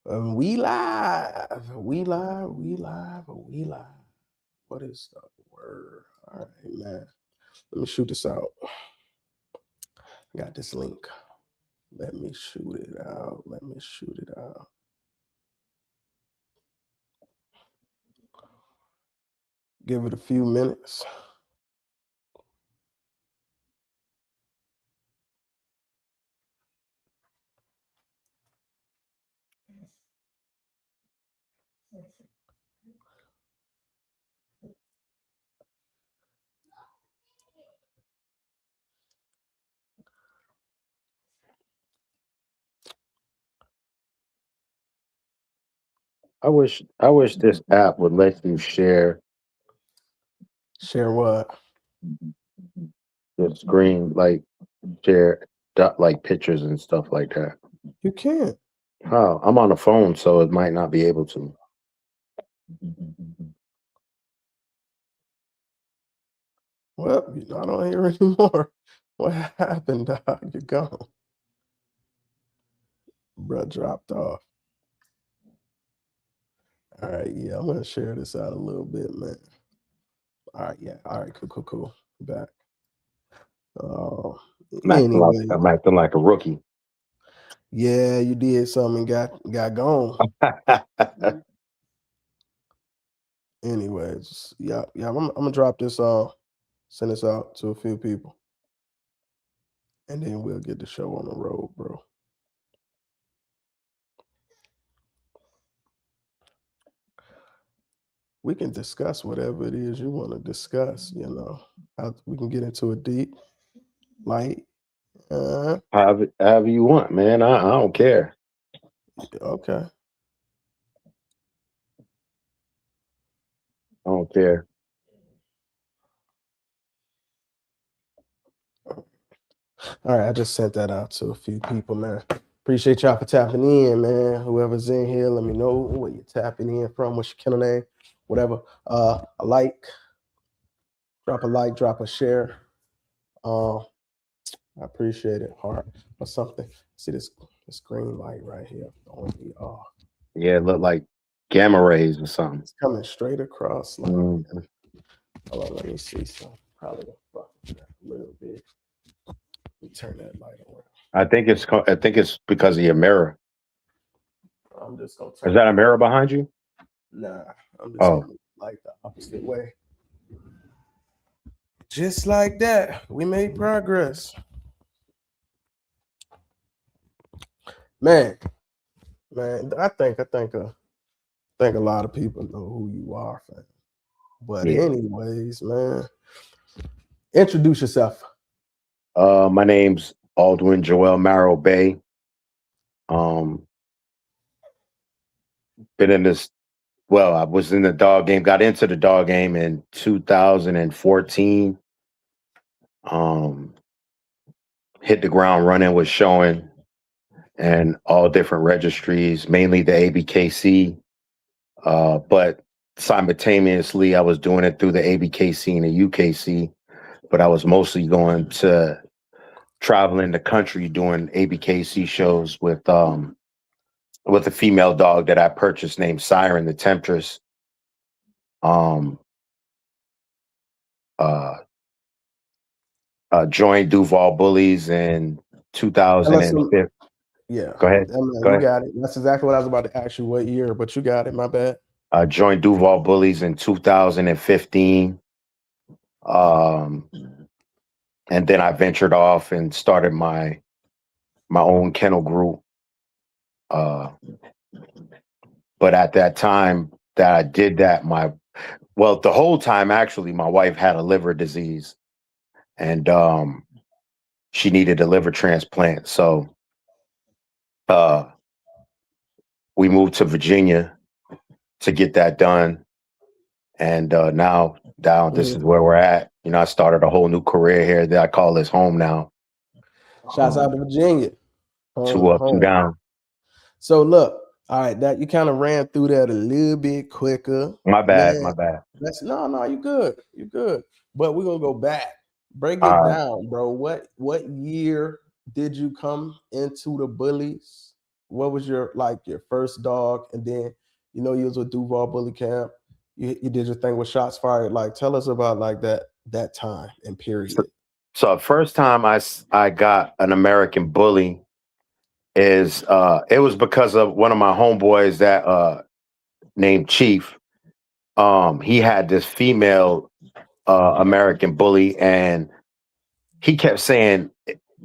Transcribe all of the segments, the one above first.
We live. We live. We live. We live. What is the word? All right, man. Let me shoot this out. I got this link. Let me shoot it out. Let me shoot it out. Give it a few minutes. I wish this app would let you share Share what? the screen, like share like pictures and stuff like that. You can't. How? I'm on the phone, so it might not be able to. Well, you're not on here anymore. What happened, dog? You're gone. Bruh dropped off. All right, yeah, I'm gonna share this out a little bit, man. All right, yeah. All right, cool. Back. Uh, anyway, I'm acting like a rookie. yeah, you did something, got gone. Anyways, yeah. I'm gonna drop this. Send this out to a few people, and then we'll get the show on the road, bro. We can discuss whatever it is you want to discuss. We can get into a deep, light. However you want, man. I don't care. Okay. I don't care. All right, I just sent that out to a few people, man. Appreciate y'all for tapping in, man. Whoever's in here, let me know where you're tapping in from, what's your kennel name, whatever. A like, drop a share. I appreciate it, heart or something. See this green light right here throwing me off. Yeah, it look like gamma rays or something. It's coming straight across. Like, Mhm. hold on, let me see something. Probably gonna fuck with that a little bit. Let me turn that light on. I think it's because of your mirror. I'm just gonna Is turn that it. a mirror behind you? Nah, I'm just Oh, gonna light the opposite way. Just like that, we made progress, man. Man, I think a lot of people know who you are, fam. But yeah. anyways, man, introduce yourself. My name's Aldwin Joel Marrow Bay. Um, been in this. Well, I was in the dog game. Got into the dog game in 2014. Um, hit the ground running with showing and all different registries, mainly the ABKC. But simultaneously, I was doing it through the ABKC and the UKC. But I was mostly going to traveling the country doing ABKC shows with a female dog that I purchased named Siren the Temptress. Um, uh, joined Duval Bullies in Tell us some. 2005. Yeah, Go ahead. man, Go you ahead. got it. That's exactly what I was about to ask you. What year? But you got it. My bad. Joined Duval Bullies in 2015. Um, and then I ventured off and started my own kennel group. Uh, but at that time that I did that, the whole time actually, my wife had a liver disease, and she needed a liver transplant. So uh, we moved to Virginia to get that done, and now this Mhm. is where we're at. I started a whole new career here that I call this home now. Shouts out Um, to Virginia. two Home, up, two home. down. So look, all right, that you kind of ran through that a little bit quicker, My bad, man. my bad. That's no, you good, you good. But we're gonna go back, break it Uh, down, bro. What year did you come into the bullies? what was your your first dog, and then you was with Duval Bully Camp. You did your thing with Shots Fired. Like, tell us about that time and So, period. so first time I got an American Bully is it was because of one of my homeboys that named Chief. He had this female American Bully, and he kept saying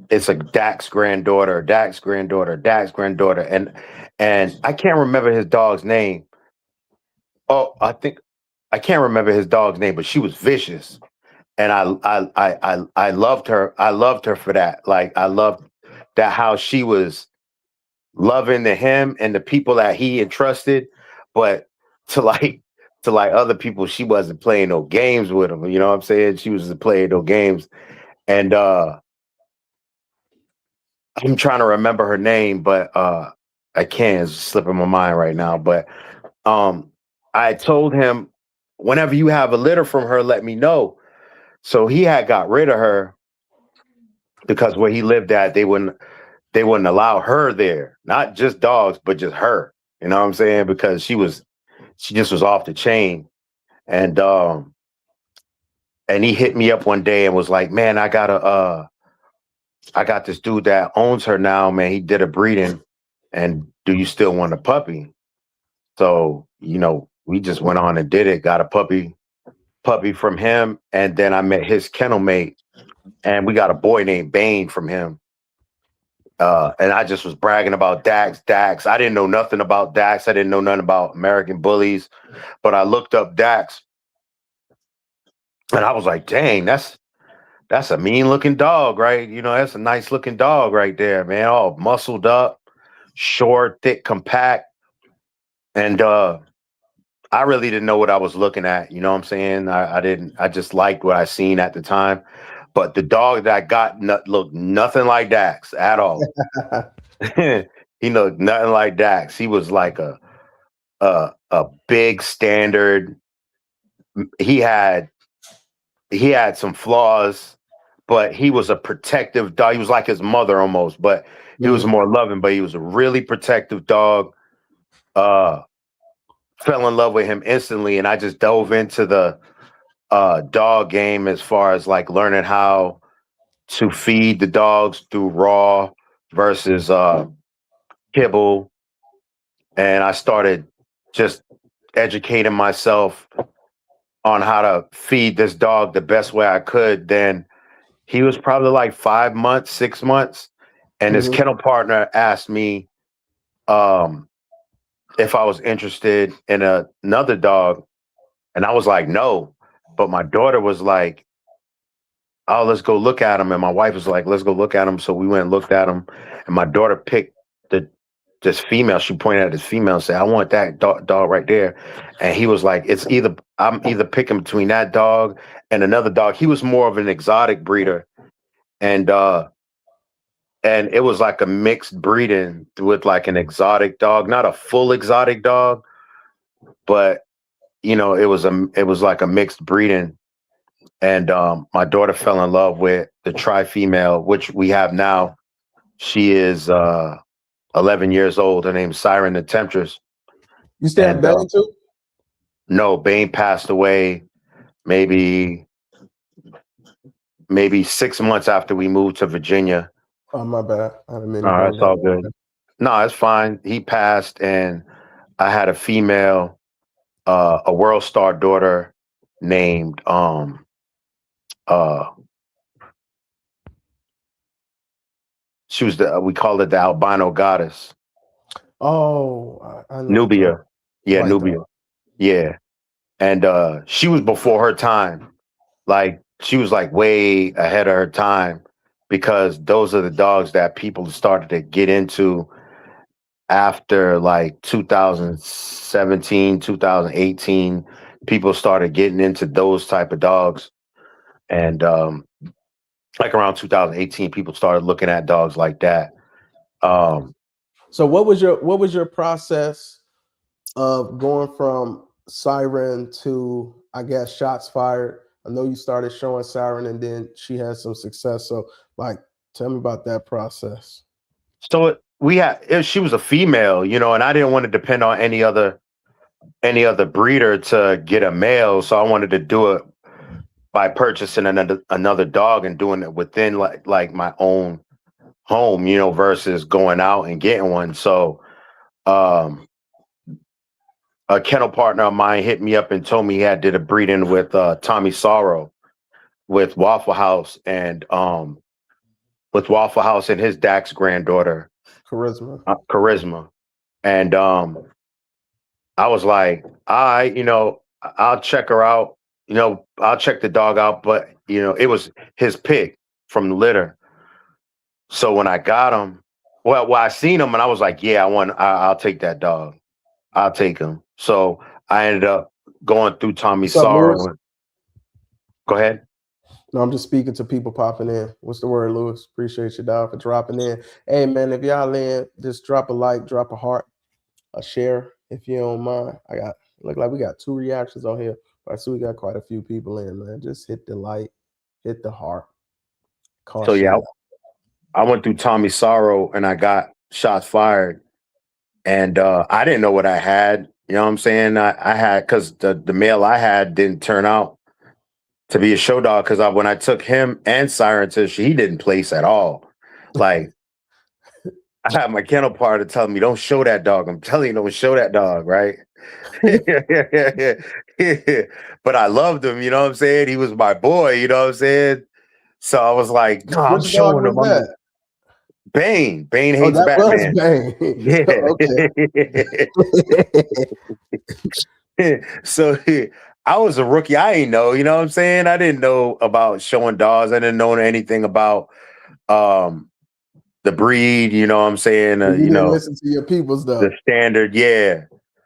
it's a Dak's granddaughter, Dak's granddaughter, Dak's granddaughter, and I can't remember his dog's name. Oh, I can't remember his dog's name, but she was vicious, and I loved her. I loved her for that. Like, I loved that how she was loving to him and the people that he entrusted, but to like to like other people, she wasn't playing no games with them. You know what I'm saying? She was playing no games, and I'm trying to remember her name, but I can't. It's slipping my mind right now. But um, I told him, whenever you have a litter from her, let me know. So he had got rid of her because where he lived at, they wouldn't allow her there. Not just dogs, but just her. You know what I'm saying? Because she just was off the chain. And and he hit me up one day and was like, "Man, I got this dude that owns her now, man. He did a breeding, and do you still want a puppy?" So, we just went on and did it, got a puppy from him, and then I met his kennel mate, and we got a boy named Bane from him. And I just was bragging about Dax. Dax. I didn't know nothing about Dax. I didn't know nothing about American Bullies, but I looked up Dax, and I was like, "Dang, that's a mean looking dog, right? That's a nice looking dog right there, man. All muscled up, short, thick, compact." And I really didn't know what I was looking at. You know what I'm saying? I didn't. I just liked what I seen at the time. But the dog that I got looked nothing like Dax at all. He looked nothing like Dax. He was like a big standard. He had he had some flaws, but he was a protective dog. He was like his mother almost, but he was Mhm. more loving. But he was a really protective dog. Uh, Fell in love with him instantly, and I just dove into the dog game as far as like learning how to feed the dogs through raw versus kibble, and I started just educating myself on how to feed this dog the best way I could. Then he was probably like 5 months, 6 months, and his Mhm. kennel partner asked me um, if I was interested in another dog, and I was like, no. But my daughter was like, "Oh, let's go look at him." And my wife was like, "Let's go look at him." So we went and looked at him, and my daughter picked the this female. She pointed at this female and said, "I want that dog right there." And he was like, I'm either picking between that dog and another dog." He was more of an exotic breeder, and it was like a mixed breeding with like an exotic dog, not a full exotic dog, but it was like a mixed breeding. And my daughter fell in love with the tri female, which we have now. She is 11 years old. Her name's Siren the Temptress. You still have And Bane too? no, Bane passed away maybe 6 months after we moved to Virginia. Oh, my bad. I didn't mean to All right, bring it's that all up. good. No, it's fine. He passed, and I had a female, a World Star daughter named uh she was we called it the albino goddess. Oh, I know what you're Nubia. Yeah, white Nubia. dog. Yeah. And she was before her time. Like, she was like way ahead of her time, because those are the dogs that people started to get into after like 2017, 2018. People started getting into those type of dogs. And like around 2018, people started looking at dogs like that. Um, So what was your process of going from Siren to, I guess, Shots Fired? I know you started showing Siren and then she had some success. So, like, tell me about that process. so she was a female, and I didn't want to depend on any other breeder to get a male, so I wanted to do it by purchasing another dog and doing it within like my own home, versus going out and getting one. So um a kennel partner of mine hit me up and told me he had did a breeding with Tommy Sorrow with Waffle House and his Dax granddaughter, Charisma. Charisma. And I was like, I'll check her out. I'll check the dog out, but it was his pick from the litter. So when I got him, well, I seen him and I was like, yeah, I'll take that dog. I'll take him. So I ended up going through Tommy What's up, Lewis? Sorrow. Go ahead. No, I'm just speaking to people popping in. What's the word, Lewis? Appreciate you, dog, for dropping in. Hey, man, if y'all in, just drop a like, drop a heart, a share, if you don't mind. Look like we got 2 reactions on here, but I see we got quite a few people in, man. Just hit the like, hit the heart. So Caution yeah, that. I went through Tommy Sorrow and I got shots fired. And I didn't know what I had. You know what I'm saying? I had, because the male I had didn't turn out to be a show dog, because when I took him and Siren to, he didn't place at all. Like, I had my kennel partner telling me, don't show that dog. I'm telling you, don't show that dog, right? But I loved him, you know what I'm saying? He was my boy, you know what I'm saying? So I was like, no, I'm Which dog showing was him. that? Bane Oh, hates that was Batman. Bane. Yeah. So I was a rookie. I ain't know, you know what I'm saying? I didn't know about showing dogs. I didn't know anything about um the breed, you know what I'm saying? You didn't listen to your people's The though. standard, yeah.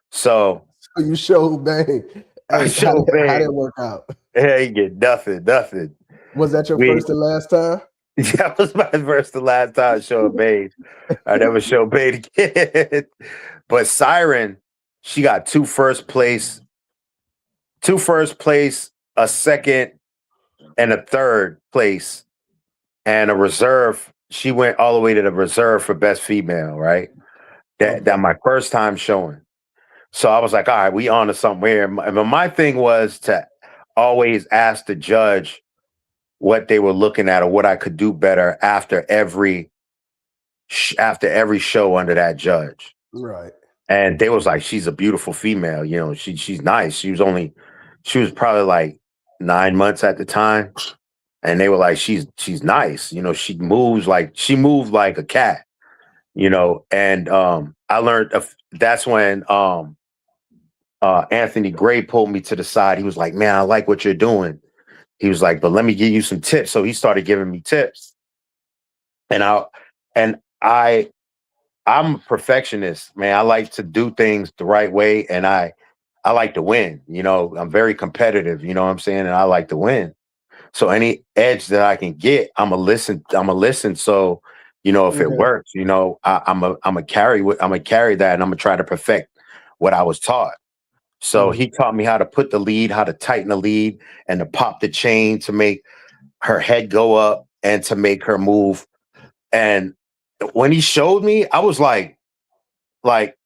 So So you showed Bane. I Hey, showed how did Bane. it work out? Hey, get nothing. Was that your We first and last time? That was my first and last time showing Bane. I never showed Bane again. But Siren, she got two first place, a second, and a third place, and a reserve. She went all the way to the reserve for best female, right? That Okay. my first time showing. So I was like, all right, we on to something here. My thing was to always ask the judge what they were looking at or what I could do better after every show under that judge. Right. And they was like, she's a beautiful female, she's nice. She was probably like 9 months at the time. And they were like, she's nice. She moved like a cat, and I learned that's when Anthony Gray pulled me to the side. He was like, man, I like what you're doing. He was like, but let me give you some tips. So he started giving me tips. And I I'm a perfectionist, man. I like to do things the right way, and I like to win. I'm very competitive, you know what I'm saying? And I like to win. So any edge that I can get, I'm a listen. So, if it Okay. works, I'm a carry. I'm a carry that, and I'm gonna try to perfect what I was taught. So Mhm. he taught me how to put the lead, how to tighten the lead, and to pop the chain to make her head go up and to make her move. And when he showed me, I was like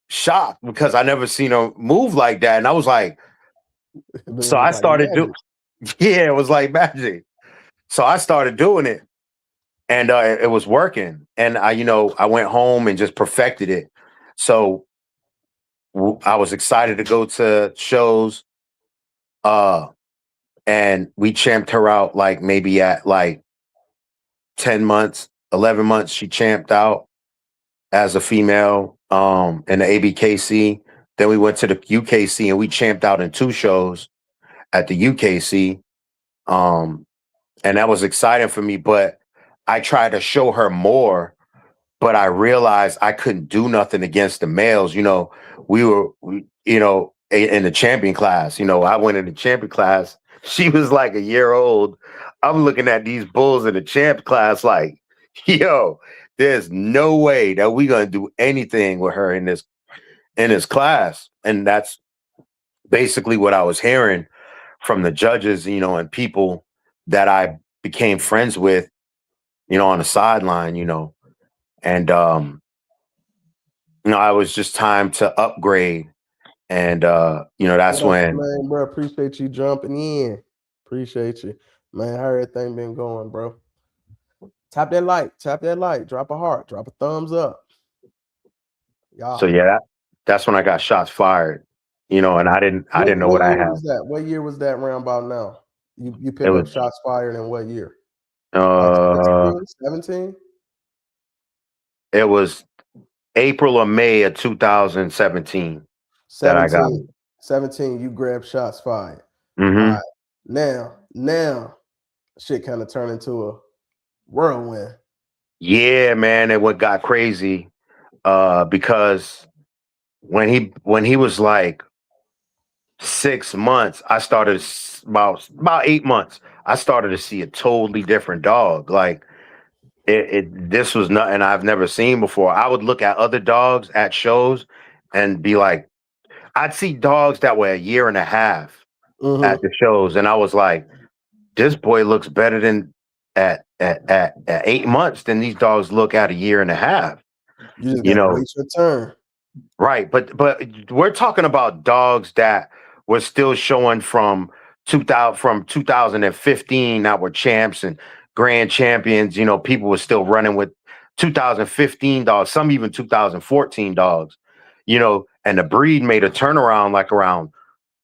shocked because I never seen her move like that. And I was like, It so was I like started magic. do yeah, it was like magic. So I started doing it, and it was working. And I went home and just perfected it. So I was excited to go to shows, uh, and we champed her out like maybe at like 10 months, 11 months. She champed out as a female in the ABKC. Then we went to the UKC and we champed out in 2 shows at the UKC. Um, and that was exciting for me. But I tried to show her more, but I realized I couldn't do nothing against the males. In the champion class. I went in the champion class. She was like a year old. I'm looking at these bulls in the champ class like, yo, there's no way that we're gonna do anything with her in this class. And that's basically what I was hearing from the judges, and people that I became friends with, on the sideline, and I was just time to upgrade. And that's What up, when. man, bro? Appreciate you jumping in. Appreciate you, man. How everything been going, bro? Tap that like, drop a heart, drop a thumbs up. So Yeah. yeah, that's when I got shots fired. And I didn't know What what I year had. was that? What year was that round about now? You It pick was up shots fired in what year? Like uh 16, 17? it was April or May of 2017 that I got 17. 17, you grab shots fired. it. All right. Now shit kind of turned into a whirlwind. Yeah, man, it what got crazy. Because when he was like 6 months, I started about 8 months. I started to see a totally different dog. Like this was nothing I've never seen before. I would look at other dogs at shows and be like, I'd see dogs that were a year and a half at Mm-hmm. the shows, and I was like, this boy looks better than at 8 months than these dogs look at a year and a half. You just You gotta know, wait your turn. right? But we're talking about dogs that were still showing from 2015 that were champs and grand champions. People were still running with 2015 dogs, some even 2014 dogs. And the breed made a turnaround like around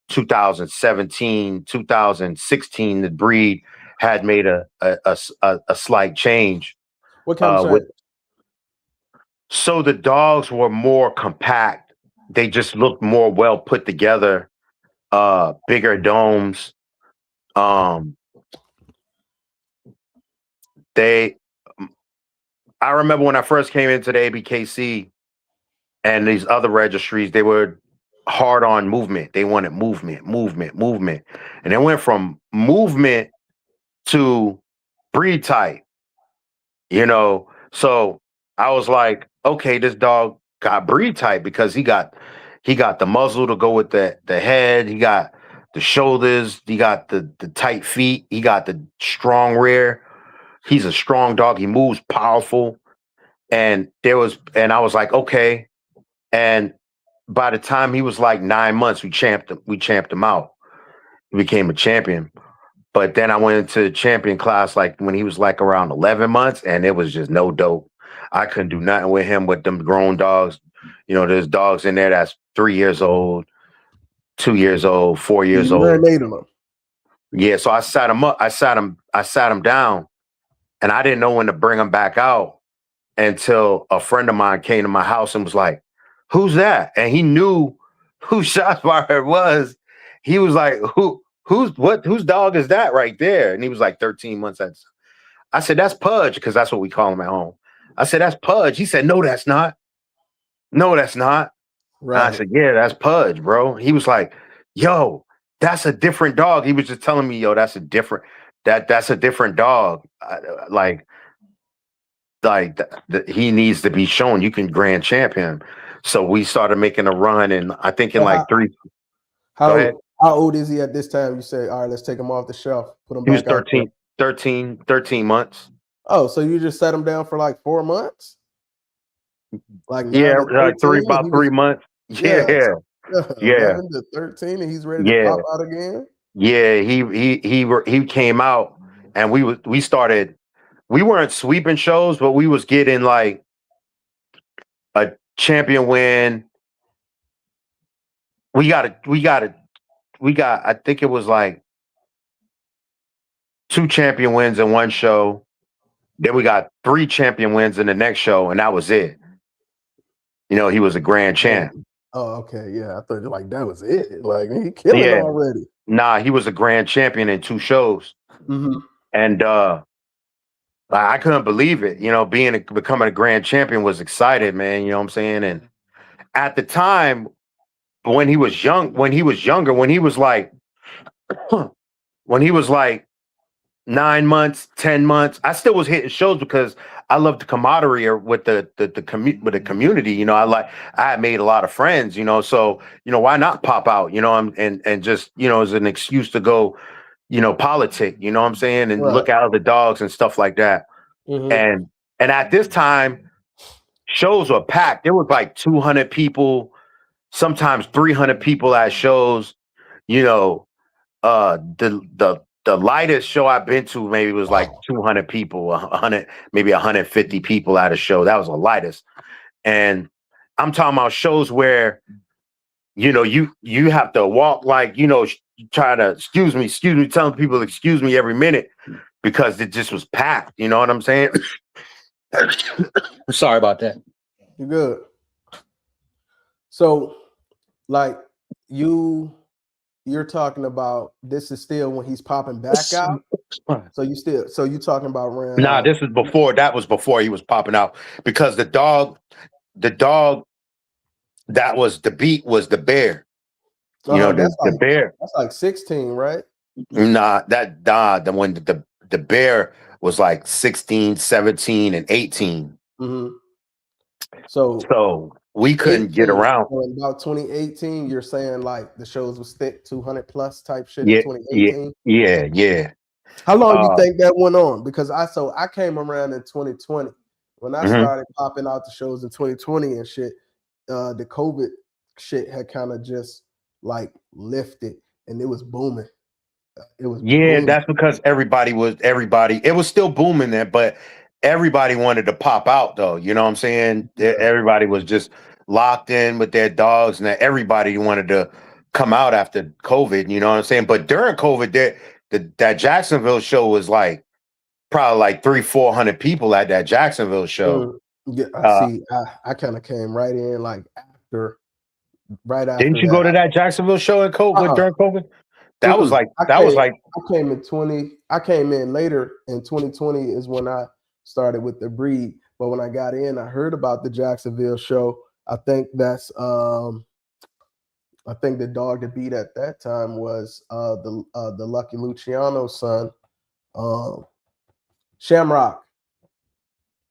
2017, 2016. The breed had made a slight change. What kind of With change? So the dogs were more compact. They just looked more well put together. Bigger domes. Um, they. I remember when I first came into the ABKC and these other registries, they were hard on movement. They wanted movement, movement, movement, and they went from movement to breed type. So I was like, okay, this dog got breed type because he got the muzzle to go with the head, he got the shoulders, he got the tight feet, he got the strong rear. He's a strong dog, he moves powerful. And I was like, okay. And by the time he was like 9 months, we champed him out. He became a champion. But then I went into the champion class like when he was like around 11 months, and it was just no dope. I couldn't do nothing with him with them grown dogs. There's dogs in there that's 3 years old, 2 years old, 4 years You old. marinated them. Yeah, so I sat him up. I sat him down, and I didn't know when to bring him back out until a friend of mine came to my house and was like, "Who's that?" And he knew who Shotwire was. He was like, whose dog is that right there?" And he was like 13 months. I said, "That's Pudge," because that's what we call him at home. I said, "That's Pudge." He said, "No, that's not. No, that's not." And I Right. said, "Yeah, that's Pudge, bro." He was like, "Yo, that's a different dog." He was just telling me, "Yo, that's a different dog." He needs to be shown. You can grand champ him. So we started making a run, and I think in So like three. Go how ahead. how old is he at this time? You say, all right, let's take him off the shelf, put him He was back out there. 13 months. Oh, so you just set him down for like 4 months? Like Yeah, 9 to 13, and about he three was months. yeah, Yeah, yeah, 11 to 13, and he's ready to yeah, pop out again. yeah. He came out, and we started. We weren't sweeping shows, but we was getting like a champion win. We got it. We got it. We got. I think it was like two champion wins in one show. Then we got three champion wins in the next show, and that was it. He was a grand Oh, champ. okay, yeah. I thought like that was it. Like he killing Yeah. already. Nah, he was a grand champion in two shows. Hmm. And I couldn't believe it. Becoming a grand champion was excited, man. You know what I'm saying? And at the time, when he was younger, when he was like 9 months, 10 months, I still was hitting shows because I loved the camaraderie with with the community. I had made a lot of friends, so why not pop out, and just, as an excuse to go, politic, you know what I'm saying, and Right. look at other dogs and stuff like that. Hmm. And at this time, shows were packed. There was like 200 people, sometimes 300 people at shows. You know, the lightest show I've been to maybe was like 200 people, 100, maybe 150 people at a show. That was the lightest. And I'm talking about shows where you have to walk like try to excuse me, telling people excuse me every minute because it just was packed. You know what I'm saying? Sorry about that. You're good. So, like you're talking about this is still when he's popping back out. So you talking about Nah, around? this was before. That was before he was popping out because the dog that was the beat was the bear. You know, the bear. That's like 16, right? The when the bear was like 16, 17, and 18. Mm-hmm. So we couldn't get 18, around. so in about 2018, you're saying like the shows was thick 200 plus type shit in Yeah, 2018. yeah. How long you think that went on? Because I came around in 2020 when I started popping out the shows in 2020 and shit. The COVID shit had kind of just like lifted and it was booming. It was booming. That's because everybody. It was still booming there, but everybody wanted to pop out though. You know what I'm saying? Yeah. Everybody was just locked in with their dogs, and everybody wanted to come out after COVID. You know what I'm saying? But during COVID, that Jacksonville show was like probably like 300-400 people at that Jacksonville show. Yeah, I see. I kind of came right in like right after. Didn't you go to that Jacksonville show in COVID during COVID? That was like I came in 20. I came in later in 2020 is when I started with the breed. But when I got in, I heard about the Jacksonville show. I think that's I think the dog to beat at that time was the Lucky Luciano son, Shamrock.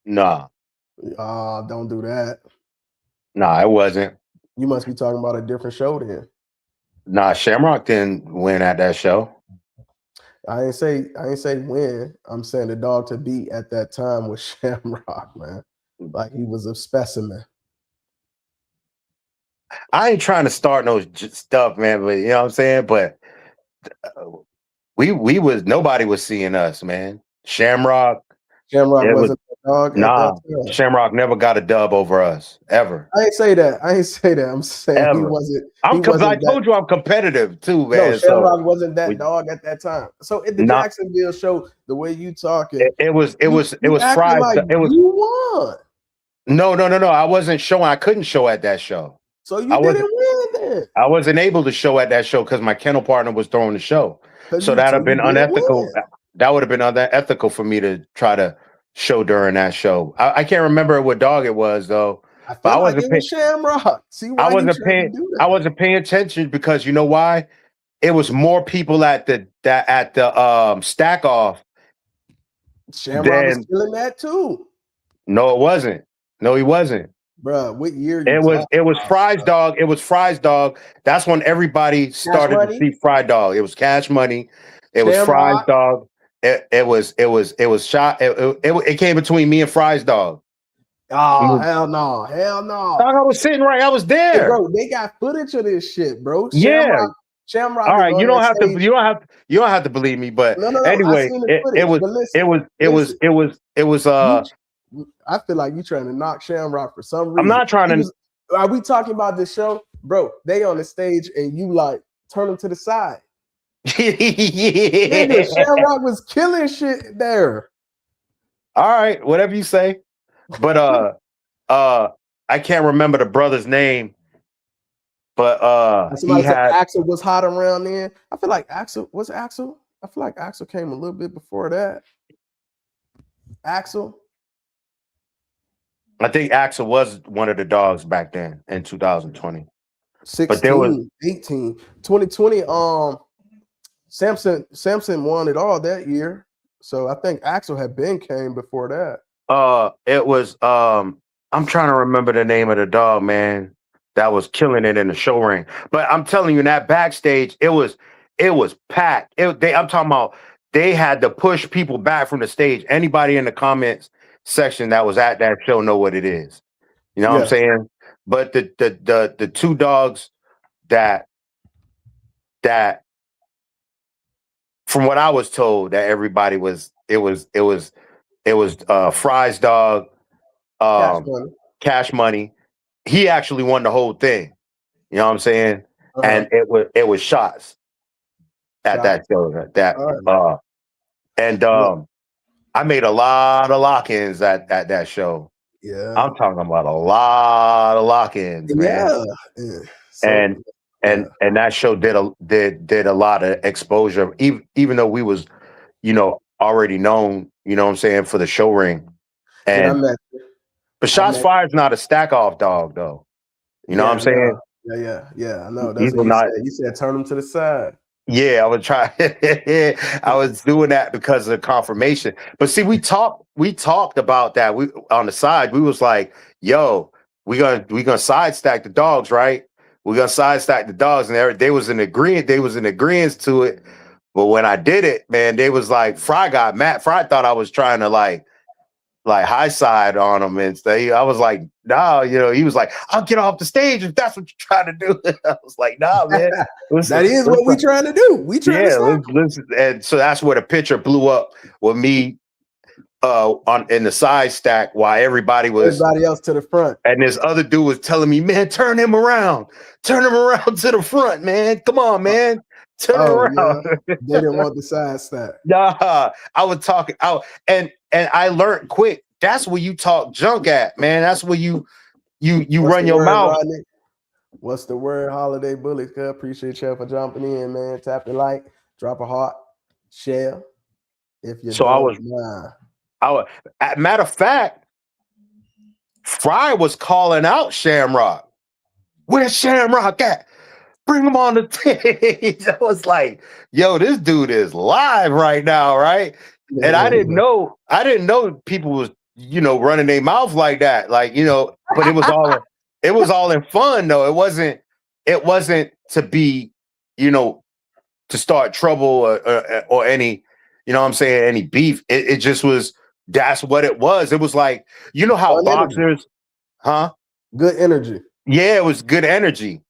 Nah. Don't do that. Nah, it wasn't. You must be talking about a different show then. Nah, Shamrock didn't win at that show. I ain't say win. I'm saying the dog to beat at that time was Shamrock, man. Like he was a specimen. I ain't trying to start no stuff, man, but you know what I'm saying? But nobody was seeing us, man. Shamrock wasn't the dog. Nah, Shamrock never got a dub over us ever. I ain't say that. I'm saying ever. He wasn't. I told you I'm competitive too, man. No, Shamrock wasn't that dog at that time. So at the Jacksonville show, the way you talking, it was fried. Like you won. No. I wasn't showing. I couldn't show at that show. So you didn't win then. I wasn't able to show at that show because my kennel partner was throwing the show. So that'd have been unethical. That would have been unethical for me to try to show during that show. I can't remember what dog it was though. I wasn't paying Shamrock. See why I wasn't paying attention because you know why? It was more people at the stack off. Shamrock was killing that too. No, it wasn't. No, he wasn't. Bruh, what year? It was Fry's dog. It was Fry's dog. That's when everybody started to see Fry dog. It was Cash Money. It was Fry's dog. It was shot. It came between me and Fry's dog. Oh hell no! Dog, I was sitting right. I was there, hey, bro. They got footage of this shit, bro. Shamrock. All right, you don't have to believe me, but anyway, it was. I feel like you trying to knock Shamrock for some reason. I'm not trying to. Are we talking about this show, bro? They on the stage and you like turn them to the side. Nigga, Shamrock was killing shit there. All right, whatever you say. But I can't remember the brother's name. But somebody said Axel was hot around then. I feel like Axel. I feel like Axel came a little bit before that. Axel. I think Axel was one of the dogs back then in 2020. 16, but there was 18. 2020, Samson won it all that year. So I think Axel came before that. It was I'm trying to remember the name of the dog, man, that was killing it in the show ring. But I'm telling you, in that backstage, it was packed. I'm talking about they had to push people back from the stage. Anybody in the comments section that was at that show know what it is. You know what I'm Yeah. saying? But the two dogs that that from what I was told that everybody was it was Fry's dog, Cash um, money. Cash Money. He actually won the whole thing. You know what I'm saying? Uh-huh. And it was shots at Shot. that show. That All right. and Yeah. I made a lot of lock-ins at that show. Yeah. I'm talking about a lot of lock-ins, man. Yeah. Yeah. So And yeah. and that show did a lot of exposure, even though we was, already known, you know what I'm saying, for the show ring. Yeah, And but I Shots met Fired is not a stack off dog though. You know what yeah, I'm I know. saying? Yeah, I know. That's These what were you not. said. You said turn them to the side. Yeah, I was trying. I was doing that because of confirmation. But see, we talked about that. We on the side, we was like, "Yo, we gonna side stack the dogs, right? We gonna side stack the dogs," and they was in agreement. They was in agreement to it. But when I did it, man, they was like, Fry got mad. Fry thought I was trying to like high side on him and say, I was like, nah, he was like, I'll get off the stage if that's what you're trying to do. I was like, nah, man. That is Let's what we trying to do. We trying to yeah, stop. let's and so that's where the picture blew up with me on in the side stack while everybody was Everybody else to the front. and this other dude was telling me, man, turn him around to the front, man. Come on, Uh, man. Turn him oh around. yeah. They didn't want the side stack. Nah, I was talking out and I learned quick. That's where you talk junk at, man. That's where you What's run the your word, mouth. Rodney? What's the word? Holiday bullies. Good. Appreciate you for jumping in, man. Tap the like, drop a heart, share if you So I don't was mind. matter of fact, Fry was calling out Shamrock. Where's Shamrock at? Bring him on the stage. I was like, yo, this dude is live right now, right? And I didn't know people was, running their mouth like that. Like, but it was all in fun though. It wasn't to be, you know, to start trouble or any, you know what I'm saying, any beef. It just was that's what it was. It was like, how Fun energy. boxers, huh? Good energy. Yeah, it was good energy,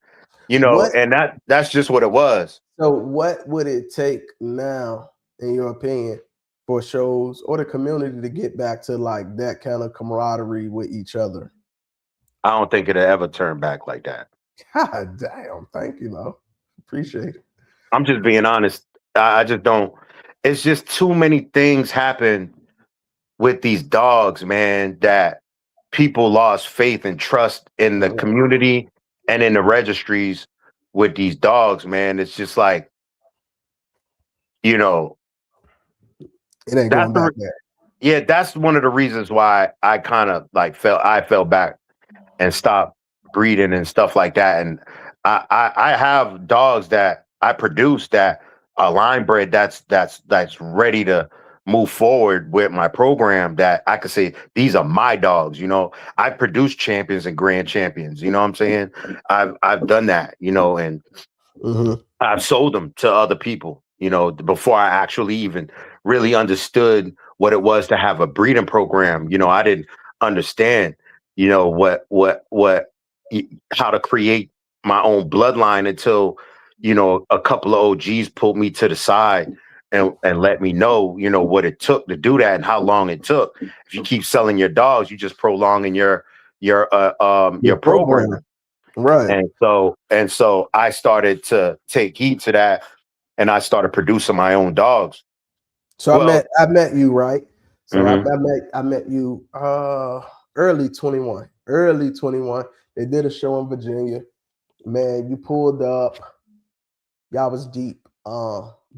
What and that's just what it was. so what would it take now, in your opinion, for shows or the community to get back to like that kind of camaraderie with each other? I don't think it'll ever turn back like that. God damn, thank you, though. Appreciate it. I'm just being honest. I just don't. It's just too many things happen with these dogs, man, that people lost faith and trust in the community and in the registries with these dogs, man. It's just like, you know, It ain't that's going back the there. yeah, that's one of the reasons why I kind of like fell back and stop breeding and stuff like that. And I have dogs that I produce that are line bred that's ready to move forward with my program that I could say these are my dogs. I produce champions and grand champions. You know what I'm saying? I've done that, and Mm-hmm. I've sold them to other people, before I actually even really understood what it was to have a breeding program. I didn't understand, how to create my own bloodline until, a couple of OGs pulled me to the side and let me know, what it took to do that and how long it took. If you keep selling your dogs, you just prolonging your Your program. program, right? And so I started to take heed to that, and I started producing my own dogs. So Well, I met you, right? So mhm, I met you early 21. Early 21. They did a show in Virginia. Man, you pulled up. Y'all was deep.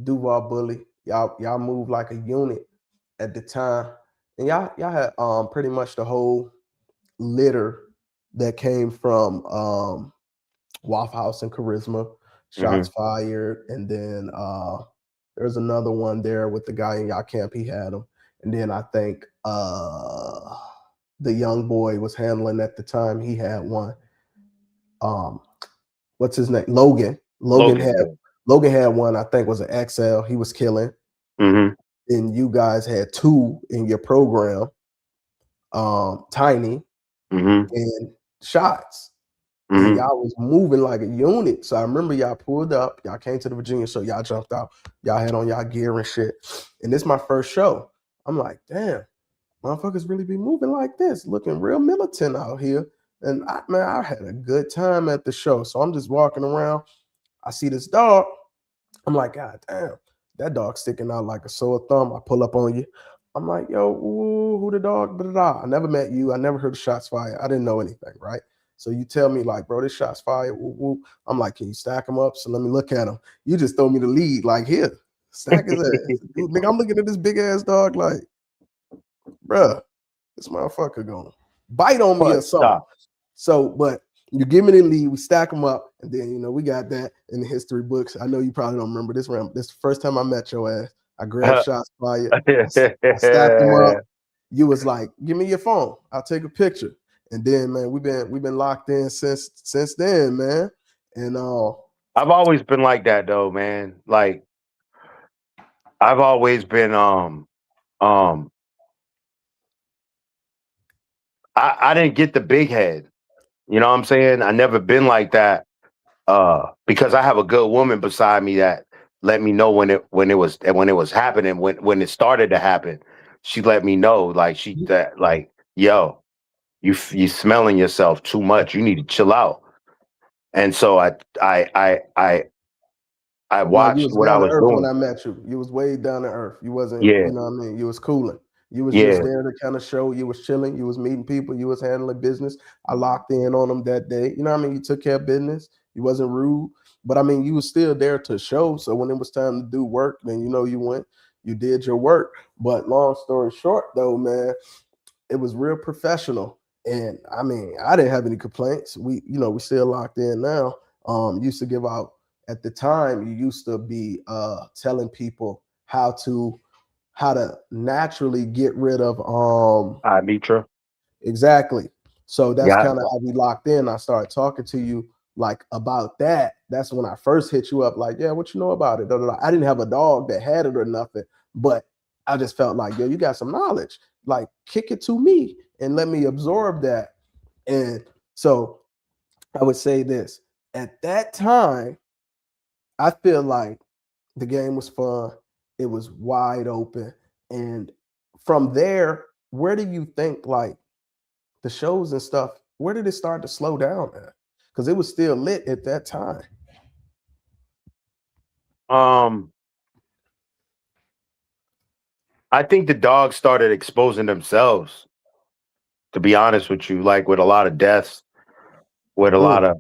Duval Bully. Y'all moved like a unit at the time. And y'all had pretty much the whole litter that came from Waffle House and Charisma, Shots mhm, Fired, and then there's another one there with the guy in y'all camp. He had him, and then I think the young boy was handling at the time. He had one. Um, what's his name? Logan. Logan, yeah. Logan had one. I think was an XL. He was killing. Mhm, And you guys had two in your program. Tiny mhm. and shots. And Hmm. y'all was moving like a unit. So I remember y'all pulled up, y'all came to the Virginia show, y'all jumped out, y'all had on y'all gear and shit. And this my first show. I'm like, damn, motherfuckers really be moving like this, looking real militant out here. And I had a good time at the show. So I'm just walking around. I see this dog. I'm like, God damn, that dog sticking out like a sore thumb. I pull up on you. I'm like, yo, ooh, who the dog? Da, da, da. I never met you. I never heard the shots fired. I didn't know anything, right? So you tell me, like, bro, this shots fired. Woo, woo. I'm like, can you stack them up? So let me look at them. You just throw me the lead, like, here, stack his ass. Dude, nigga, I'm looking at this big ass dog, like, bruh, this motherfucker gonna bite on me or But something. stop. So, but you give me the lead, we stack them up, and then we got that in the history books. I know you probably don't remember this round. This is the first time I met your ass. I grabbed shots fired. I stacked them up. You was like, "Give me your phone. I'll take a picture." And then, man, we've been locked in since then, man. And I've always been like that though, man. Like I've always been um I didn't get the big head. You know what I'm saying? I never been like that. Because I have a good woman beside me that let me know when it was happening, when it started to happen. She let me know, like she that like, yo, you smelling yourself too much. You need to chill out. And so I I I I no, you watched was what I down to was earth when doing. I met you. You was way down to earth. You wasn't, Yeah, what I mean? You was cooling. You was just yeah. there to kind of show. You was chilling. You was meeting people. You was handling business. I locked in on them that day. You know what I mean? You took care of business. You wasn't rude. But I mean, you was still there to show. So when it was time to do work, then you went, you did your work. But long story short, though, man, it was real professional. And I mean, I didn't have any complaints. We still locked in now. Used to give out at the time. You used to be telling people how to naturally get rid of I Mitra. exactly. So that's Yeah. kind of how we locked in. I started talking to you like about that. That's when I first hit you up, like, yeah, what you know about it? Da, da, da. I didn't have a dog that had it or nothing, but I just felt like, yo, you got some knowledge. Like, kick it to me and let me absorb that. And so I would say this at that time, I feel like the game was fun. It was wide open. And from there, where do you think like the shows and stuff, where did it start to slow down at? Because it was still lit at that time. Um, I think the dogs started exposing themselves, to be honest with you, like with a lot of deaths, with a lot Mm.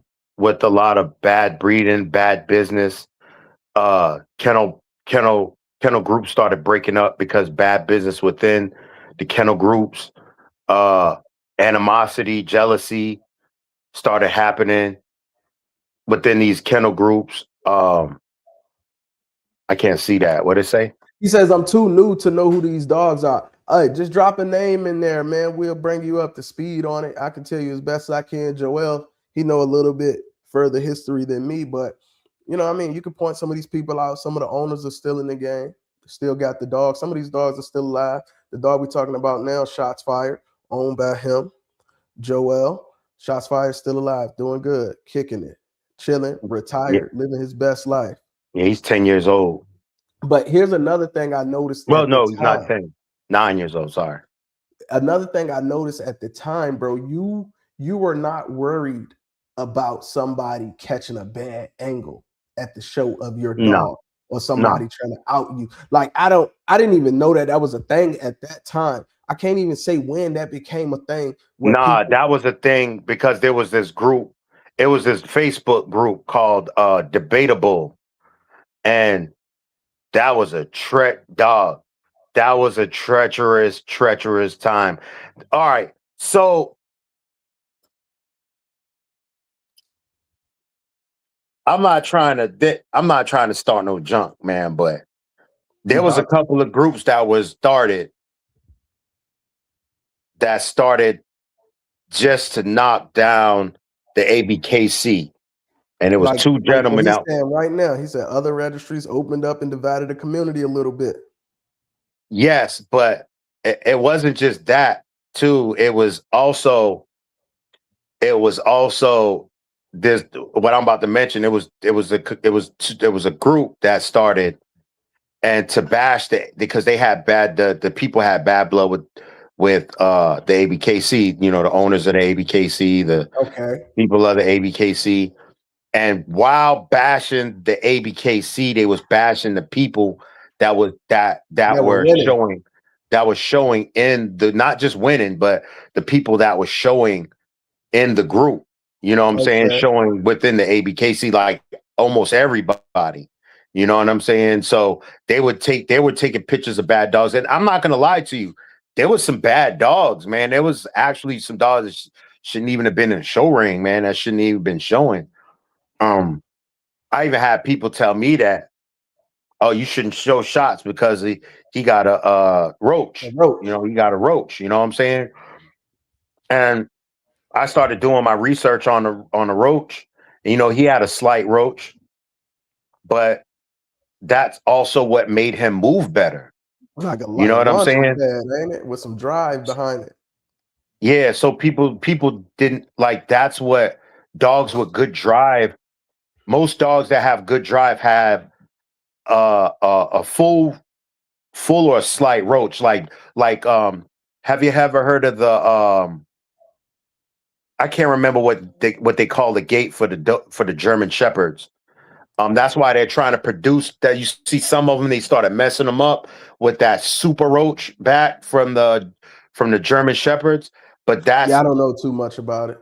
of bad breeding, bad business. Kennel groups started breaking up because bad business within the kennel groups. Uh, Animosity, jealousy started happening within these kennel groups. I can't see that. What did it say? He says, I'm too new to know who these dogs are. Hey, just drop a name in there, man. We'll bring you up to speed on it. I can tell you as best as I can. Joel, he know a little bit further history than me, but I mean, you can point some of these people out. Some of the owners are still in the game, still got the dog. Some of these dogs are still alive. The dog we're talking about now, Shots Fired, owned by him. Joel, Shots Fired, still alive, doing good, kicking it, chilling, Yeah, retired, living his best life. yeah, he's 10 years old. But here's another thing I noticed Well, at the no, he's not time. 10. 9 years old. Sorry. Another thing I noticed at the time, bro, you were not worried about somebody catching a bad angle at the show of your No, dog or no, somebody trying to out you. Like I didn't even know that was a thing at that time. I can't even say when that became a thing where nah. people That was a thing because there was this group. It was this Facebook group called Debatable, and that was a dog. That was a treacherous time. All right, so I'm not trying to start no junk, man. But you there was a about to. couple of groups that started just to knock down the ABKC, and it was two Like what gentlemen he's out. saying right now. He said other registries opened up and divided the community a little bit. Yes, but it wasn't just that too. It was also it was also this what I'm about to mention. It was a group that started and to bash because they had the people had bad blood with the ABKC, the owners of the ABKC, the Okay. people of the ABKC. And while bashing the ABKC, they was bashing the people that That were were winning. showing in the not just winning, but the people that was showing in the group. You know what I'm saying? Okay. Showing within the ABKC, like almost everybody. You know what I'm saying? So they were taking pictures of bad dogs. And I'm not gonna lie to you, there was some bad dogs, man. There was actually some dogs that shouldn't even have been in the show ring, man. That shouldn't even been showing. Um, I even had people tell me that, oh, you shouldn't show shots because he got a A roach. roach. He got a roach. You know what I'm saying? And I started doing my research on the roach. He had a slight roach, but that's also what made him move better. Like a You know like a what I'm launching saying? pad, ain't it? With some drive behind it. Yeah. So people didn't like. That's what dogs with good drive. Most dogs that have good drive have a full or a slight roach. Like have you ever heard of the I can't remember what they call the gait for the German shepherds. That's why they're trying to produce that. You see some of them, they started messing them up with that super roach back from the German shepherds. But Yeah, that's I don't know too much about it.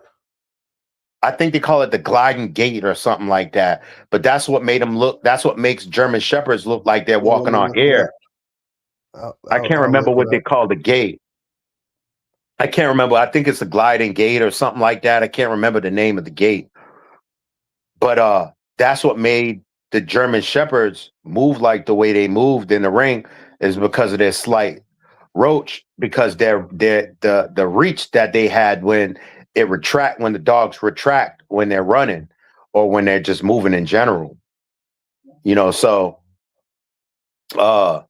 I think they call it the gliding gait or something like that. But that's what made them look. That's what makes German shepherds look like they're Yeah, let walking me on look it up. air. I can't I'll remember look it what they up. call the gait. I can't remember. I think it's a gliding gate or something like that. I can't remember the name of the gate. But that's what made the German Shepherds move like the way they moved in the ring is because of their slight roach, because the reach that they had when the dogs retract when they're running or when they're just moving in general. So uh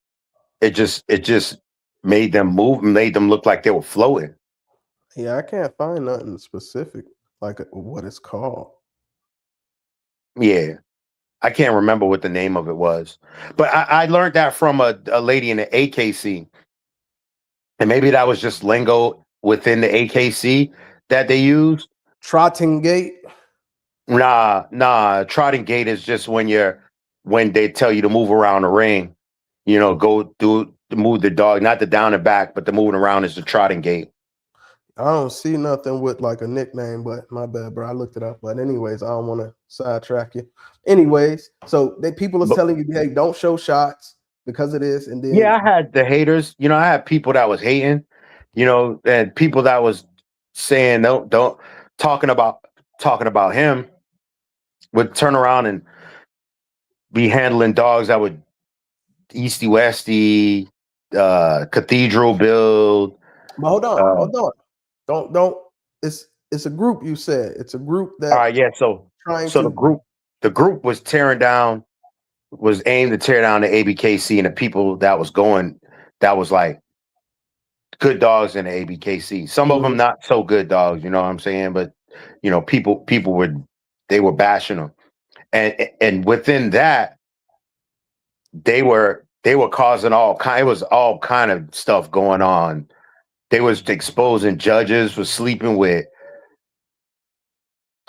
it just made them look like they were floating. Yeah, I can't find nothing specific like what it's called. Yeah. I can't remember what the name of it was, but I learned that from a lady in the AKC, and maybe that was just lingo within the AKC that they use. Trotting gait. Nah. Trotting gait is just when they tell you to move around the ring. Go do move the dog, not the down and back, but the moving around is the trotting gait. I don't see nothing with like a nickname, but my bad, bro. I looked it up. But anyways, I don't want to sidetrack you. Anyways, so people are But telling you, hey, don't show shots because of this, and yeah, then I had the haters. I had people that was hating. And people that was saying don't talking about talking about him would turn around and be handling dogs that would easty westy, cathedral build. but hold on, Uh, hold on. Don't it's a group you said. It's a group all that right, yeah. trying So to the group was aimed to tear down the ABKC and the people that was like good dogs in the ABKC. Some of them Mhm. not so good dogs, you know what I'm saying? But people they were bashing them, and within that they were causing it was all kind of stuff going on. They was exposing judges for sleeping with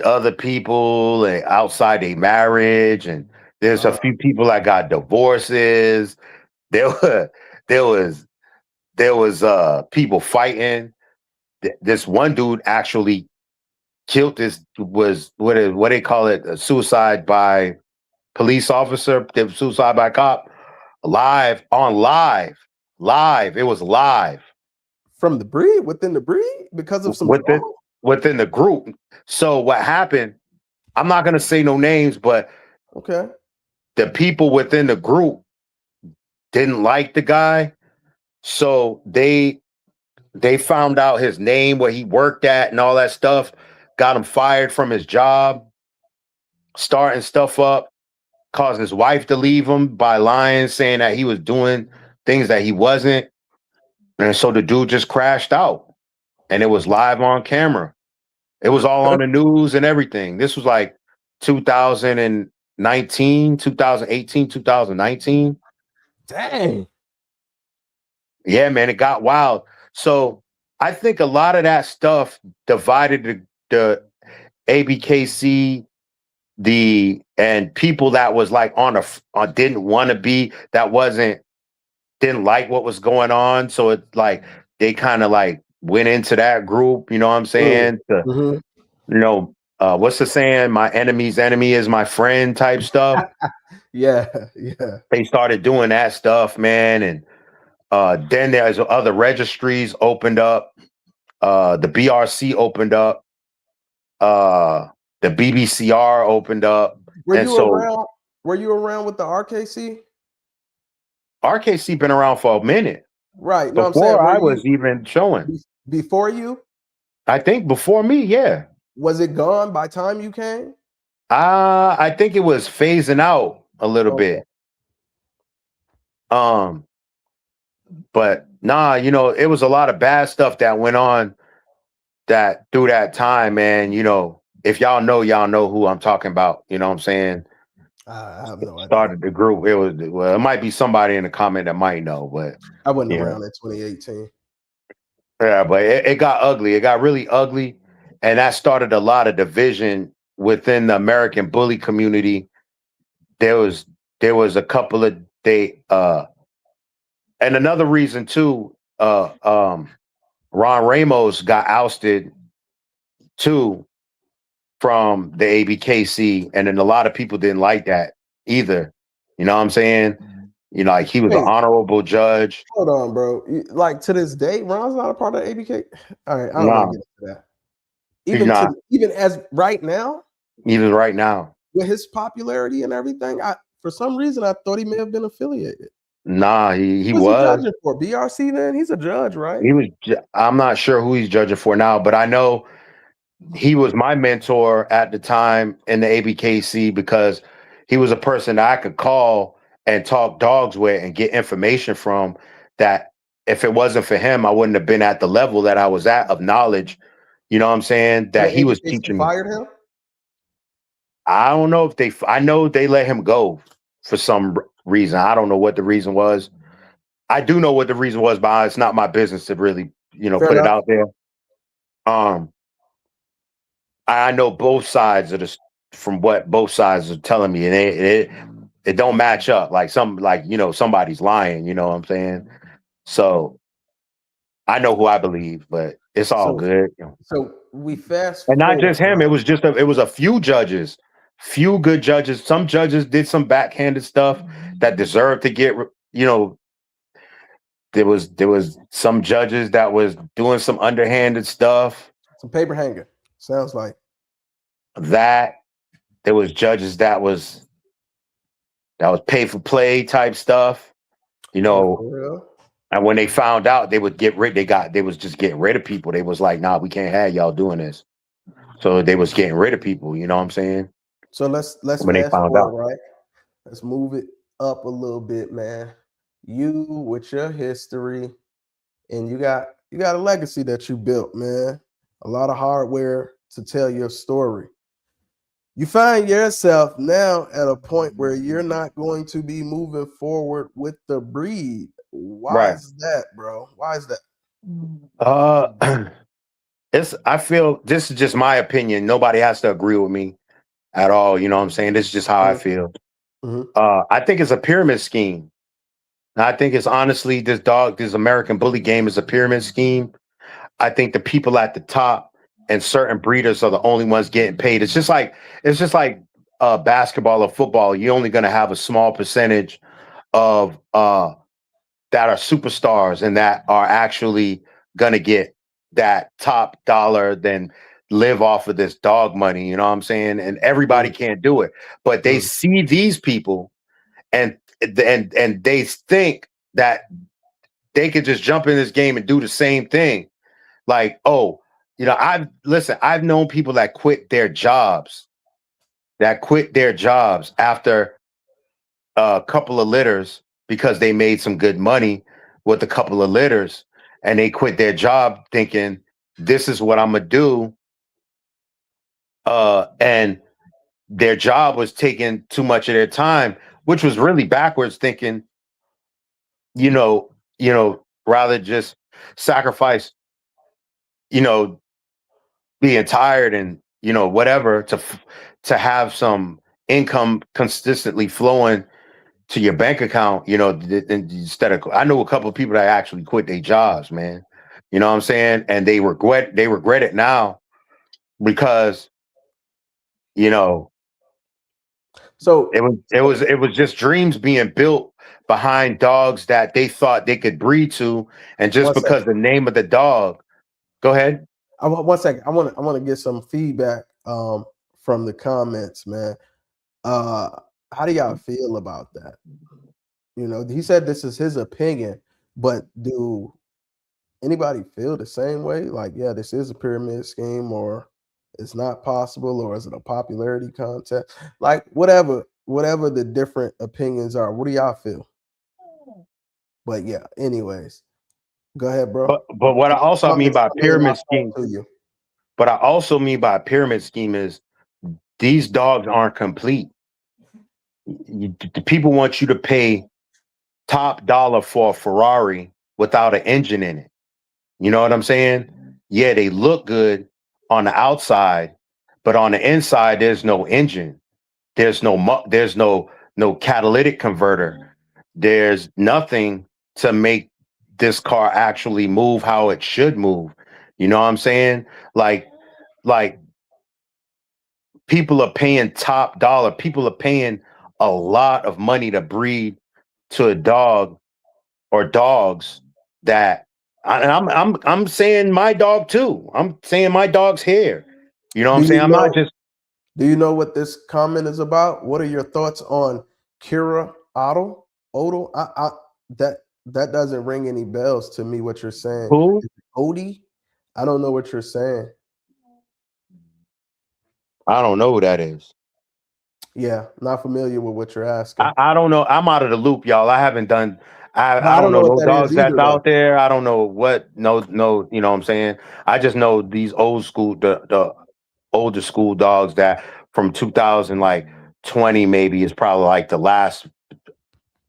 other people and outside their marriage, and there's a uh, few people that got divorces. There were there was people fighting. This one dude actually killed this was what they call it, a suicide by police officer, suicide by cop, live. It was live from the breed within the breed because of some within drama. within the group. So what happened? I'm not gonna say no names, but Okay. the people within the group didn't like the guy, so they found out his name, where he worked at, and all that stuff. Got him fired from his job, starting stuff up, caused his wife to leave him by lying, saying that he was doing things that he wasn't. And so the dude just crashed out, and it was live on camera. It was all on the news and everything. This was like 2019, 2018, 2019. Dang. Yeah, man, it got wild. So I think a lot of that stuff divided the ABKC, the and people that was like didn't want to be, that wasn't, didn't like what was going on. So it like they kind of like went into that group, you know what I'm saying? To, Mm-hmm. what's the saying? My enemy's enemy is my friend type stuff. Yeah, yeah. They started doing that stuff, man. And then there's other registries opened up. The BRC opened up. Uh, the BBCR opened up. Were And you so around? Were you around with the RKC? RKC been around for a minute Right. No, I'm saying, before were I you was even showing. before you? I think before me, yeah. Was it gone by time you came? I think it was phasing out a little Okay. bit. Um, but nah, it was a lot of bad stuff that went on that through that time, man. If y'all know who I'm talking about. You know what I'm saying? I have no idea. Started the group. It might be somebody in the comment that might know, but I wasn't yeah, around in 2018. yeah. But it got ugly. It got really ugly, and that started a lot of division within the American bully community. There was a couple of and another reason too. Ron Ramos got ousted too from the ABKC, and then a lot of people didn't like that either. You know what I'm saying? Like he was an Wait, honorable judge. hold on, bro. Like to this day, Ron's not a part of ABK. All right, I don't want Nah, to get into that. he's not. Even as right now, Even right now. with his popularity and everything, I for some reason I thought he may have been affiliated. Nah, he What's he was. judging for? BRC then? He's a judge, right? He was. I'm not sure who he's judging for now, but I know he was my mentor at the time in the ABKC because he was a person that I could call and talk dogs with and get information from. That if it wasn't for him, I wouldn't have been at the level that I was at of knowledge. You know what I'm saying? And That the he was ABKC teaching me. fired him? I don't know if I know they let him go for some reason. I don't know what the reason was. I do know what the reason was, but it's not my business to really, Fair put it enough. out there. Um, I know both sides of this from what both sides are telling me, and it don't match up. Like somebody's lying. You know what I'm saying? So I know who I believe, but it's all So good. so we fast And not forward, just him. It right? was it was a few judges, few good judges. Some judges did some backhanded stuff that deserved to get. There was some judges that was doing some underhanded stuff. Some paper hanger. Sounds like. That there was judges that was pay for play type stuff. You Oh, know, for real? and when they found out, they would get rid. They was just getting rid of people. They was like, nah, we can't have y'all doing this. So they was getting rid of people. You know what I'm saying? So let's When they fast found forward, out. right? Let's move it up a little bit, man. You with your history, and you got a legacy that you built, man. A lot of hardware to tell your story. You find yourself now at a point where you're not going to be moving forward with the breed. Why Right. is that, bro? Why is that? Uh, I feel this is just my opinion. Nobody has to agree with me at all. You know what I'm saying? This is just how I feel. Mhm. I think it's a pyramid scheme. I think it's honestly this American bully game is a pyramid scheme. I think the people at the top and certain breeders are the only ones getting paid. It's just like basketball or football. You're only going to have a small percentage of that are superstars and that are actually going to get that top dollar, then live off of this dog money. You know what I'm saying? And everybody Mhm. can't do it, but they Mhm. see these people and they think that they could just jump in this game and do the same thing. Like, oh, I've known people that quit their jobs after a couple of litters because they made some good money with a couple of litters, and they quit their job thinking this is what I'm gonna do And their job was taking too much of their time, which was really backwards thinking, rather just sacrifice, you know, being tired and, whatever to have some income consistently flowing to your bank account, instead of, I know a couple of people that actually quit their jobs, man. You know what I'm saying? And they regret it now because, you know, So it was just dreams being built behind dogs that they thought they could breed to, and just one because second. the name of the dog. Go ahead. One second. I want to get some feedback from the comments, man. Uh, how do y'all feel about that? He said this is his opinion, but do anybody feel the same way? Like, yeah, this is a pyramid scheme, or it's not possible, or is it a popularity contest? Like, whatever the different opinions are. What do y'all feel? But yeah, anyways, go ahead, bro. But what I also mean Comments by come in, pyramid I'll talk scheme, to you. but I also mean by pyramid scheme is these dogs aren't complete. The people want you to pay top dollar for a Ferrari without an engine in it. You know what I'm saying? Yeah, they look good on the outside, but on the inside, there's no engine. There's no catalytic converter. There's nothing to make this car actually move how it should move. You know what I'm saying? Like people are paying top dollar. People are paying a lot of money to breed to a dog or dogs that and I'm saying my dog too. I'm saying my dog's hair. You know what Do I'm you saying? I'm not know? just Do you know what this comment is about? What are your thoughts on Kira Otto? Odell? That doesn't ring any bells to me. What you're saying, who. Odie? I don't know what you're saying. I don't know who that is. Yeah, not familiar with what you're I, asking. I don't know. I'm out of the loop, y'all. I haven't done. But I I don't don't know know what no that is dogs that's either, though. out there. I don't know what. No. You know what I'm saying? I just know these old school, the older school dogs that from 2000 like 20 maybe is probably like the last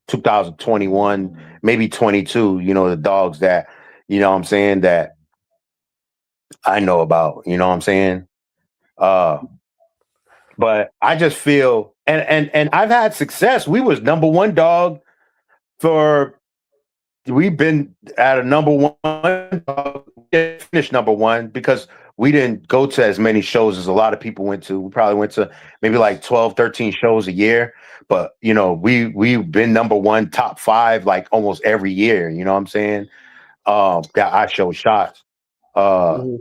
2021 maybe 22. The dogs that what I'm saying that I know about. You know what I'm saying? Uh, but I just feel and I've had success. We was number one dog for we've been at a number one dog. We didn't finish number one because we didn't go to as many shows as a lot of people went to. We probably went to maybe like 12, 13 shows a year. But we've been number one, top five, like almost every year. You know what I'm saying? That I show shots. Uh Mhm.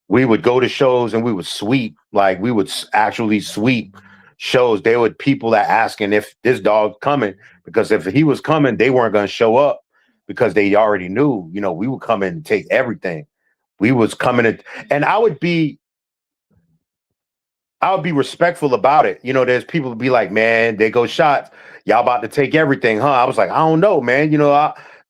we would go to shows and we would sweep, like we would actually sweep shows. There were people that asking if this dog's coming, because if he was coming, they weren't going to show up because they already knew, we would come in and take everything. We was coming in, and I would be respectful about it. There's people to be like, man, they go shots. Y'all about to take everything, huh? I was like, I don't know, man.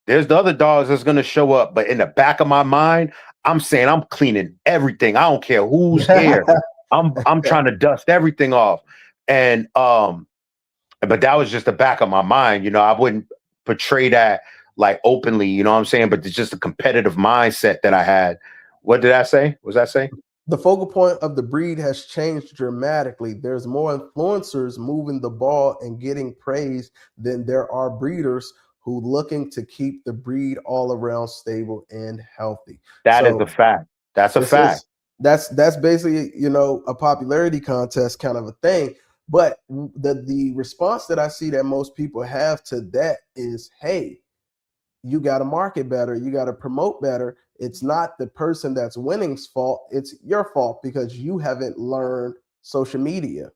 There's the other dogs that's gonna show up, but in the back of my mind, I'm saying I'm cleaning everything. I don't care who's here. I'm trying to dust everything off. And but that was just the back of my mind. I wouldn't portray that like openly, you know what I'm saying? But it's just a competitive mindset that I had. What did I say? What was that say? The focal point of the breed has changed dramatically. There's more influencers moving the ball and getting praise than there are breeders who looking to keep the breed all around stable and healthy. That is So a fact. That's a this fact. is that's basically a popularity contest kind of a thing. But the response that I see that most people have to that is, hey, you got to market better, you got to promote better. It's not the person that's winning's fault, it's your fault because you haven't learned social media.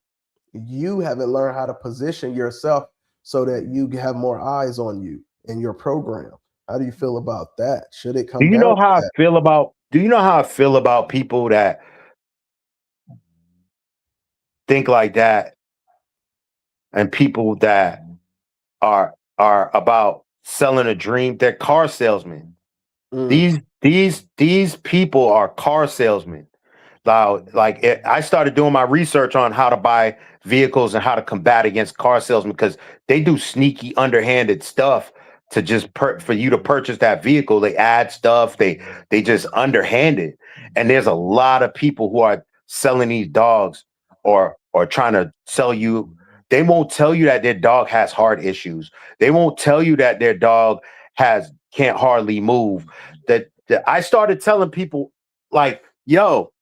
You haven't learned how to position yourself so that you have more eyes on you in your program. How do you feel about that? Should it Do come you down know to how I that? feel about do you know how I feel about people that think like that, and people that are about selling a dream? They're car salesmen. Mm, These people are car salesmen. I started doing my research on how to buy vehicles and how to combat against car salesmen because they do sneaky, underhanded stuff to just for you to purchase that vehicle. They add stuff. They just underhanded, and there's a lot of people who are selling these dogs or trying to sell you. They won't tell you that their dog has heart issues. They won't tell you that their dog has can't hardly move. That I started telling people like, yo,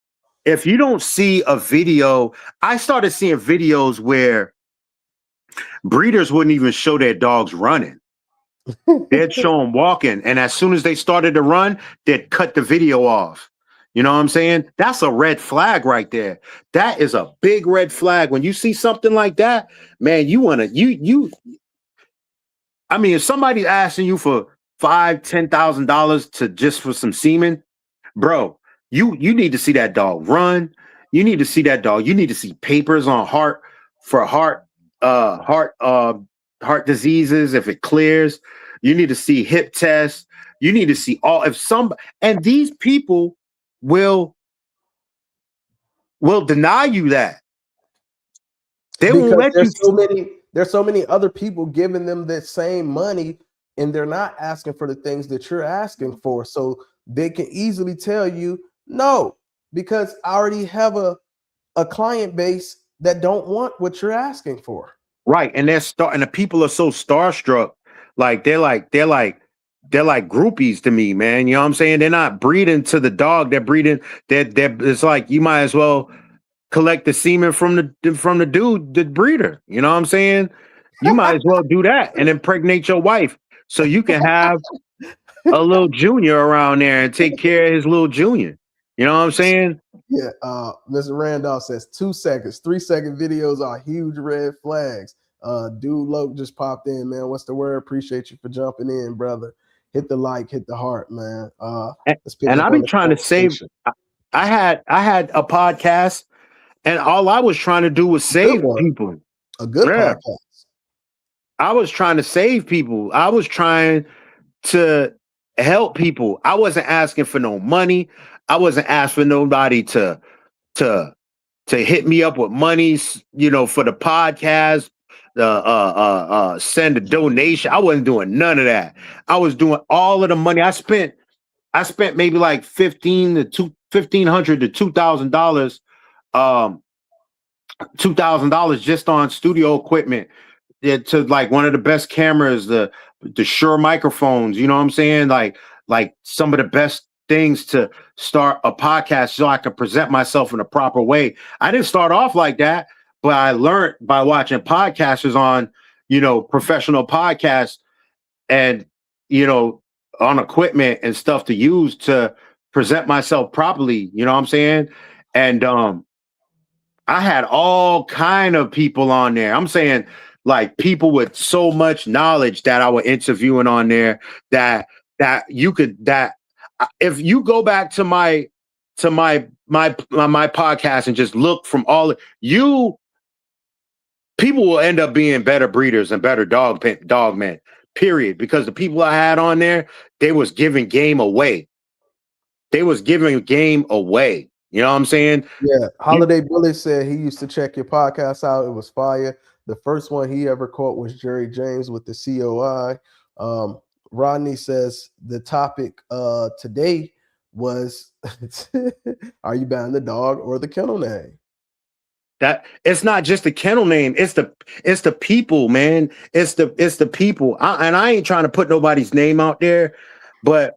if you don't see a video, I started seeing videos where breeders wouldn't even show their dogs running. They'd show them walking. And as soon as they started to run, they'd cut the video off. You know what I'm saying? That's a red flag right there. That is a big red flag. When you see something like that, man, you want to, I mean, if somebody's asking you for $5,000, $10,000 to just for some semen, bro, you need to see that dog run. You need to see that dog. You need to see papers on heart for heart diseases if it clears. You need to see hip tests. You need to see all if some and these people will deny you that. They won't Because let you. there's so many other people giving them the same money, and they're not asking for the things that you're asking for. So they can easily tell you no, because I already have a client base that don't want what you're asking for. Right, and and the people are so starstruck, like they're like groupies to me, man. You know what I'm saying? They're not breeding to the dog; they're breeding. They're it's like you might as well collect the semen from the dude, the breeder. You know what I'm saying? You might as well do that and impregnate your wife so you can have a little junior around there and take care of his little junior. You know what I'm saying? Yeah, Mr. Randolph says 2 seconds, 3 second videos are huge red flags. Dude Loke just popped in, man. What's the word? Appreciate you for jumping in, brother. Hit the like, hit the heart, man. Let's pick And up I on be the trying to save. conversation. I had a podcast, and all I was trying to do was Good save one, people. a good Yeah, podcast. I was trying to save people. I was trying to help people. I wasn't asking for no money. I wasn't asking nobody to to hit me up with monies, for the podcast, send a donation. I wasn't doing none of that. I was doing all of the money. I spent maybe like $1,500 to $2,000, um, $2,000 just on studio equipment. To like one of the best cameras, the Shure microphones. You know what I'm saying? Like some of the best things to start a podcast so I could present myself in a proper way. I didn't start off like that, but I learned by watching podcasters on, professional podcasts and, you know, on equipment and stuff to use to present myself properly. You know what I'm saying? And I had all kind of people on there. I'm saying like people with so much knowledge that I was interviewing on there that you could that if you go back to my podcast and just look from all you people will end up being better breeders and better dog men, period, because the people I had on there, they was giving game away. They was giving game away. You know what I'm saying? Yeah, Holiday Billy said he used to check your podcast out. It was fire. The first one he ever caught was Jerry James with the COI. Rodney says the topic today was are you buying the dog or the kennel name? That it's not just the kennel name, it's the people, man. It's the people. And I ain't trying to put nobody's name out there, but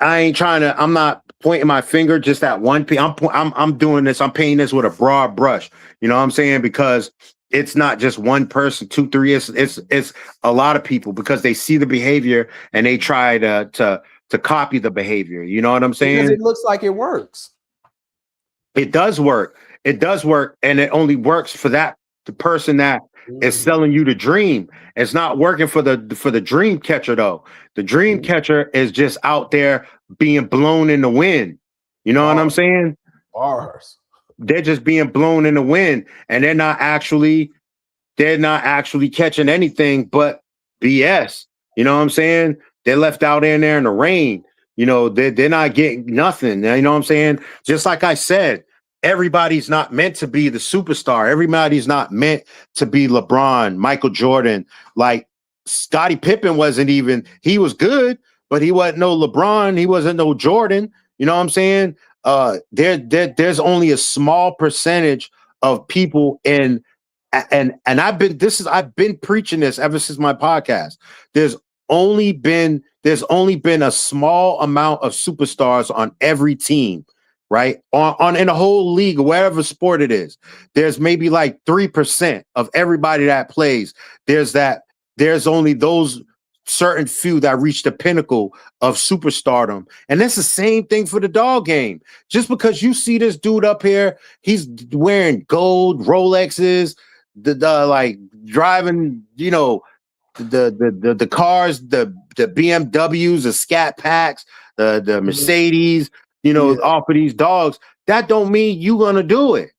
I'm not pointing my finger just at one I'm doing this, I'm painting this with a broad brush. You know what I'm saying? Because it's not just one person, two, three, it's a lot of people because they see the behavior and they try to copy the behavior. You know what I'm Because saying? it looks like it works. It does work. It does work, and it only works for the person that is selling you the dream. It's not working for the dream catcher though. The dream catcher is just out there being blown in the wind. You know what I'm saying? Bars. They're just being blown in the wind, and they're not actually catching anything but BS. You know what I'm saying? They're left out in there in the rain. They're not getting nothing. You know what I'm saying? Just like I said, everybody's not meant to be the superstar. Everybody's not meant to be LeBron, Michael Jordan. Like Scottie Pippen wasn't even, he was good, but he wasn't no LeBron. He wasn't no Jordan. You know what I'm saying? There's only a small percentage of people and I've been preaching this ever since my podcast. There's only been a small amount of superstars on every team, right? On in the whole league, whatever sport it is. There's maybe like 3% of everybody that plays. There's only those certain few that reach the pinnacle of superstardom. And that's the same thing for the dog game. Just because you see this dude up here, he's wearing gold Rolexes, the like driving, the cars, the BMWs, the Scat Packs, the Mercedes, Yeah. off of these dogs. That don't mean you gonna do it.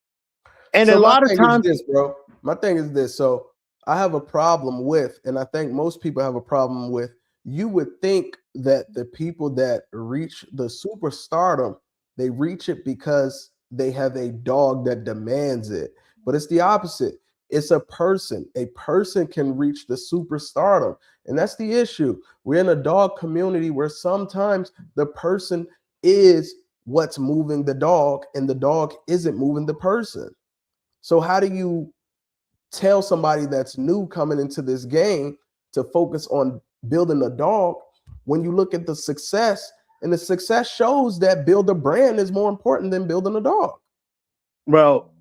And So a my lot of thing is times, this, bro. My thing is this. So I have a problem with, and I think most people have a problem with, you would think that the people that reach the superstardom, they reach it because they have a dog that demands it. But it's the opposite. It's a person. A person can reach the superstardom. And that's the issue. We're in a dog community where sometimes the person is what's moving the dog, and the dog isn't moving the person. So how do you tell somebody that's new coming into this game to focus on building a dog when you look at the success, and the success shows that build a brand is more important than building a dog? well,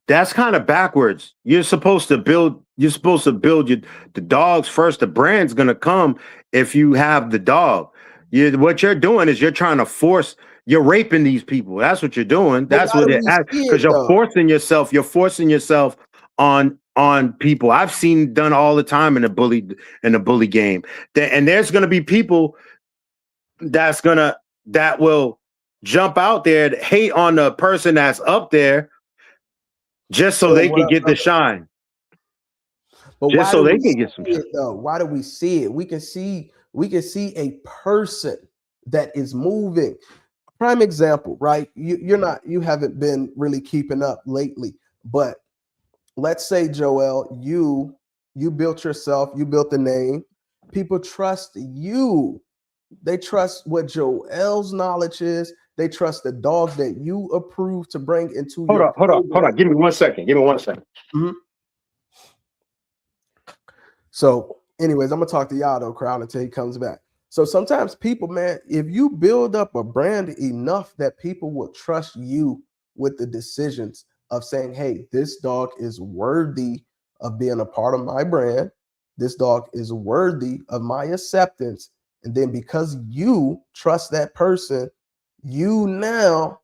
that's kind of backwards. You're supposed to build the dogs first. The brand's gonna come if you have the dog. What you're doing is you're raping these people. That's what you're doing. But That's why what do it we see because it though? you're forcing yourself on people. I've seen done all the time in the bully game. And there's gonna be people that will jump out there to hate on the person that's up there just so So they what can get I, the shine. but Just why so do they we can see get some shine. it though? Why do we see it? We can see a person that is moving. Prime example, right? You haven't been really keeping up lately, but let's say, Joel, you built yourself, you built the name. People trust you. They trust what Joel's knowledge is. They trust the dogs that you approve to bring into Hold your on, hold on, hold program. on. Give me 1 second. Give me 1 second. Mhm. So, anyways, I'm gonna talk to Yado crowd until he comes back. So sometimes people, man, if you build up a brand enough that people will trust you with the decisions of saying, hey, this dog is worthy of being a part of my brand. This dog is worthy of my acceptance. And then because you trust that person, you now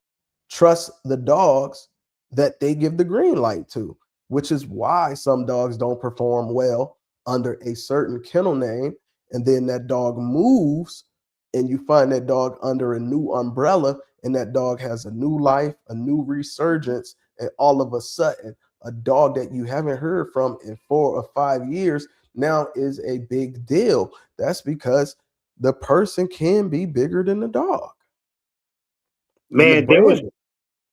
trust the dogs that they give the green light to, which is why some dogs don't perform well under a certain kennel name, and then that dog moves and you find that dog under a new umbrella, and that dog has a new life, a new resurgence, and all of a sudden a dog that you haven't heard from in 4 or 5 years now is a big deal. That's because the person can be bigger than the dog. And Man, there was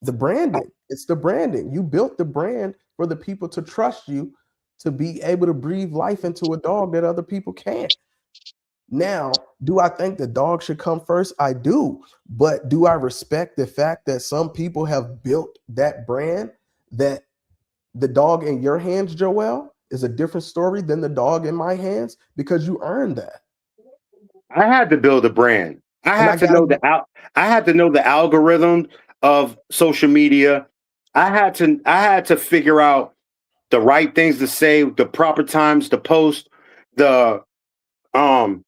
the branding, it's the branding. You built the brand for the people to trust you to be able to breathe life into a dog that other people can't. Now, do I think the dog should come first? I do. But do I respect the fact that some people have built that brand, that the dog in your hands, Joel, is a different story than the dog in my hands? Because you earned that. I had to build a brand. I And I had to got know I had to know the algorithm of social media. I had to figure out the right things to say, the proper times to post, the um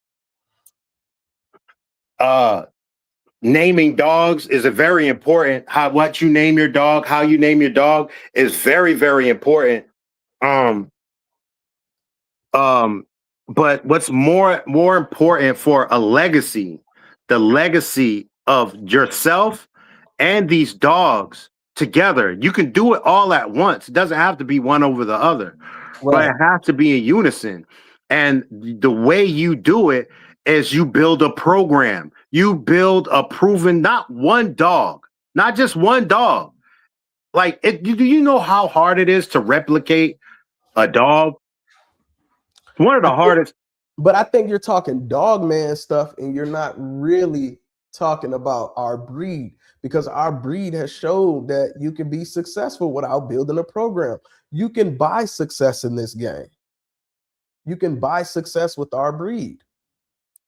uh naming dogs is a very important. What you name your dog, how you name your dog is very, very important. Um Um, but what's more important for a legacy, the legacy of yourself and these dogs together. You can do it all at once. It doesn't have to be one over the other, but right. it has to be in unison. And the way you do it is you build a program. you build a proven, not one dog, not just one dog. Like, do you know how hard it is to replicate a dog? One of I the think, hardest. but I think you're talking dog man stuff, and you're not really talking about our breed, because our breed has showed that you can be successful without building a program. You can buy success in this game. You can buy success with our breed.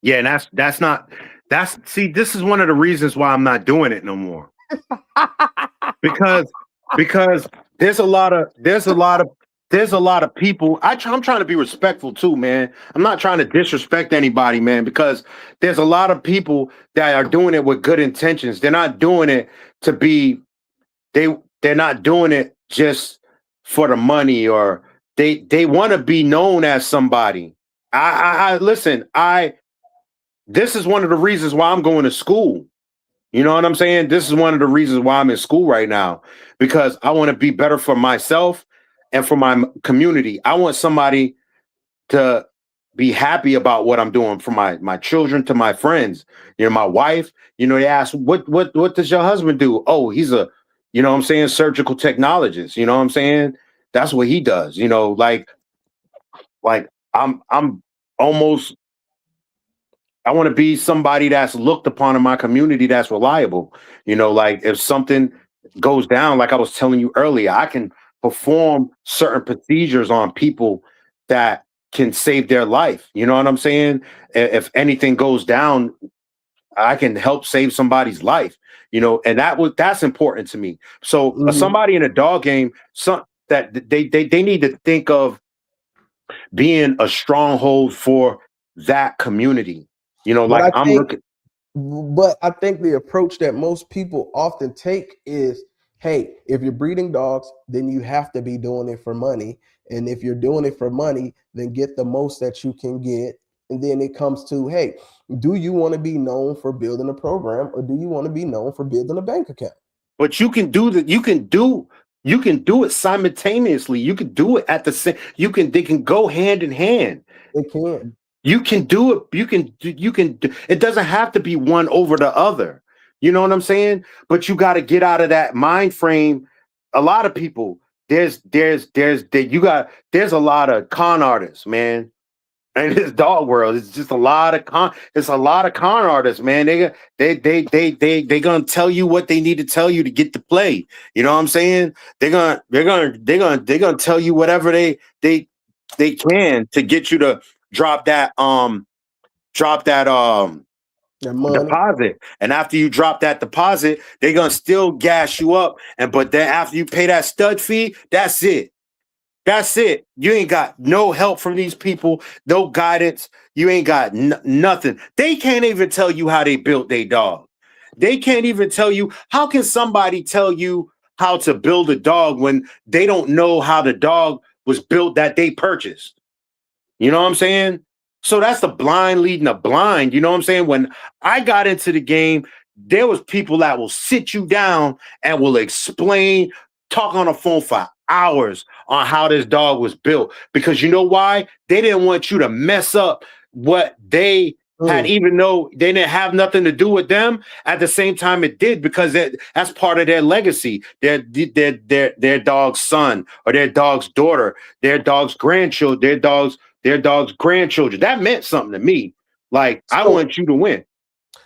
Yeah, and that's not that's see, this is one of the reasons why I'm not doing it no more. Because because there's a lot of people. I'm trying to be respectful too, man. I'm not trying to disrespect anybody, man, because there's a lot of people that are doing it with good intentions. They're not doing it to be they they're not doing it just for the money, or they want to be known as somebody. I listen, I this is one of the reasons why I'm going to school. You know what I'm saying? This is one of the reasons why I'm in school right now, because I want to be better for myself and for my community. I want somebody to be happy about what I'm doing for my children, to my friends, my wife. They ask, what does your husband do? Oh, he's a, what I'm saying, surgical technologist. You know what I'm saying? That's what he does. Like I'm almost, I want to be somebody that's looked upon in my community, that's reliable. Like if something goes down, like I was telling you earlier, I can perform certain procedures on people that can save their life. You know what I'm saying? If anything goes down, I can help save somebody's life. And that's important to me. So Mhm. somebody in a dog game, that they need to think of being a stronghold for that community. But Like I I'm think looking. But I think the approach that most people often take is, hey, if you're breeding dogs, then you have to be doing it for money. And if you're doing it for money, then get the most that you can get. And then it comes to, hey, do you want to be known for building a program, or do you want to be known for building a bank account? But you can do that. You can do it simultaneously. You can do it at the same. They can go hand in hand. It can. You can do it. It doesn't have to be one over the other. You know what I'm saying? But you got to get out of that mind frame. A lot of people, there's a lot of con artists, man. And this dog world, it's just a lot of con artists, man. They gonna tell you what they need to tell you to get to play. You know what I'm saying? They're gonna tell you whatever they can to get you to drop that That money. deposit. And after you drop that deposit, they're gonna still gas you up. But then after you pay that stud fee, that's it. That's it. You ain't got no help from these people, no guidance. You ain't got nothing. They can't even tell you how they built their dog. They can't even tell you. How can somebody tell you how to build a dog when they don't know how the dog was built that they purchased? You know what I'm saying? So that's the blind leading the blind. You know what I'm saying? When I got into the game, there was people that will sit you down and will explain, talk on the phone for hours on how this dog was built. Because you know why? They didn't want you to mess up what they had, Mm. even though they didn't have nothing to do with them. At the same time, it did, because that's part of their legacy. Their dog's son, or their dog's daughter, their dog's grandchildren, their dog's grandchildren. That meant something to me. Like, I So want you to win.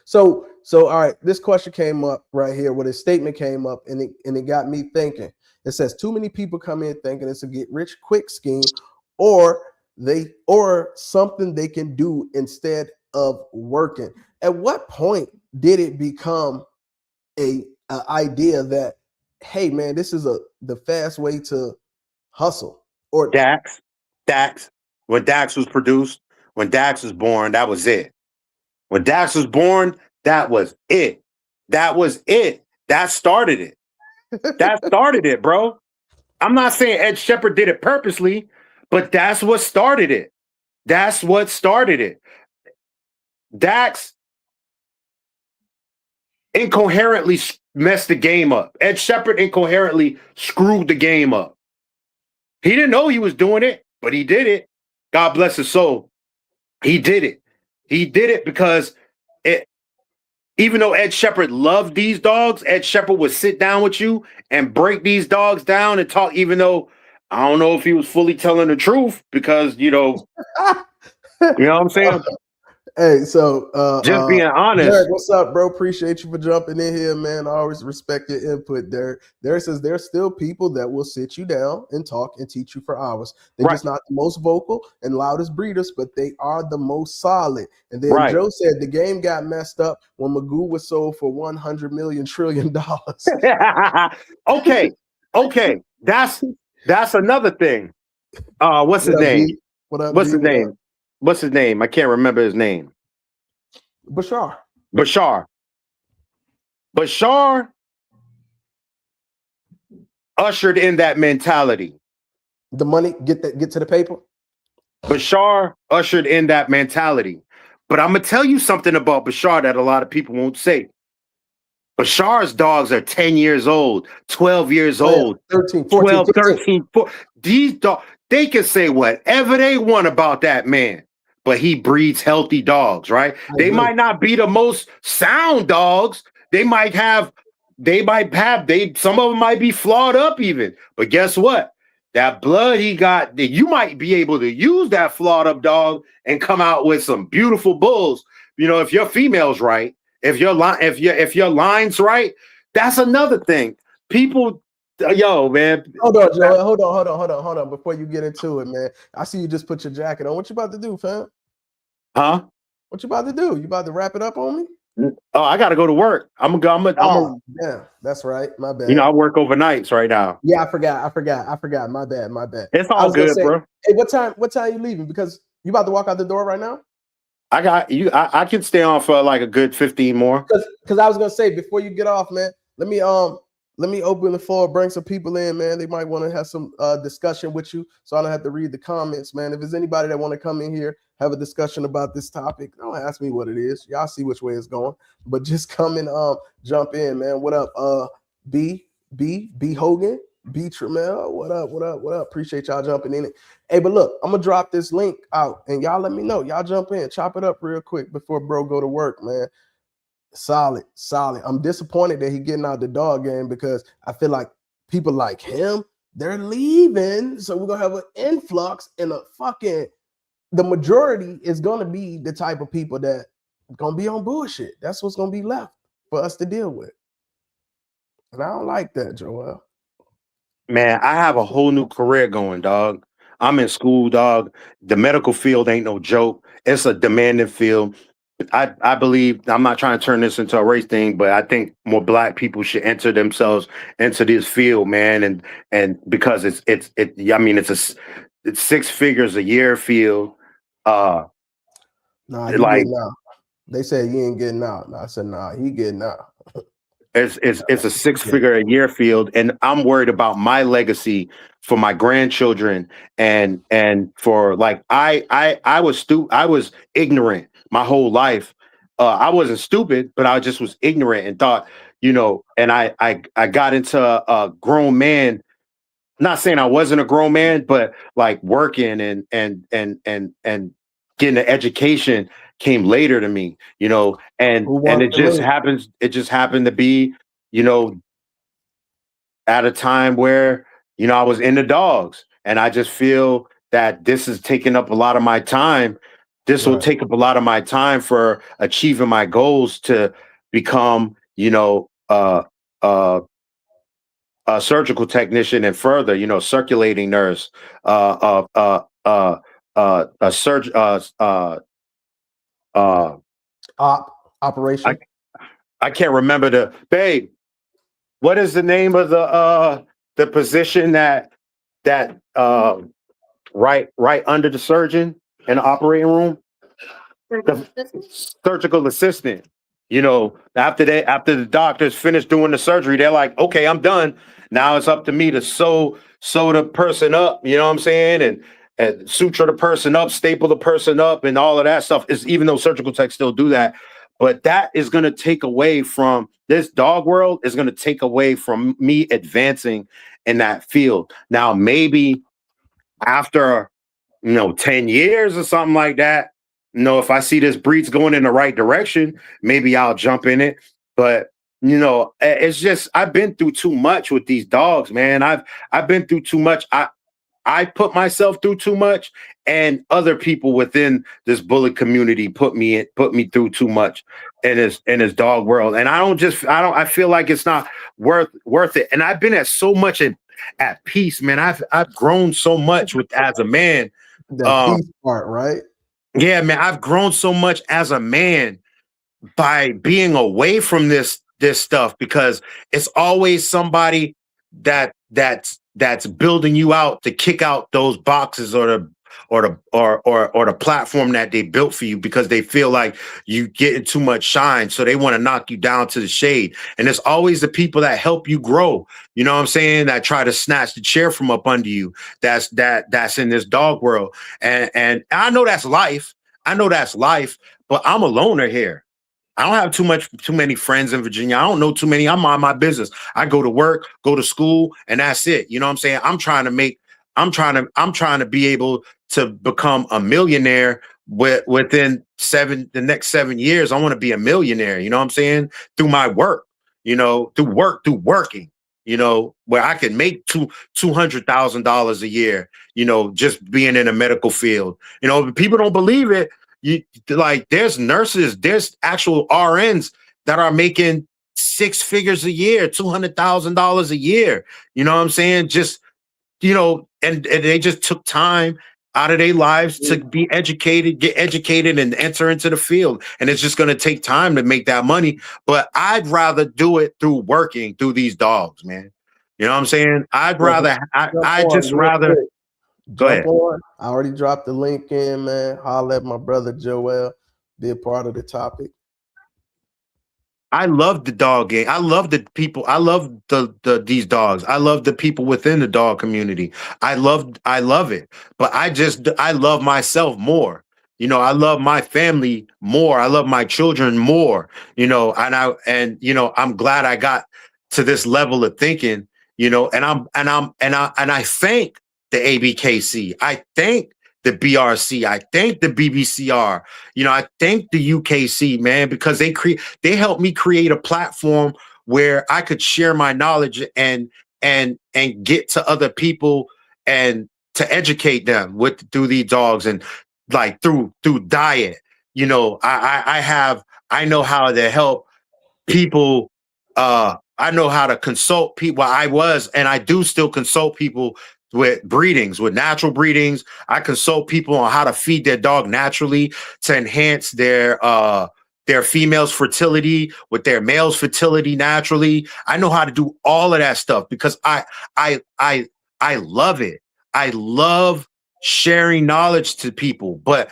so all right, this question came up right here, where this statement came up, and it got me thinking. It says too many people come in thinking it's a get rich quick scheme, or something they can do instead of working. At what point did it become a idea that, hey man, this is the fast way to hustle? Or Dax, Dax, when Dax was produced, when Dax was born, that was it. When Dax was born, that was it. That was it. That started it. That started it, bro. I'm not saying Ed Shepherd did it purposely, but that's what started it. That's what started it. Dax incoherently messed the game up. Ed Shepherd incoherently screwed the game up. He didn't know he was doing it, but he did it. God bless his soul. He did it. He did it because it. even though Ed Shepherd loved these dogs, Ed Shepherd would sit down with you and break these dogs down and talk, even though I don't know if he was fully telling the truth because, you know what I'm saying? Hey, so Just being Derek, honest. what's up, bro? Appreciate you for jumping in here, man. I always respect your input, Derek. Derek says there's still people that will sit you down and talk and teach you for hours. They're Right, just not the most vocal and loudest breeders, but they are the most solid. And then right. Joe said the game got messed up when Magoo was sold for 100 million trillion dollars. Okay, okay. That's another thing. What's his What up, name? B? What up, What's B? his What up? name? What's his name? I can't remember his name. Bashar. Bashar. Bashar ushered in that mentality. The money, get to the paper. Bashar ushered in that mentality. But I'm gonna tell you something about Bashar that a lot of people won't say. Bashar's dogs are 10 years old, 12 years Oh, yeah. old, 13, 14, 12, 15. 13, 14. These dogs, they can say whatever they want about that man, but he breeds healthy dogs, right? I They agree. might not be the most sound dogs. Some of them might be flawed up even. But guess what? That blood he got, you might be able to use that flawed up dog and come out with some beautiful bulls. If your female's right, if your line's right, that's another thing. People, yo, man. Hold on, Joel. Hold on. Before you get into it, man, I see you just put your jacket on. What you about to do, fam? Huh? What you about to do? You about to wrap it up on me? Oh, I got to go to work. Oh, yeah, that's right. My bad. I work overnights right now. Yeah, I forgot. My bad. It's I all was gonna good, say, bro. hey, what time you leaving? Because you about to walk out the door right now? I got you. I can stay on for like a good 15 more. Because I was gonna say before you get off, man, let me open the floor, bring some people in, man. They might want to have some discussion with you, so I don't have to read the comments, man. If there's anybody that want to come in here, have a discussion about this topic, don't ask me what it is. Y'all see which way it's going, but just come and jump in, man. What up, B Hogan, B Tremel? What up? Appreciate y'all jumping in it. Hey, but look, I'm gonna drop this link out, and y'all let me know. Y'all jump in, chop it up real quick before bro go to work, man. Solid. I'm disappointed that he getting out the dog game because I feel like people like him, they're leaving. So we're gonna have an influx and the majority is gonna be the type of people that gonna be on bullshit. That's what's gonna be left for us to deal with. And I don't like that, Joel. Man, I have a whole new career going, dog. I'm in school, dog. The medical field ain't no joke. It's a demanding field. I believe I'm not trying to turn this into a race thing, but I think more black people should enter themselves into this field, man, and because I mean it's 6 figures a year field. Nah, you Like getting out. They said you ain't getting out. I said, nah, he getting out. it's a 6 figure a year field, and I'm worried about my legacy for my grandchildren and for like I was ignorant my whole life. I wasn't stupid, but I just was ignorant and thought, and I got into a grown man. Not saying I wasn't a grown man, but like working and getting an education came later to me, and Who and wants the link? it just happened to be, you know, at a time where, I was into dogs. And I just feel that this is taking up a lot of my time. This will Right. take up a lot of my time for achieving my goals to become, a surgical technician and further, circulating nurse, a surg, uh, I, Operation. I can't remember babe. What is the name of the position that right under the surgeon in the operating room? The surgical assistant. After the doctors finish doing the surgery, they're like, okay, I'm done. Now it's up to me to sew the person up, you know what I'm saying? And suture the person up, staple the person up, and all of that stuff. Is even though surgical techs still do that, but that is going to take away from this dog world, is going to take away from me advancing in that field. Now, maybe after 10 years or something like that, if I see this breed's going in the right direction, maybe I'll jump in it. But it's just I've been through too much with these dogs, man. I've been through too much. I put myself through too much, and other people within this bullet community put me through too much in this dog world. And I feel like it's not worth it. And I've been at peace, man. I've grown so much with as a man. That Um, peace part, right? yeah, man, I've grown so much as a man by being away from this stuff, because it's always somebody that's building you out to kick out those boxes, or the platform that they built for you, because they feel like you getting too much shine, so they want to knock you down to the shade. And it's always the people that help you grow, you know what I'm saying, that try to snatch the chair from up under you. That's in this dog world. And I know that's life. I know that's life, but I'm a loner here. I don't have too many friends in Virginia. I don't know too many. I'm on my business. I go to work, go to school, and that's it. You know what I'm saying? I'm trying to be able to become a millionaire within the next 7 years. I want to be a millionaire, you know what I'm saying? Through my work, through working, where I can make $200,000 a year, just being in a medical field. People don't believe it. You like there's nurses, there's actual RNs that are making six figures a year, $200,000 a year. You know what I'm saying? Just and they just took time out of their lives to be educated, get educated, and enter into the field. And it's just going to take time to make that money. But I'd rather do it through working through these dogs, man. You know what I'm saying? Jump I on just real rather quick. go Jump ahead. on. I already dropped the link in, man. Holla at my brother Joel. Be a part of the topic. I love the dog game. I love the people. I love these dogs. I love the people within the dog community. I love it. But I love myself more. I love my family more. I love my children more. I'm glad I got to this level of thinking, and I thank the ABKC. I thank the BRC. I thank the BBCR. I thank the UKC, man, because they helped me create a platform where I could share my knowledge and get to other people and to educate them through these dogs, and like through diet. I know how to help people. I know how to consult people. I was and I do still consult people with breedings, with natural breedings. I consult people on how to feed their dog naturally to enhance their female's fertility with their male's fertility naturally. I know how to do all of that stuff because I I love it. I love sharing knowledge to people. But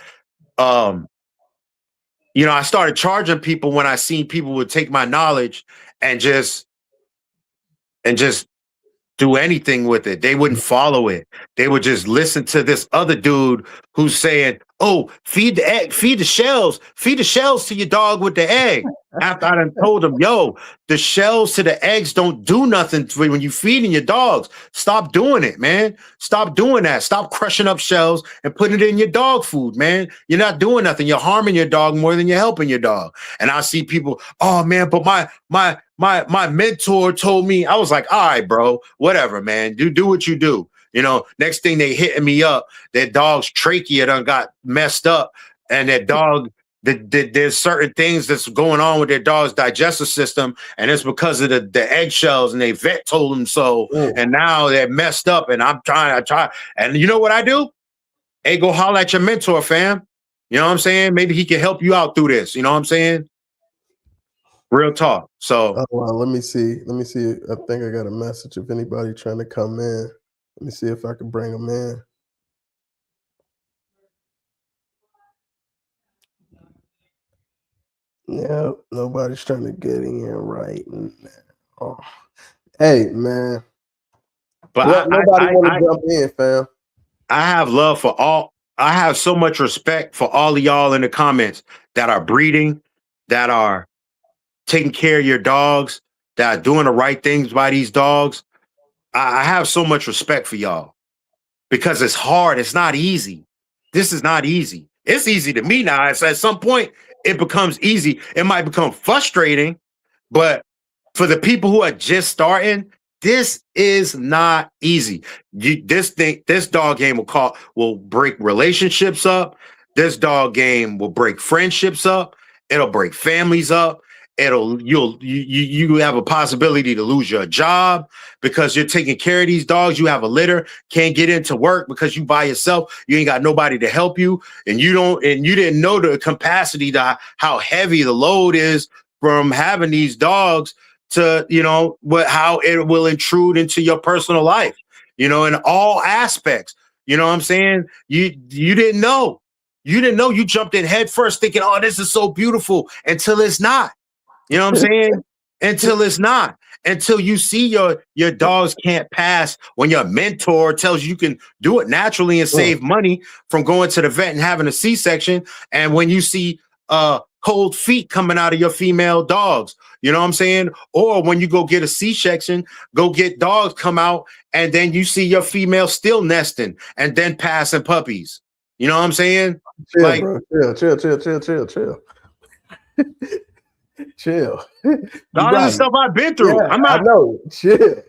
um I started charging people when I seen people would take my knowledge and just do anything with it. They wouldn't follow it. They would just listen to this other dude who's saying, "Oh, feed the egg, feed the shells to your dog with the egg." After I done told them, "Yo, the shells to the eggs don't do nothing when you feeding your dogs. Stop doing it, man. Stop doing that. Stop crushing up shells and putting it in your dog food, man. You're not doing nothing. You're harming your dog more than you're helping your dog." And I see people, "Oh man, but my mentor told me." I was like, "All right, bro, whatever, man. Do what you do." Next thing they hitting me up, their dog's trachea done got messed up, and their dog, there's certain things that's going on with their dog's digestive system, and it's because of the eggshells, and they vet told them so, and now they're messed up. And I try, and you know what I do? Hey, go holler at your mentor, fam. You know what I'm saying? Maybe he can help you out through this. You know what I'm saying? Real talk. So Oh, well, let me see. Let me see. I think I got a message. If anybody trying to come in, let me see if I can bring them in. Yeah, nobody's trying to get in right now. Oh. Hey, man. but Nobody want to jump in, fam. I have love for all. I have so much respect for all of y'all in the comments that are breeding, that are taking care of your dogs, that are doing the right things by these dogs. I have so much respect for y'all because it's hard. It's not easy. This is not easy. It's easy to me now. It's at some point it becomes easy. It might become frustrating, but for the people who are just starting, this is not easy. This dog game will break relationships up. This dog game will break friendships up. It'll break families up. You have a possibility to lose your job because you're taking care of these dogs. You have a litter, can't get into work because you by yourself. You ain't got nobody to help you, and you didn't know the capacity to how heavy the load is from having these dogs to how it will intrude into your personal life, in all aspects. You know what I'm saying? You didn't know. You jumped in head first thinking, oh, this is so beautiful, until it's not. You know what I'm saying? Until it's not. Until you see your dogs can't pass, when your mentor tells you can do it naturally and save money from going to the vet and having a C-section, and when you see cold feet coming out of your female dogs, you know what I'm saying? Or when you go get a C-section, go get dogs come out, and then you see your female still nesting and then passing puppies. You know what I'm saying? Chill, Like, bro. Chill. Chill. You all this right. is stuff I've been through. Yeah, I'm I not. know. Chill.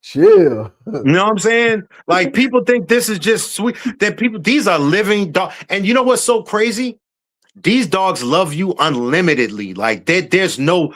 Chill. You know what I'm saying? Like, people think this is just sweet. These are living dogs. And you know what's so crazy? These dogs love you unlimitedly. Like, there's no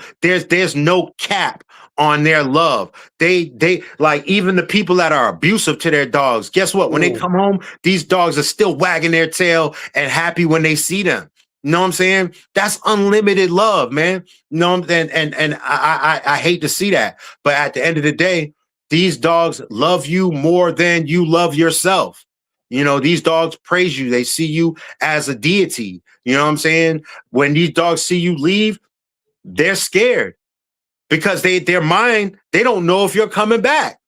cap on their love. They like, even the people that are abusive to their dogs, guess what? When they come home, these dogs are still wagging their tail and happy when they see them. You know what I'm saying? That's unlimited love, man. You know, and I hate to see that. But at the end of the day, these dogs love you more than you love yourself. These dogs praise you. They see you as a deity. You know what I'm saying? When these dogs see you leave, they're scared because their mind, they don't know if you're coming back.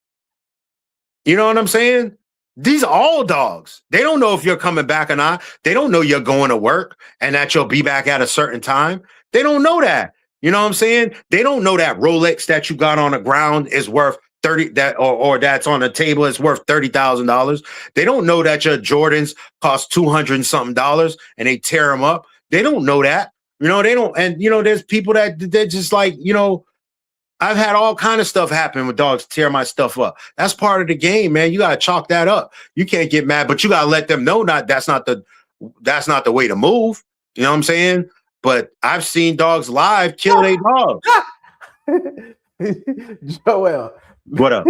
You know what I'm saying? These are all dogs. They don't know if you're coming back or not. They don't know you're going to work and that you'll be back at a certain time. They don't know that. You know what I'm saying? They don't know that Rolex that you got on the ground is worth 30 that or that's on the table is worth $30,000. They don't know that your Jordans cost 200 and something dollars and they tear them up. They don't know that. They don't. And there's people that they're just like, I've had all kind of stuff happen with dogs tear my stuff up. That's part of the game, man. You gotta chalk that up. You can't get mad, but you gotta let them know that's not the way to move. You know what I'm saying? But I've seen dogs live kill their dogs. Joel, What up?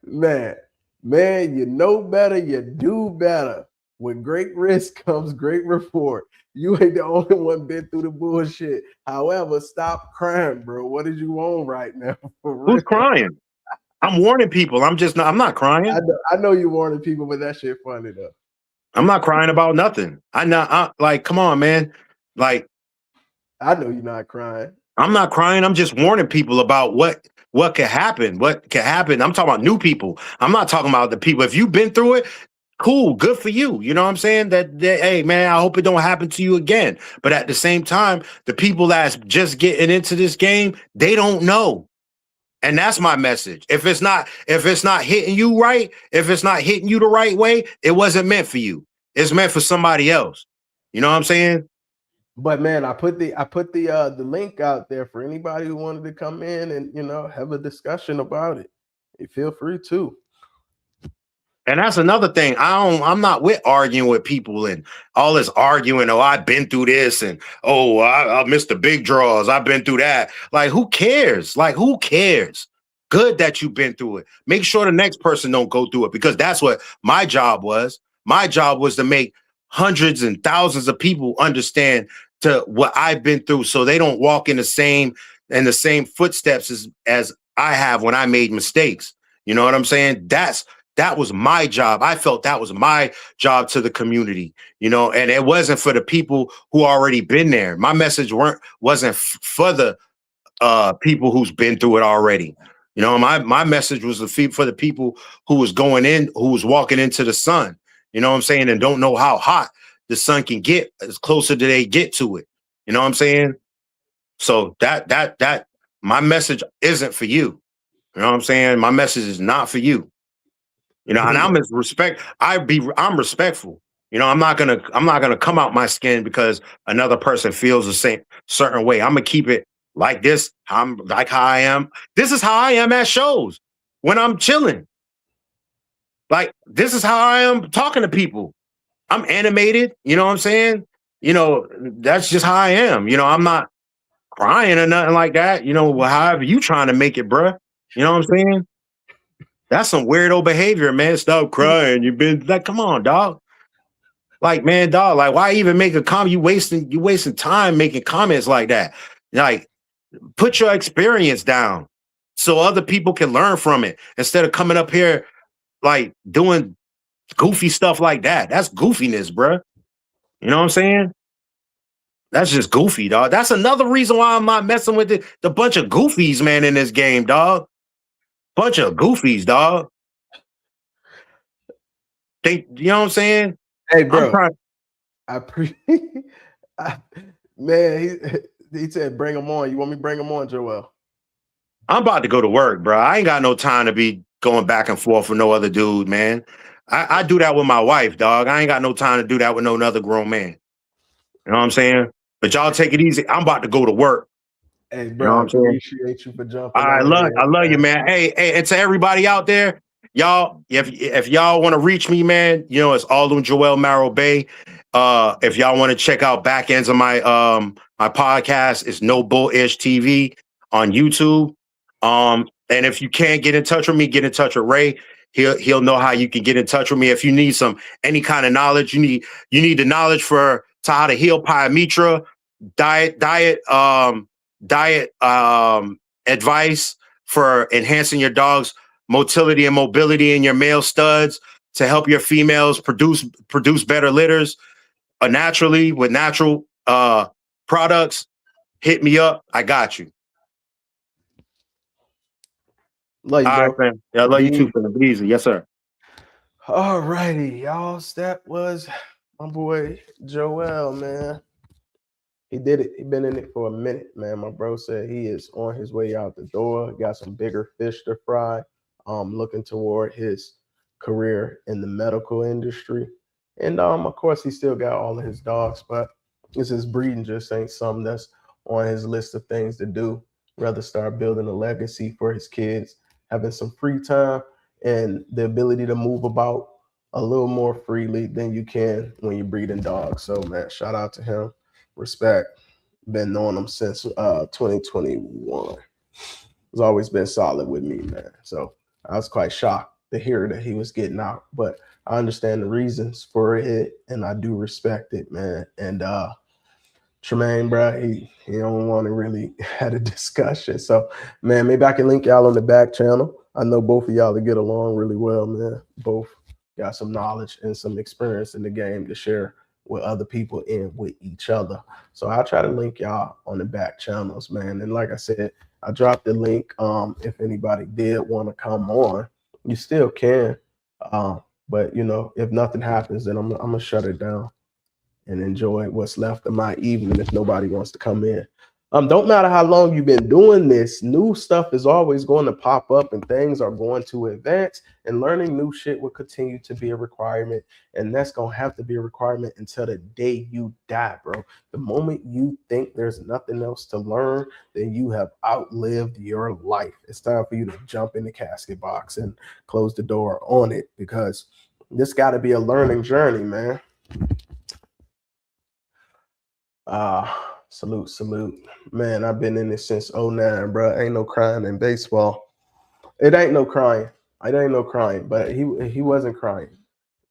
man, you know better, you do better. With great risk comes great reward. You ain't the only one been through the bullshit. However, stop crying, bro. What did you want right now? Who's crying? I'm warning people. I'm not crying. I know you warning people, but that shit funny though. I'm not crying about nothing. Like, come on, man. Like, I know you're not crying. I'm not crying. I'm just warning people about what could happen. What could happen. I'm talking about new people. I'm not talking about the people. If you've been through it, cool, good for you. You know what I'm saying? That hey, man, I hope it don't happen to you again. But at the same time, the people that's just getting into this game, they don't know. And that's my message. If it's not hitting you right, if it's not hitting you the right way, it wasn't meant for you. It's meant for somebody else. You know what I'm saying? But man, I put the link out there for anybody who wanted to come in and have a discussion about it. Hey, feel free to. And that's another thing. I'm not with arguing with people and all this arguing. Oh, I've been through this, and I missed the big draws. I've been through that. Like, who cares? Like, who cares? Good that you've been through it. Make sure the next person don't go through it, because that's what my job was. My job was to make hundreds and thousands of people understand to what I've been through, so they don't walk in the same footsteps as I have when I made mistakes. You know what I'm saying? That was my job. I felt that was my job to the community, and it wasn't for the people who already been there. My message wasn't for the people who's been through it already. My message was for the people who was walking into the sun, you know what I'm saying, and don't know how hot the sun can get as closer to they get to it. You know what I'm saying? So that my message isn't for you. You know what I'm saying? My message is not for you. And I'm respectful. You know, I'm not gonna come out my skin because another person feels the same certain way. I'm gonna keep it like this. I'm like how I am. This is how I am at shows when I'm chilling. Like this is how I am talking to people. I'm animated. You know what I'm saying? You know, that's just how I am. You know, I'm not crying or nothing like that. You know, well, however you trying to make it, bruh. You know what I'm saying? That's some weirdo behavior, man. Stop crying. You've been like, come on, dog. Like, man, dog, like, why even make a comment? You wasting time making comments like that. Like, put your experience down so other people can learn from it instead of coming up here like doing goofy stuff like that. That's goofiness, bruh. You know what I'm saying? That's just goofy, dog. That's another reason why I'm not messing with the bunch of goofies, man, in this game, dog. Bunch of goofies, dog. You know what I'm saying? Hey, I'm bro, trying. I pre I, man, he said bring him on. You want me to bring him on, Joel? I'm about to go to work, bro. I ain't got no time to be going back and forth with no other dude, man. I do that with my wife, dog. I ain't got no time to do that with no other grown man. You know what I'm saying? But y'all take it easy. I'm about to go to work. Hey, You know bro, what I I'm saying? appreciate you for jumping on I here, love you, man. man. Hey, and to everybody out there, y'all, if y'all want to reach me, man, you know, it's all on Joel Marrow Bay. If y'all want to check out back ends of my podcast, it's No Bullish TV on YouTube. And if you can't get in touch with me, get in touch with Ray. He'll know how you can get in touch with me. If you need any kind of knowledge, you need the knowledge to how to heal pyometra, diet, diet advice for enhancing your dog's motility and mobility in your male studs to help your females produce better litters naturally with natural products. Hit me up. I got you. Love you, All right, bro. man. Yeah, I love you too, Be fam. Be easy. Yes, sir. all righty, y'all. That was my boy Joel, man. He did it. He been in it for a minute, man. My bro said he is on his way out the door. Got some bigger fish to fry. Looking toward his career in the medical industry, and of course, he still got all of his dogs, but it's his breeding just ain't something that's on his list of things to do. Rather start building a legacy for his kids, having some free time and the ability to move about a little more freely than you can when you're breeding dogs. So, man, shout out to him. Respect. Been knowing him since 2021. He's always been solid with me, man. So I was quite shocked to hear that he was getting out, but I understand the reasons for it, and I do respect it, man. And Tremaine, bro, he don't want to really had a discussion. So, man, maybe I can link y'all on the back channel. I know both of y'all to get along really well, man. Both got some knowledge and some experience in the game to share with other people and with each other. So I'll try to link y'all on the back channels, man. And like I said, I dropped the link. If anybody did want to come on, you still can. But you know, if nothing happens, then I'm gonna shut it down and enjoy what's left of my evening if nobody wants to come in. Don't matter how long you've been doing this, new stuff is always going to pop up and things are going to advance, and learning new shit will continue to be a requirement. And that's going to have to be a requirement until the day you die, bro. The moment you think there's nothing else to learn, then you have outlived your life. It's time for you to jump in the casket box and close the door on it, because this got to be a learning journey, man. Salute, salute. Man, I've been in this since '09, bro. Ain't no crying in baseball. It ain't no crying. It ain't no crying, but he wasn't crying.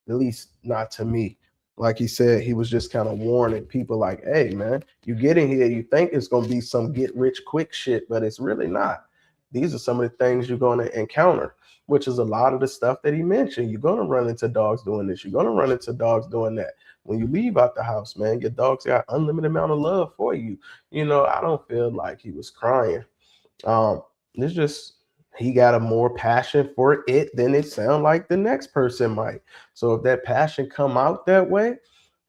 At least not to me. Like he said, he was just kind of warning people like, hey, man, you get in here, you think it's going to be some get rich quick shit, but it's really not. These are some of the things you're going to encounter, which is a lot of the stuff that he mentioned. You're going to run into dogs doing this. You're going to run into dogs doing that. When you leave out the house, man, your dog's got unlimited amount of love for you. You know, I don't feel like he was crying. It's just he got a more passion for it than it sound like the next person might. So if that passion come out that way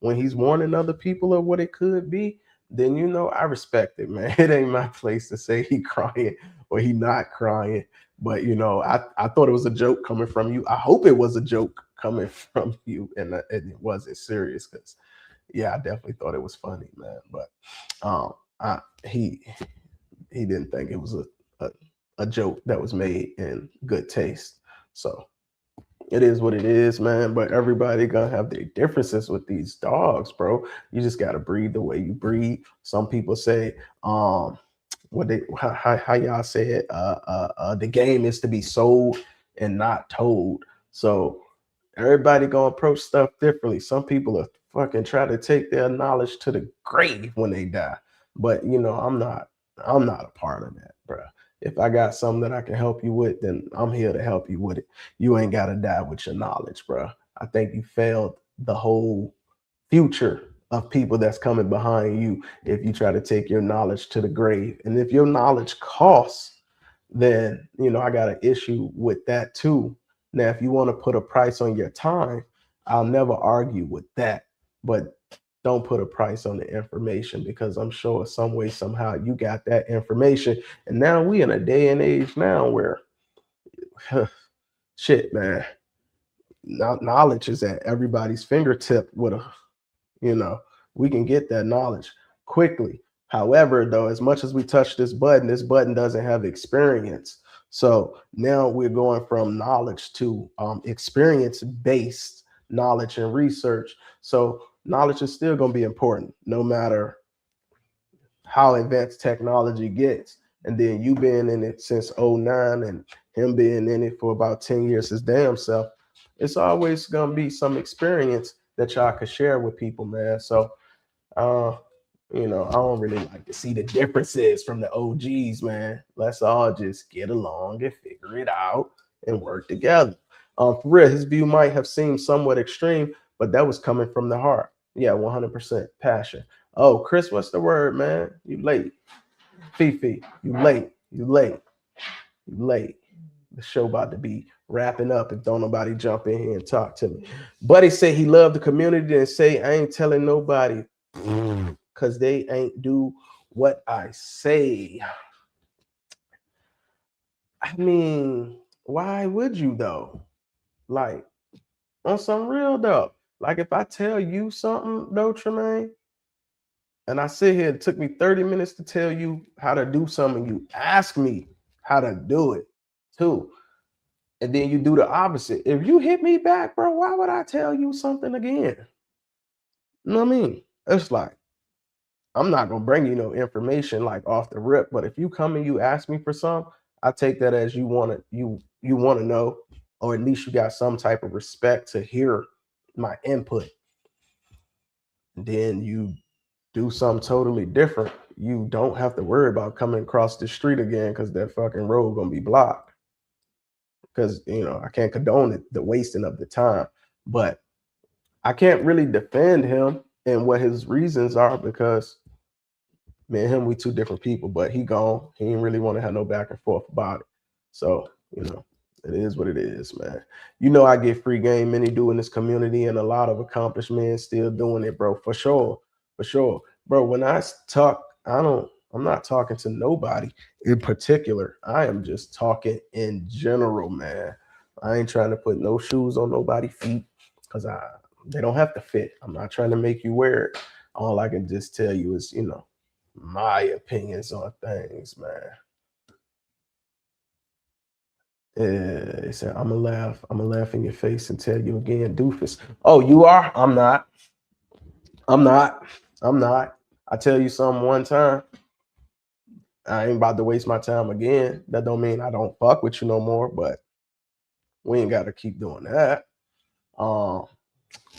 when he's warning other people of what it could be, then you know I respect it, man. It ain't my place to say he crying or he not crying. But you know, I thought it was a joke coming from you. I hope it was a joke. coming from you, and it wasn't serious because yeah, I definitely thought it was funny, man. But I he didn't think it was a a joke that was made in good taste. So it is what it is, man. But everybody gonna have their differences with these dogs, bro. You just gotta breed the way you breed. Some people say, what they how y'all say it, the game is to be sold and not told. So everybody gonna approach stuff differently. Some people are fucking try to take their knowledge to the grave when they die. But you know, I'm not a part of that, bro. If I got something that I can help you with, then I'm here to help you with it. You ain't gotta die with your knowledge, bro. I think you failed the whole future of people that's coming behind you if you try to take your knowledge to the grave. And if your knowledge costs, then you know I got an issue with that too. Now, if you want to put a price on your time, I'll never argue with that. But don't put a price on the information because I'm sure some way, somehow you got that information. And now we in a day and age now where shit, man, knowledge is at everybody's fingertip with a you know, we can get that knowledge quickly. However, though, as much as we touch this button doesn't have experience. So now we're going from knowledge to experience based knowledge and research. So knowledge is still going to be important no matter how advanced technology gets. And then you being in it since '09 and him being in it for about 10 years his damn self, it's always going to be some experience that y'all could share with people, man. So uh, you know, I don't really like to see the differences from the OGs, man. Let's all just get along and figure it out and work together. For real, his view might have seemed somewhat extreme, but that was coming from the heart. Yeah, 100% passion. Oh, Chris, what's the word, man? You late. Fifi, you late. You late. You late. The show about to be wrapping up if don't nobody jump in here and talk to me. Buddy said he loved the community and say I ain't telling nobody because they ain't do what I say. I mean, why would you though? Like on some real though. Like if I tell you something though, Tremaine, and I sit here, it took me 30 minutes to tell you how to do something, you ask me how to do it too. And then you do the opposite. If you hit me back, bro, why would I tell you something again? You know what I mean? It's like I'm not gonna bring you no information like off the rip, but if you come and you ask me for some, I take that as you want to know, or at least you got some type of respect to hear my input. Then you do something totally different. You don't have to worry about coming across the street again because that fucking road gonna be blocked. Because you know I can't condone it, the wasting of the time, but I can't really defend him and what his reasons are because me and him, we two different people, but he gone. He didn't really want to have no back and forth about it. So, you know, it is what it is, man. You know, I get free game, many do in this community, and a lot of accomplished men still doing it, bro. For sure. For sure. Bro, when I talk, I'm not talking to nobody in particular. I am just talking in general, man. I ain't trying to put no shoes on nobody's feet because they don't have to fit. I'm not trying to make you wear it. All I can just tell you is, you know, my opinions on things, man. Yeah, he said, I'm gonna laugh. I'm gonna laugh in your face and tell you again, doofus. Oh, you are? I'm not. I'm not. I'm not. I tell you something one time. I ain't about to waste my time again. That don't mean I don't fuck with you no more, but we ain't gotta keep doing that. Um,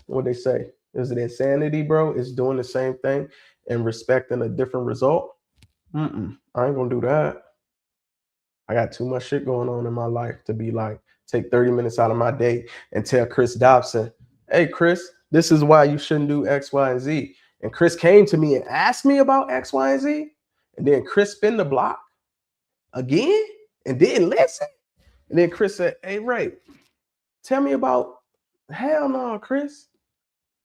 what they say? Is it insanity, bro? It's doing the same thing and respecting a different result? I ain't gonna do that. I got too much shit going on in my life to be like, take 30 minutes out of my day and tell Chris Dobson, hey, Chris, this is why you shouldn't do X, Y, and Z. And Chris came to me and asked me about X, Y, and Z. And then Chris spin the block again and didn't listen. And then Chris said, hey, Ray, tell me about, hell no, Chris.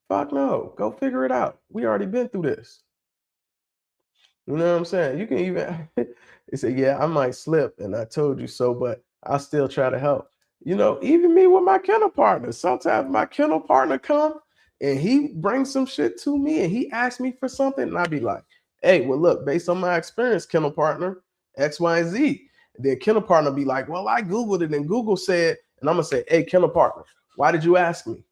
Fuck no. Go figure it out. We already been through this. You know what I'm saying? You can even he said, yeah, I might slip, and I told you so, but I'll still try to help. Even me with my kennel partner. Sometimes my kennel partner come and he brings some shit to me and he asks me for something, and I be like, "Hey, well, look, based on my experience, kennel partner, X, Y, and Z." Then kennel partner be like, "Well, I googled it and Google said," and I'm gonna say, "Hey, kennel partner, why did you ask me?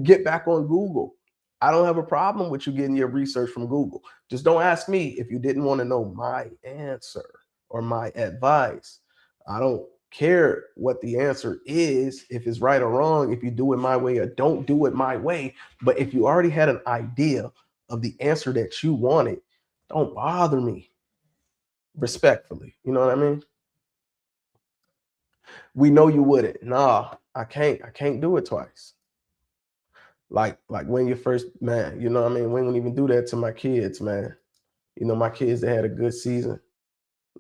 Get back on Google. I don't have a problem with you getting your research from Google. Just don't ask me if you didn't want to know my answer or my advice. I don't care what the answer is, if it's right or wrong, if you do it my way or don't do it my way. But if you already had an idea of the answer that you wanted, don't bother me respectfully. You know what I mean? We know you wouldn't. Nah, I can't. I can't do it twice. Like when you first, man, you know what I mean? We don't even do that to my kids, man. My kids, they had a good season.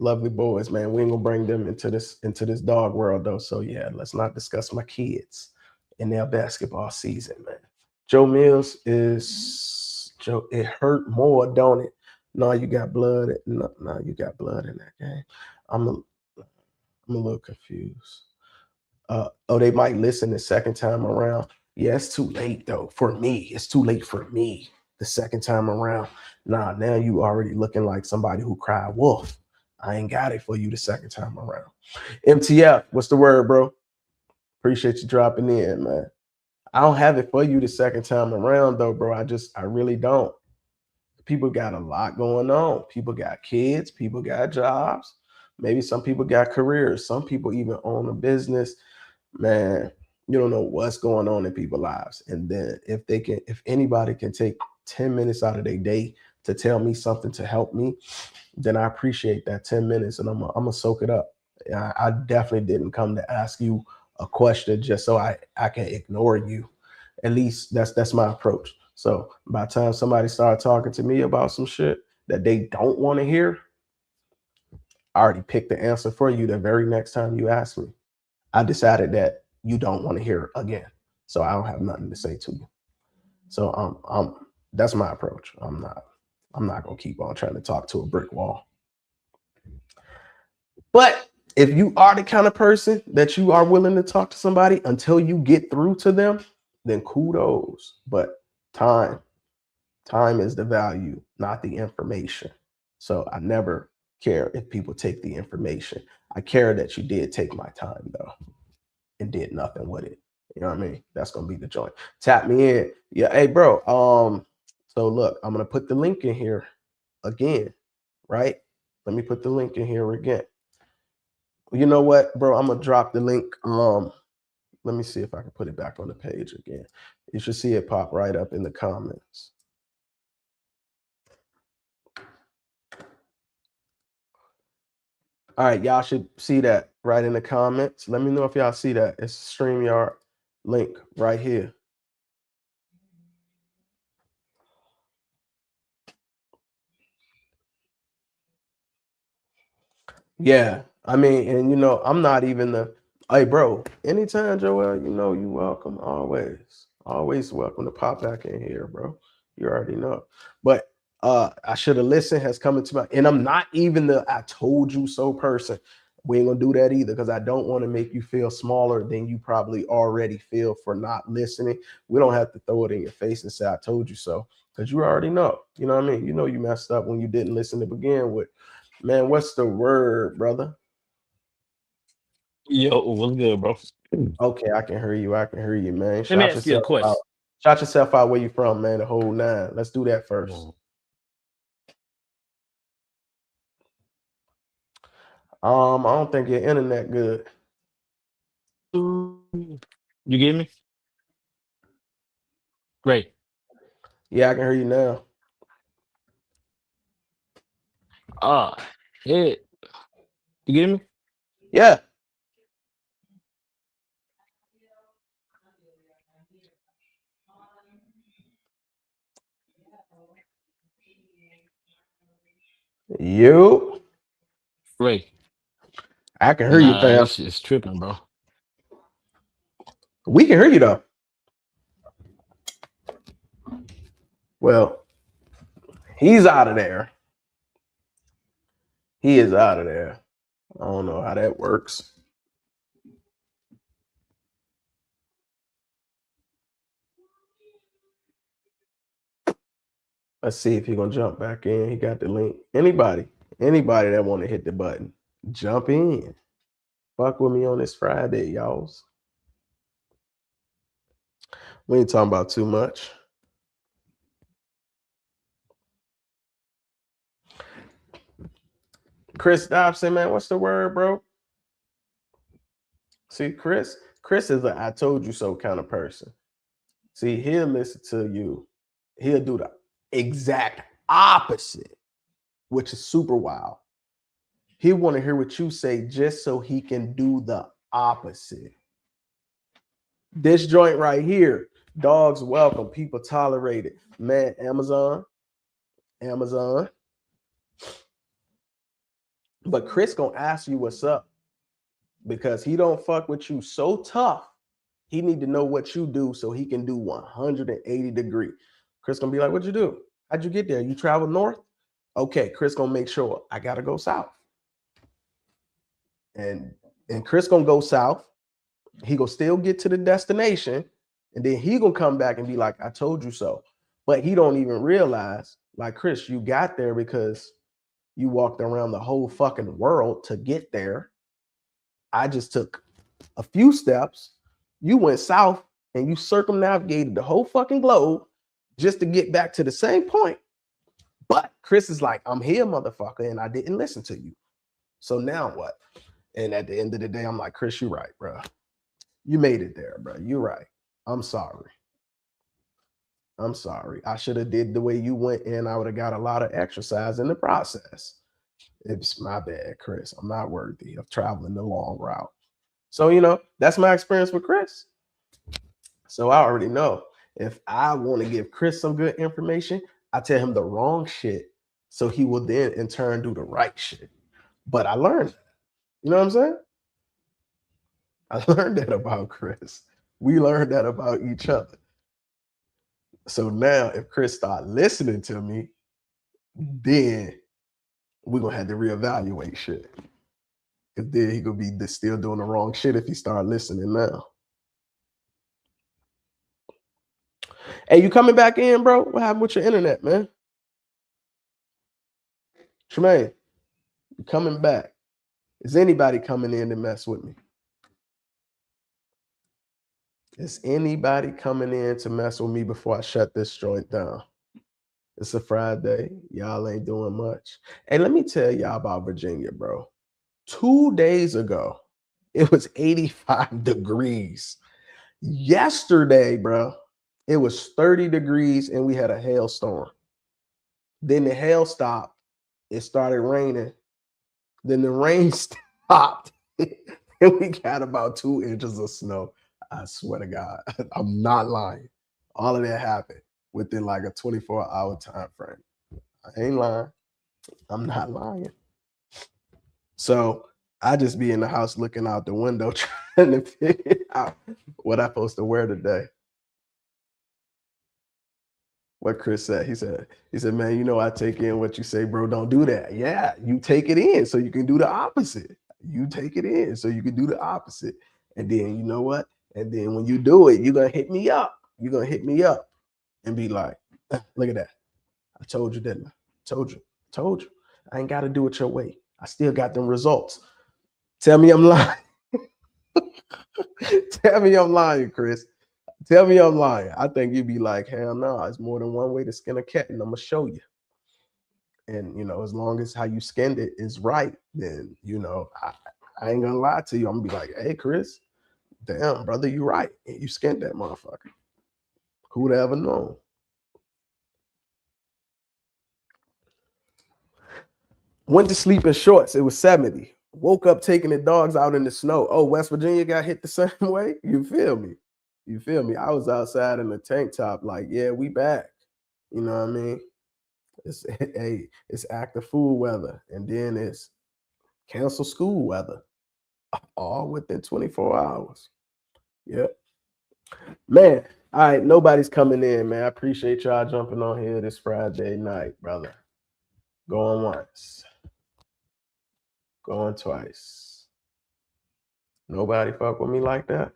Lovely boys, man. We ain't gonna bring them into this dog world though. So yeah, let's not discuss my kids in their basketball season, man. Joe Mills is Joe. It hurt more, don't it? No, you got blood. No, you got blood in that game. I'm a, I'm a little confused. They might listen the second time around. Yeah, it's too late though. For me, it's too late for me the second time around. Nah, now you already looking like somebody who cried wolf. I ain't got it for you the second time around. MTF, what's the word, bro? Appreciate you dropping in, man. I don't have it for you the second time around though, bro. I really don't. People got a lot going on. People got kids, people got jobs. Maybe some people got careers. Some people even own a business. Man, you don't know what's going on in people's lives. And then if anybody can take 10 minutes out of their day to tell me something to help me, then I appreciate that 10 minutes and I'm gonna soak it up. I definitely didn't come to ask you a question just so I can ignore you. At least that's my approach. So by the time somebody started talking to me about some shit that they don't want to hear, I already picked the answer for you the very next time you asked me. I decided that you don't want to hear it again. So I don't have nothing to say to you. So that's my approach. I'm not gonna keep on trying to talk to a brick wall. But if you are the kind of person that you are willing to talk to somebody until you get through to them, then kudos. But time, time is the value, not the information. So I never care if people take the information. I care that you did take my time though and did nothing with it. You know what I mean? That's gonna be the joint. Tap me in. Yeah, hey bro. So look, I'm gonna put the link in here again, right? Let me put the link in here again. You know what, bro? I'm gonna drop the link. Let me see if I can put it back on the page again. You should see it pop right up in the comments. All right, y'all should see that right in the comments. Let me know if y'all see that. It's StreamYard link right here. Yeah, I mean, and I'm not even the. Hey, bro. Anytime, Joel, you welcome. Always welcome to pop back in here, bro. You already know. But I should have listened has come into my, and I'm not even the "I told you so" person. We ain't gonna do that either because I don't want to make you feel smaller than you probably already feel for not listening. We don't have to throw it in your face and say "I told you so" because you already know. You know what I mean? You messed up when you didn't listen to begin with. Man, what's the word, brother? Yo, what's good, bro? Okay, I can hear you. I can hear you, man. Let me Shout ask you a yourself out. question. Shout yourself out where you from, man. The whole nine. Let's do that first. Mm. I don't think your internet good. You get me? Great. Yeah, I can hear you now. Ah, yeah. You get me? Yeah. You. Great. I can hear you, Nah, fam. this shit's tripping, bro. We can hear you though. Well, he's out of there. He is out of there. I don't know how that works. Let's see if he gonna jump back in. He got the link. Anybody that want to hit the button, jump in. Fuck with me on this Friday, y'all. We ain't talking about too much. Chris Dobson, man, what's the word, bro? See, Chris is a I told you so kind of person. See, he'll listen to you. He'll do the exact opposite, which is super wild. He want to hear what you say just so he can do the opposite. This joint right here, dogs welcome, people tolerate it. Man, Amazon. But Chris gonna ask you what's up because he don't fuck with you so tough. He need to know what you do so he can do 180 degree. Chris gonna be like, what'd you do? How'd you get there? You travel north? Okay, Chris gonna make sure I gotta go south. And Chris gonna go south. He gonna still get to the destination, and then he gonna come back and be like, I told you so. But he don't even realize, like, Chris, you got there because you walked around the whole fucking world to get there. I just took a few steps. You went south and you circumnavigated the whole fucking globe just to get back to the same point. But Chris is like, I'm here, motherfucker, and I didn't listen to you. So now what? And at the end of the day, I'm like, Chris, you're right, bro. You made it there, bro. You're right. I'm sorry. I should have did the way you went, and I would have got a lot of exercise in the process. It's my bad, Chris. I'm not worthy of traveling the long route. So, that's my experience with Chris. So I already know if I want to give Chris some good information, I tell him the wrong shit. So he will then in turn do the right shit. But I learned that. You know what I'm saying? I learned that about Chris. We learned that about each other. So now if Chris start listening to me, then we're gonna have to reevaluate shit. Because then he could be still doing the wrong shit if he start listening now. Hey, you coming back in, bro? What happened with your internet, man? Tremaine, you coming back? Is anybody coming in to mess with me? Is anybody coming in to mess with me before I shut this joint down? It's a Friday. Y'all ain't doing much. Hey, let me tell y'all about Virginia, bro. 2 days ago, it was 85 degrees. Yesterday, bro, it was 30 degrees and we had a hailstorm. Then the hail stopped. It started raining. Then the rain stopped. And we got about 2 inches of snow. I swear to God, I'm not lying. All of that happened within like a 24-hour time frame. I ain't lying. I'm not lying. So I just be in the house looking out the window trying to figure out what I'm supposed to wear today. What Chris said. He said, man, I take in what you say, bro. Don't do that. Yeah, you take it in so you can do the opposite. You take it in so you can do the opposite. And then you know what? And then when you do it, you're gonna hit me up. You're gonna hit me up and be like, look at that. I told you, didn't I? Told you. I ain't got to do it your way. I still got them results. Tell me I'm lying. Tell me I'm lying, Chris. Tell me I'm lying. I think you'd be like, hell no, it's more than one way to skin a cat, and I'm gonna show you. And as long as how you skinned it is right, then I ain't gonna lie to you. I'm gonna be like, hey, Chris, damn, brother, you right. You skinned that motherfucker. Who'd ever known? Went to sleep in shorts. It was 70. Woke up taking the dogs out in the snow. Oh, West Virginia got hit the same way? You feel me? I was outside in the tank top like, yeah, we back. You know what I mean? It's active food weather, and then it's cancel school weather, all within 24 hours. Yep. Man, all right, nobody's coming in, man. I appreciate y'all jumping on here this Friday night, brother. Going once. Going twice. Nobody fuck with me like that?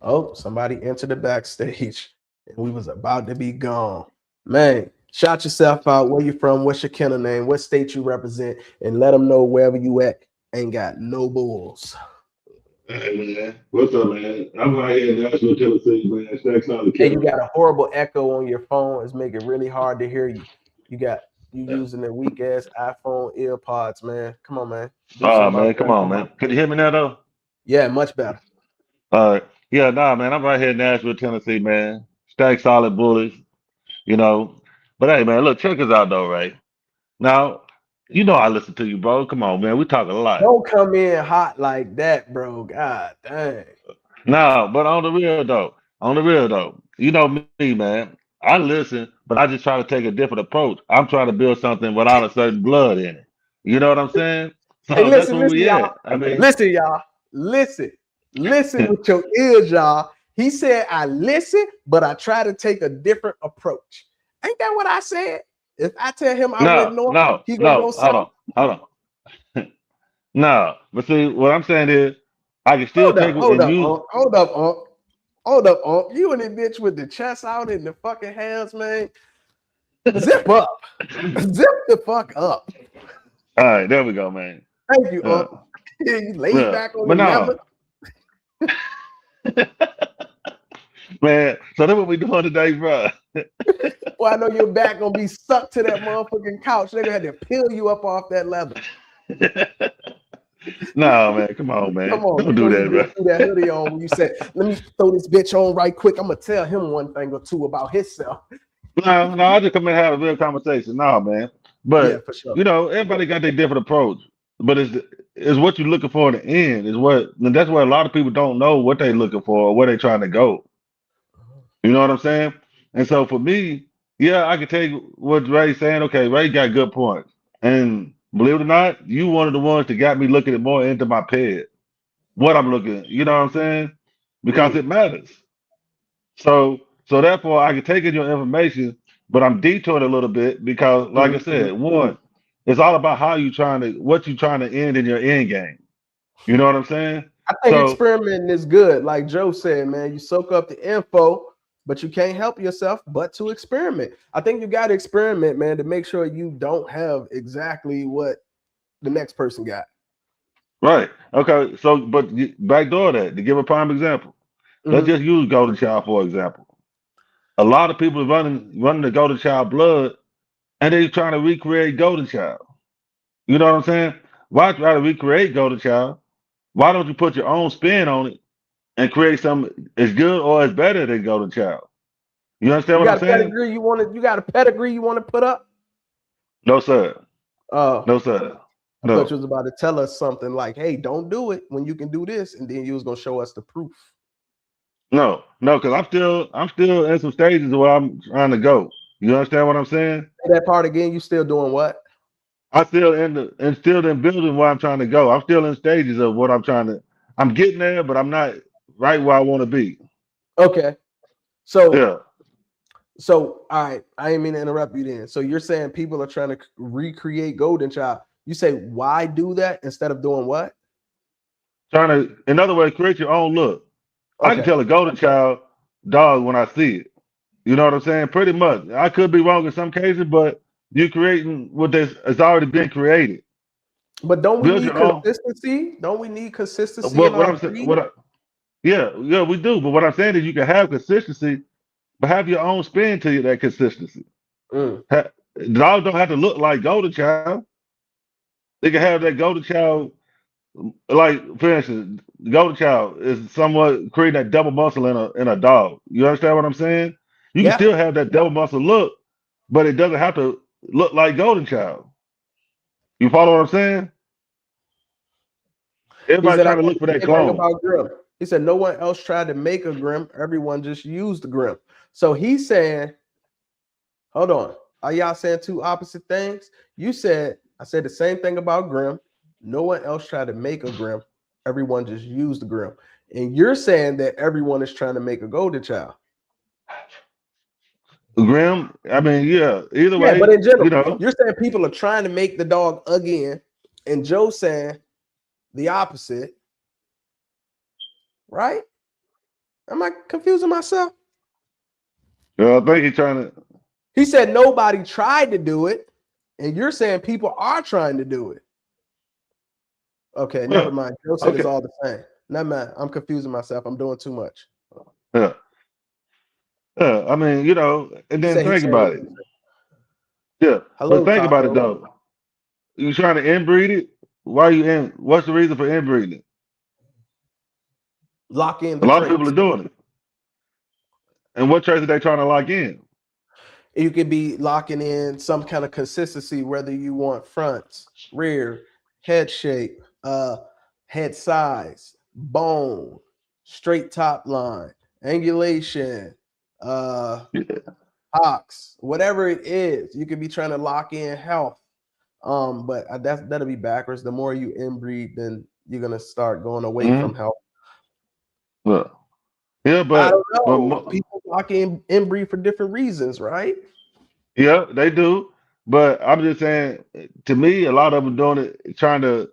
Oh, somebody entered the backstage. and we was about to be gone. Man, shout yourself out. Where you from? What's your kennel name? What state you represent? And let them know wherever you at ain't got no bulls. Hey man, what's up, man? I'm right here in Nashville, Tennessee, man. Stacks on the Hey, you killer, got man. a horrible echo on your phone. It's making it really hard to hear you. You using the weak ass iPhone earpods, man. Come on, man. Do Oh something man, about come that. on, man. Can you hear me now though? Yeah, much better. Yeah, nah, man. I'm right here in Nashville, Tennessee, man. Stack solid bullies, you know. But hey, man, look, check us out though, right? Now, you know I listen to you, bro. Come on, man. We talk a lot. Don't come in hot like that, bro. God dang. No, but on the real though, you know me, man. I listen, but I just try to take a different approach. I'm trying to build something without a certain blood in it. You know what I'm saying? Hey, So that's listen, where listen, we y'all. at. I mean, Listen, y'all. Listen. Listen with your ears, y'all. He said, I listen, but I try to take a different approach. Ain't that what I said? If I tell him I went no, north, no, he gonna go no. south. Hold on. No, but see, what I'm saying is, I can still Hold take up, it hold and up, use. Unc. Hold up, Unc. Hold up, Unc. You and the bitch with the chest out in the fucking hands, man. Zip up. Zip the fuck up. All right, there we go, man. Thank you, Yeah, Unc. You laid yeah. back on the But leather. no, man. So that's what we doing today, bro. Well, I know your back gonna be stuck to that motherfucking couch. They're gonna have to peel you up off that leather. No, man. Come on, Come man. on, Don't you do know you that, just threw that hoodie on when you said, "Let me throw this bitch on right quick." I'm gonna tell him one thing or two about himself. No, no, I just come and have a real conversation. No, man. Yeah, But for sure. everybody got their different approach. But it's what you're looking for in the end is what and that's why a lot of people don't know what they're looking for or where they're trying to go. You know what I'm saying? And so for me, yeah, I can take what Ray's saying. Okay, Ray got good points. And believe it or not, you one of the ones that got me looking at more into my ped. What I'm looking at. You know what I'm saying? Because Mm, it matters. So therefore, I can take in your information, but I'm detoured a little bit because, like I mhm, mhm. said, one, it's all about how you trying to what you trying to end in your end game. You know what I'm saying? I think So experimenting is good. Like Joe said, man, you soak up the info, but you can't help yourself but to experiment. I think you got to experiment, man, to make sure you don't have exactly what the next person got. right, okay. So, but backdoor that to give a prime example. Let's Mhm. just use Golden Child for example. A lot of people are running the Golden Child blood, and they trying to recreate Golden Child. You know what I'm saying? Why try to recreate Golden Child? Why don't you put your own spin on it and create something as good or as better than Golden Child? You understand You what I'm got a saying? pedigree you want to. You got a pedigree you want to put up. No, sir. Uh, No, sir. I thought you No. was about to tell us something like, "Hey, don't do it when you can do this," and then you was gonna show us the proof. No. No, because I'm still in some stages where I'm trying to go. You understand what I'm saying? Say that part again. You still doing what? I still in the and still in building where I'm trying to go. I'm still in stages of what I'm getting there, but I'm not right where I want to be. Okay. So, Yeah. all right. I didn't mean to interrupt you then. So you're saying people are trying to recreate Golden Child. You say why do that instead of doing what? Trying to, in other words, create your own look. I can Okay. tell a golden child dog when I see it. You know what I'm saying? Pretty much. I could be wrong in some cases, but you're creating what it's already been created. But don't we Build need your own. consistency? Don't we need consistency in What our I'm saying, breed? yeah, we do. But what I'm saying is you can have consistency, but have your own spin to that consistency. Mm. Dogs don't have to look like golden child. They can have that golden child, like for instance, the golden child is somewhat creating that double muscle in a dog. You understand what I'm saying? You can Yeah. still have that double muscle look, but it doesn't have to look like golden child. You follow what I'm saying? He Everybody said, I trying got to look the for that same thing clone. about Grim. He said, no one else tried to make a Grim. Everyone just used the Grim. So he's saying, hold on. Are y'all saying two opposite things? You said, I said the same thing about Grim. No one else tried to make a Grim. Everyone just used the Grim. And you're saying that everyone is trying to make a Golden Child. Grim, I mean, yeah. Either Yeah, but way, in general, you know. you're saying people are trying to make the dog again. And Joe's saying the opposite, right? Am I confusing myself? I think he's trying to. He said nobody tried to do it, and you're saying people are trying to do it. Okay, never Yeah. mind. Joe said it's Okay. all the same. Never mind. I'm confusing myself. I'm doing too much. Yeah. Yeah. I mean, and He then said he think changed about it. it. Yeah. But Hello, think about it Taco. though. You trying to inbreed it? Why you in? What's the reason for inbreeding it? Lock in A the lot of people traits. are doing it. And what traits are they trying to lock in? You could be locking in some kind of consistency, whether you want fronts, rear, head shape, head size, bone, straight top line, angulation, Yeah. ox, whatever it is. You could be trying to lock in health. But that'll be backwards. The more you inbreed, then you're gonna start going away from Mm-hmm. health. Yeah. Yeah, I but don't know. People lock in inbreed for different reasons, right? yeah, they do. But I'm just saying, to me, a lot of them doing it trying to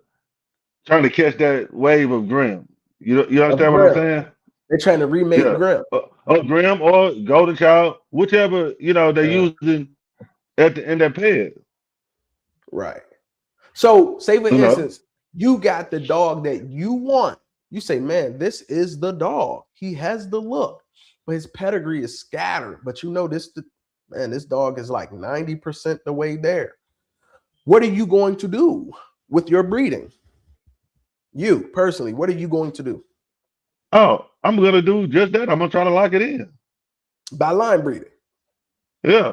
catch that wave of Grim. You Of understand what I'm Grim. saying? They're trying to remake Yeah. Grim. Or Grim or Golden Child, whichever they're Yeah, using at the in that pad. right. So, say for You know. instance, you got the dog that you want. You say, man, this is the dog. He has the look, but his pedigree is scattered. But you know, this dog is like 90% the way there. What are you going to do with your breeding? You personally, what are you going to do Oh, I'm gonna do just that. I'm gonna try to lock it in. by line breeding? Yeah.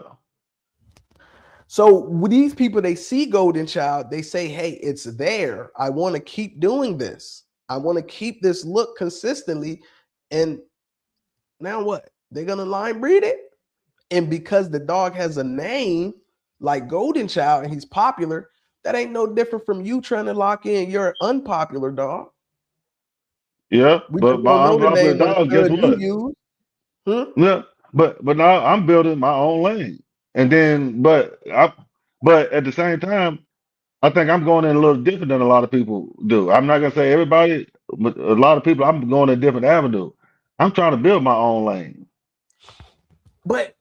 So with these people, they see Golden Child, they say, hey, it's there. I want to keep doing this. I want to keep this look consistently. And now what? They're gonna line breed it. And because the dog has a name like Golden Child and he's popular, that ain't no different from you trying to lock in your unpopular dog. Yeah. We just But don't my know the unpopular name of the dog, guess stud you what? use. Hmm? Yeah. But now I'm building my own lane. And then but at the same time, I think I'm going in a little different than a lot of people do. I'm not gonna say everybody, but a lot of people, I'm going a different avenue. I'm trying to build my own lane. But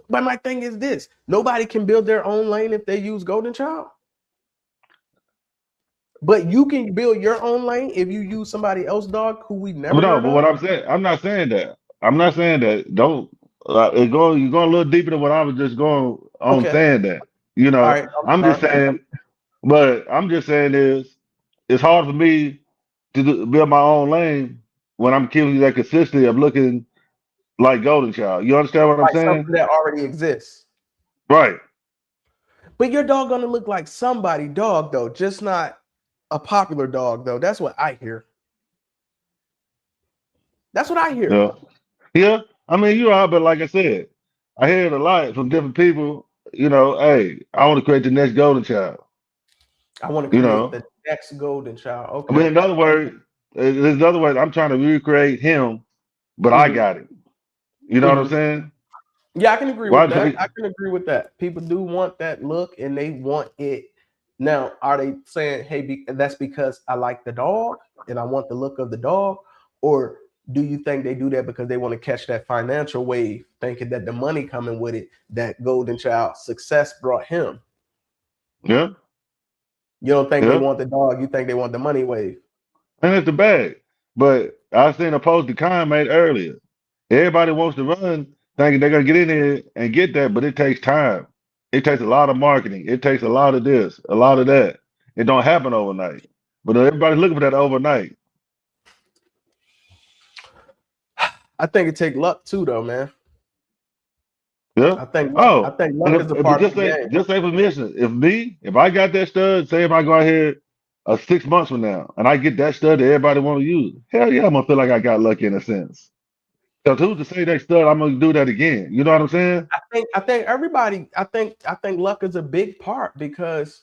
my thing is this: nobody can build their own lane if they use Golden Child. But you can build your own lane if you use somebody else's dog who we But never no, heard but of. what I'm saying, I'm not saying that. I'm not saying that. Don't you're going a little deeper than what I was just going on Okay. saying that. All right. I'm I'm just sorry. saying, but I'm just saying is it's hard for me to build my own lane when I'm keeping that consistency of looking like Golden Child. You understand what I'm Like saying? something that already exists. Right. But your dog gonna look like somebody dog though, just not a popular dog though. That's what I hear. That's what I hear. Yeah. Yeah. I mean, you are, but like I said, I hear it a lot from different people. Hey, I want to create the next Golden Child. I want to You create know, the next golden child. I mean, Okay. in other words, I'm trying to recreate him, but I Hmm. got it. You know what I'm Hmm. saying? Yeah, I can agree Why with that. take? I can agree with that. People do want that look and they want it. Now, are they saying, hey, that's because I like the dog and I want the look of the dog? Or do you think they do that because they want to catch that financial wave, thinking that the money coming with it, that Golden Child success brought him? Yeah, You don't think they yeah, want the dog, you think they want the money wave. and it's the bag. But I seen a post that Khan made earlier. Everybody wants to run, thinking they're gonna get in there and get that, but it takes time. It takes a lot of marketing. It takes a lot of this, a lot of that. It don't happen overnight. But everybody's looking for that overnight. I think it take luck too, though, man. Yeah. I Oh, think and luck is a but part of the game. just say for instance, if I got that stud, say if I go out here 6 months from now and I get that stud that everybody want to use, hell yeah, I'm gonna feel like I got lucky in a sense. Because who's to say that stud I'm gonna do that again? You know what I'm saying? I think everybody, I think luck is a big part because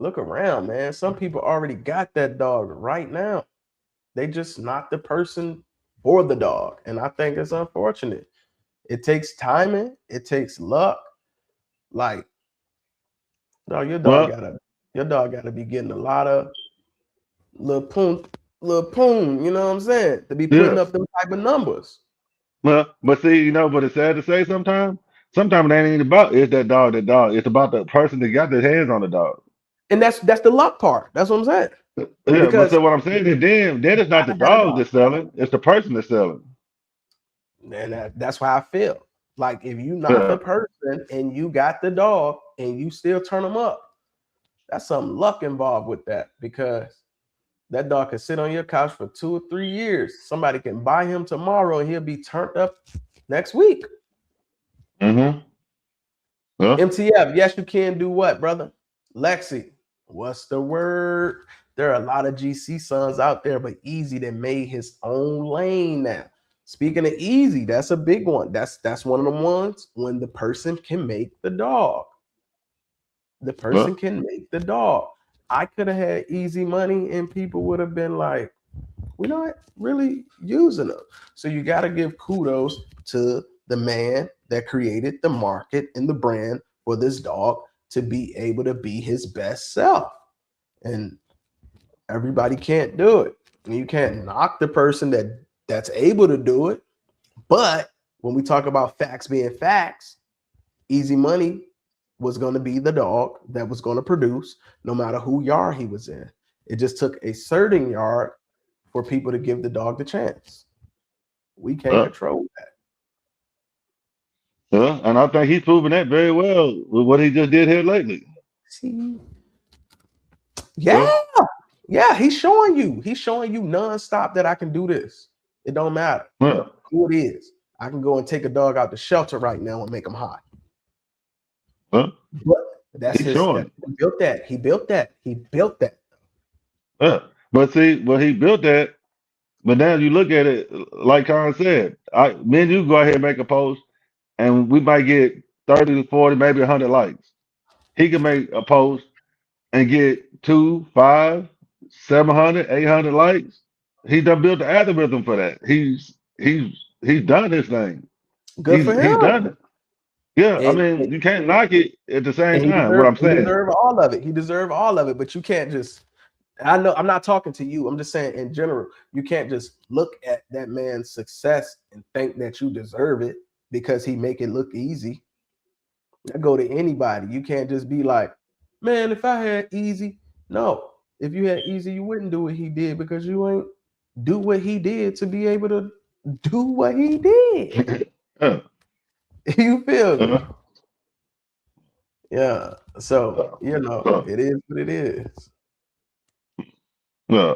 look around, man. Some people already got that dog right now. They just not the person for the dog. And I think it's unfortunate. It takes timing, it takes luck. Like, dog, Well, your dog gotta be getting a lot of little poon, you know what I'm saying? To be putting yeah, up them type of numbers. Well, but see, but it's sad to say sometimes. Sometimes it ain't even about is that dog that dog. It's about the person that got their hands on the dog. And that's the luck part. That's what I'm saying. Yeah, but Because so what I'm saying is then it's not I the done had a dog dog. that's selling, it's the person that's selling. And that's why I feel like if you not Yeah. the person and you got the dog and you still turn them up, that's some luck involved with that because that dog can sit on your couch for 2 or 3 years. Somebody can buy him tomorrow and he'll be turned up next week. Mm-hmm. Yeah. MTF, yes, you can do what, brother? Lexi, what's the word? There are a lot of GC sons out there, but Easy that made his own lane now. Speaking of Easy, that's a big one. That's one of the ones when the person can make the dog. The Yeah. person can make the dog. I could have had Easy money and people would have been like, we're not really using them. So you got to give kudos to the man that created the market and the brand for this dog to be able to be his best self. And everybody can't do it. And you can't knock the person that's able to do it. But when we talk about facts being facts, Easy Money was going to be the dog that was going to produce no matter who yard he was in. It just took a certain yard for people to give the dog the chance. We can't Yeah. control that. Yeah. And I think he's proven that very well with what he just did here lately. See, Yeah. yeah, yeah, he's showing you. He's showing you nonstop that I can do this. It don't matter Yeah. who it is. I can go and take a dog out the shelter right now and make him hot. Yeah. But that's He's his. showing. He built that. He built that. He built that. Yeah. But see, well, he built that. But now you look at it, like Khan said, me and you go ahead and make a post, and we might get 30 to 40, maybe 100 likes. He can make a post and get 2, 5, 700, 800 likes. He done built the algorithm for that. He's done his thing. Good for He's him. done it. Yeah, I And, mean, you can't knock it at the same and he time. What deserved I'm saying. all of it. He deserved all of it. But you can't just. I know I'm not talking to you. I'm just saying in general, you can't just look at that man's success and think that you deserve it because he make it look easy. I go to anybody. You can't just be like, man, if I had easy. No, if you had easy, you wouldn't do what he did because you ain't do what he did to be able to do what he did. Yeah, You feel me? yeah, Yeah. So, yeah, yeah. it is what it is. Yeah.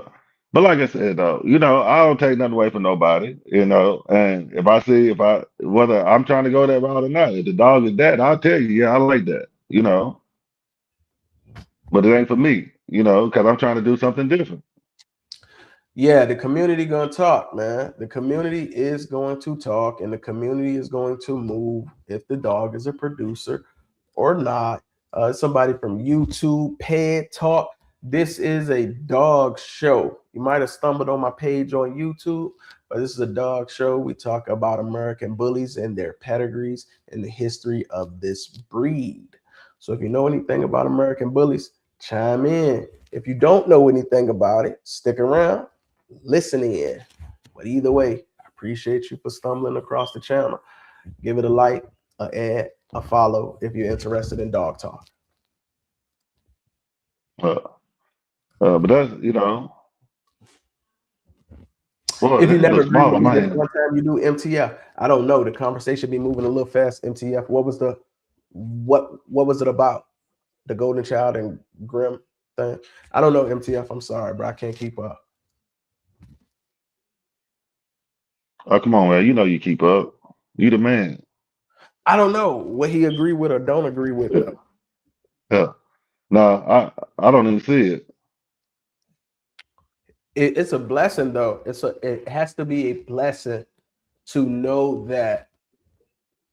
But like I said, though, I don't take nothing away from nobody, and if I whether I'm trying to go that route or not, if the dog is that, I'll tell you, yeah, I like that. But it ain't for me, because I'm trying to do something different. Yeah, the community gonna talk, man. The community is going to talk, and the community is going to move if the dog is a producer or not. Somebody from YouTube, Ped Talk. This is a dog show. You might have stumbled on my page on YouTube, but this is a dog show. We talk about American bullies and their pedigrees and the history of this breed. So if you know anything about American bullies, chime in. If you don't know anything about it, stick around, listen in. But either way, I appreciate you for stumbling across the channel. Give it a like, a add, a follow if you're interested in dog talk. Uh, but boy, If you this is a never little agree small with on me my this end. one time you do MTF, I don't know. The conversation be moving a little fast. MTF, what was it about? The Golden Child and Grim thing? I don't know, MTF. I'm sorry, bro. I can't keep up. Oh, come on, man. You know you keep up. You the man. I don't know what he agree with or don't agree with Yeah. though. Yeah. No, I don't even see it. It's a blessing though. It has to be a blessing to know that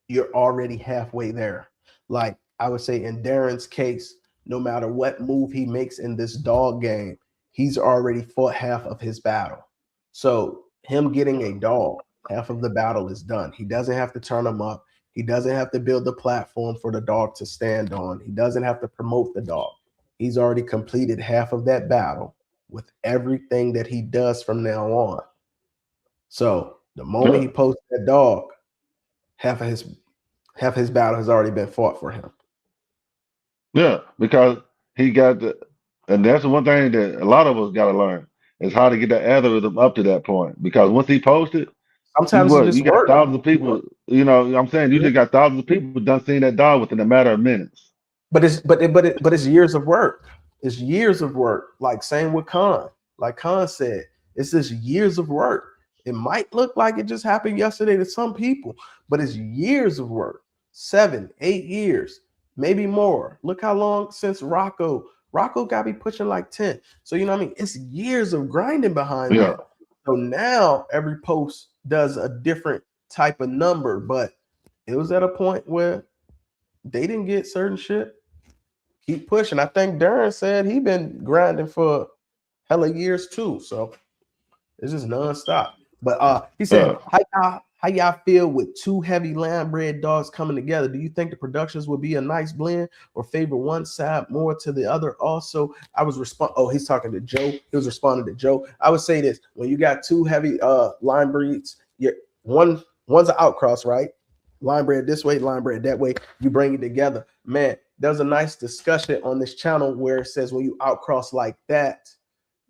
you're already halfway there. Like I would say in Darren's case, no matter what move he makes in this dog game, he's already fought half of his battle. So him getting a dog, half of the battle is done. He doesn't have to turn him up. He doesn't have to build the platform for the dog to stand on. He doesn't have to promote the dog. He's already completed half of that battle with everything that he does from now on. So The moment he posts that dog, half of his battle has already been fought for him. Yeah, because he got the, and that's the one thing that a lot of us got to learn is how to get that algorithm up to that point. Because once he posted, Sometimes it you just got works. thousands of people. You know, I'm saying you just got thousands of people done seeing that dog within a matter of minutes. But it's years of work. It's years of work. Like same with Khan. Like Khan said, it's just years of work. It might look like it just happened yesterday to some people, but it's years of work. 7, 8 years, maybe more. Look how long since Rocco. Rocco got me pushing like 10. So you know what I mean? It's years of grinding behind Yeah, that. So now every post does a different type of number, but it was at a point where they didn't get certain shit. Keep pushing. I think Darren said he been grinding for hella years too. So it's just nonstop. But he said, yeah. how y'all feel with two heavy lamb bred dogs coming together? Do you think the productions would be a nice blend or favor one side more to the other? Also, I was he's talking to Joe. He was responding to Joe. I would say this: when you got two heavy line breeds, you're one's an outcross, right? Line bred this way, line bred that way. You bring it together. Man, there's a nice discussion on this channel where it says when you outcross like that,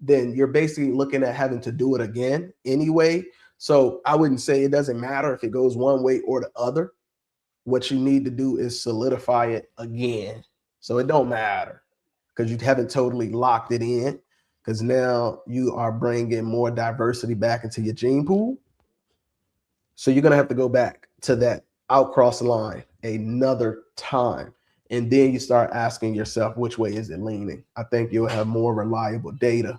then you're basically looking at having to do it again anyway. So I wouldn't say it doesn't matter if it goes one way or the other. What you need to do is solidify it again. So it don't matter because you haven't totally locked it in because now you are bringing more diversity back into your gene pool. So you're going to have to go back to that outcross line another time. And then you start asking yourself, which way is it leaning? I think you'll have more reliable data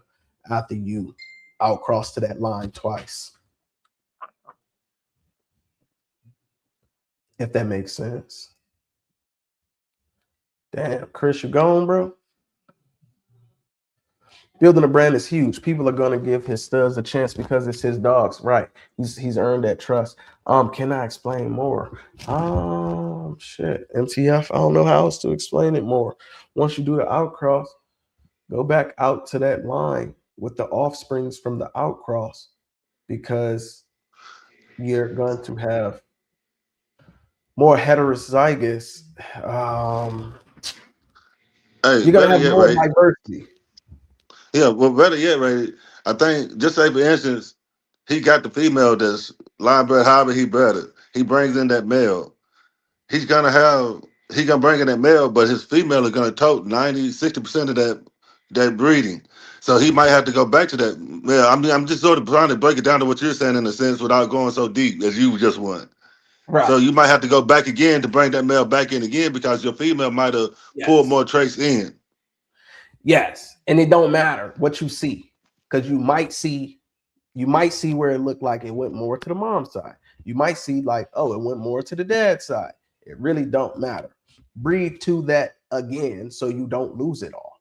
after you outcross to that line twice. If that makes sense. Damn, Chris, you gone, bro? Building a brand is huge. People are gonna give his studs a chance because it's his dogs, right? He's earned that trust. Can I explain more? Shit, MTF. I don't know how else to explain it more. Once you do the outcross, go back out to that line with the offsprings from the outcross because you're going to have more heterozygous. Hey, You're gonna better have yet, more right? diversity. Yeah, well, better yet, right? I think just say for instance, he got the female that's line bred hobby. He bred it. He brings in that male. He's gonna have he gonna bring in that male, but his female is gonna tote 90, 60% of that breeding. So he might have to go back to that male. I'm just sort of trying to break it down to what you're saying in a sense without going so deep as you just went. So Right. you might have to go back again to bring that male back in again because your female might have pulled Yes. more traits in. Yes. And it don't matter what you see. Because you might see where it looked like it went more to the mom's side. You might see like, oh, it went more to the dad's side. It really don't matter. Breathe to that again so you don't lose it all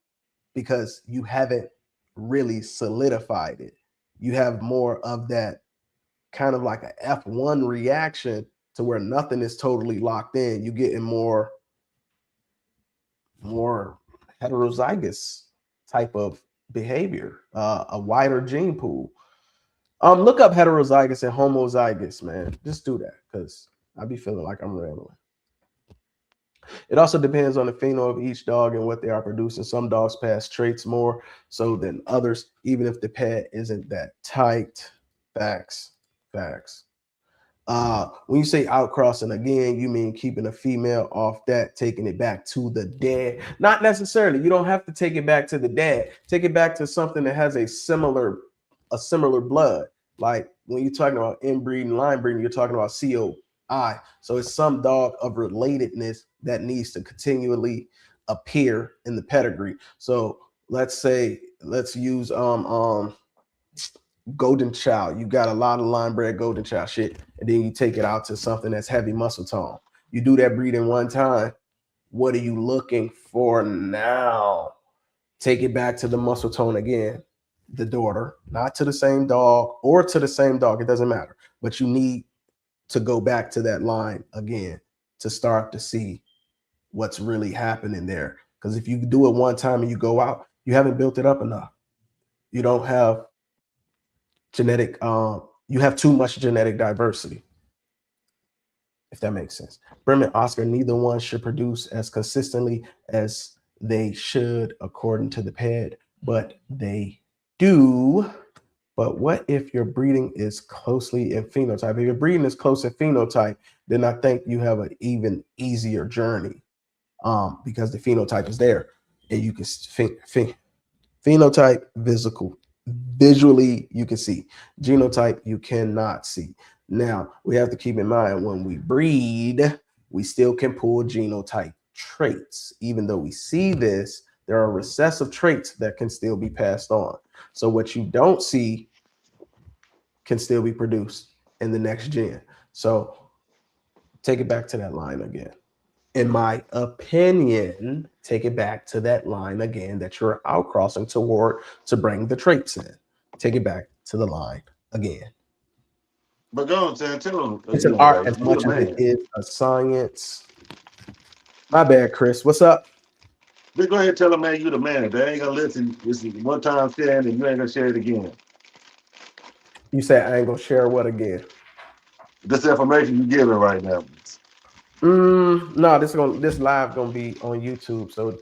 because you haven't really solidified it. You have more of that kind of like a F1 reaction to where nothing is totally locked in. You getting more heterozygous type of behavior, a wider gene pool. Look up heterozygous and homozygous, man. Just do that because I be feeling like I'm rambling. It also depends on the pheno of each dog and what they are producing. Some dogs pass traits more so than others, even if the pet isn't that tight. Facts, facts. When you say outcrossing, again, you mean keeping a female off that, taking it back to the dad. Not necessarily. You don't have to take it back to the dad. Take it back to something that has a similar blood. Like when you're talking about inbreeding, line breeding, you're talking about COI. So it's some dog of relatedness that needs to continually appear in the pedigree. So let's use golden child. You got a lot of line bred golden child shit, and then you take it out to something that's heavy muscle tone. You do that breeding one time. What are you looking for now? Take it back to the muscle tone again. The daughter, not to the same dog or to the same dog. It doesn't matter. But you need to go back to that line again to start to see what's really happening there. Because if you do it one time and you go out, you haven't built it up enough. You don't have genetic you have too much genetic diversity, if that makes sense. Brim and Oscar, neither one should produce as consistently as they should according to the Ped, but they do. But what if your breeding is closely in phenotype? If your breeding is close in phenotype, then I think you have an even easier journey, because the phenotype is there, and you can phenotype visually you can see, genotype you cannot see. Now we have to keep in mind when we breed, we still can pull genotype traits. Even though we see this, there are recessive traits that can still be passed on. So what you don't see can still be produced in the next gen. So take it back to that line again. In my opinion, take it back to that line again that you're outcrossing toward to bring the traits in. Take it back to the line again. But go on, Sam, tell them, It's you an know, art like, as you the much as it man. is a science. My bad, Chris. What's up? Just go ahead and tell them, man, you the man. If they ain't gonna listen, this is one time sharing, and you ain't gonna share it again. You say I ain't gonna share what again? This information you giving right now. No, this live gonna be on YouTube, so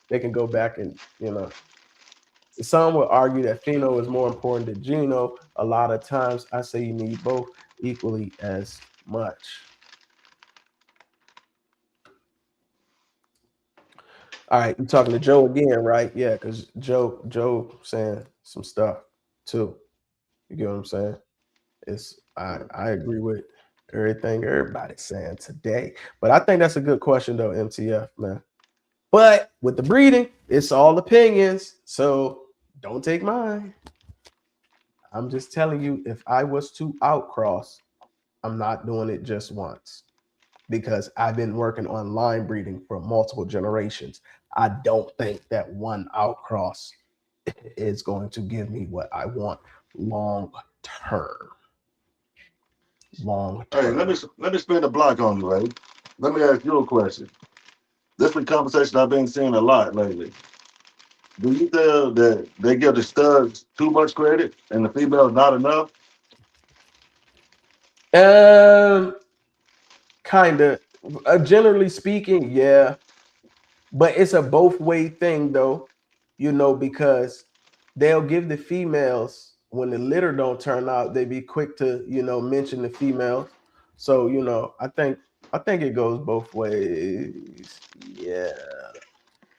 they can go back and some would argue that pheno is more important than geno. A lot of times I say you need both equally as much. All right, you're talking to Joe again, right? Yeah, because Joe saying some stuff too. You get what I'm saying? I agree with everything everybody's saying today. But I think that's a good question though, MTF, man. But with the breeding, it's all opinions. So don't take mine. I'm just telling you, if I was to outcross, I'm not doing it just once because I've been working on line breeding for multiple generations. I don't think that one outcross is going to give me what I want long term. Long Hey, term. let me spin the block on you, right? Let me ask you a question. This is a conversation I've been seeing a lot lately. Do you feel that they give the studs too much credit and the females not enough? Um, kind of. Generally speaking, yeah, but it's a both way thing though, because they'll give the females when the litter don't turn out, they be quick to mention the females. So I think it goes both ways.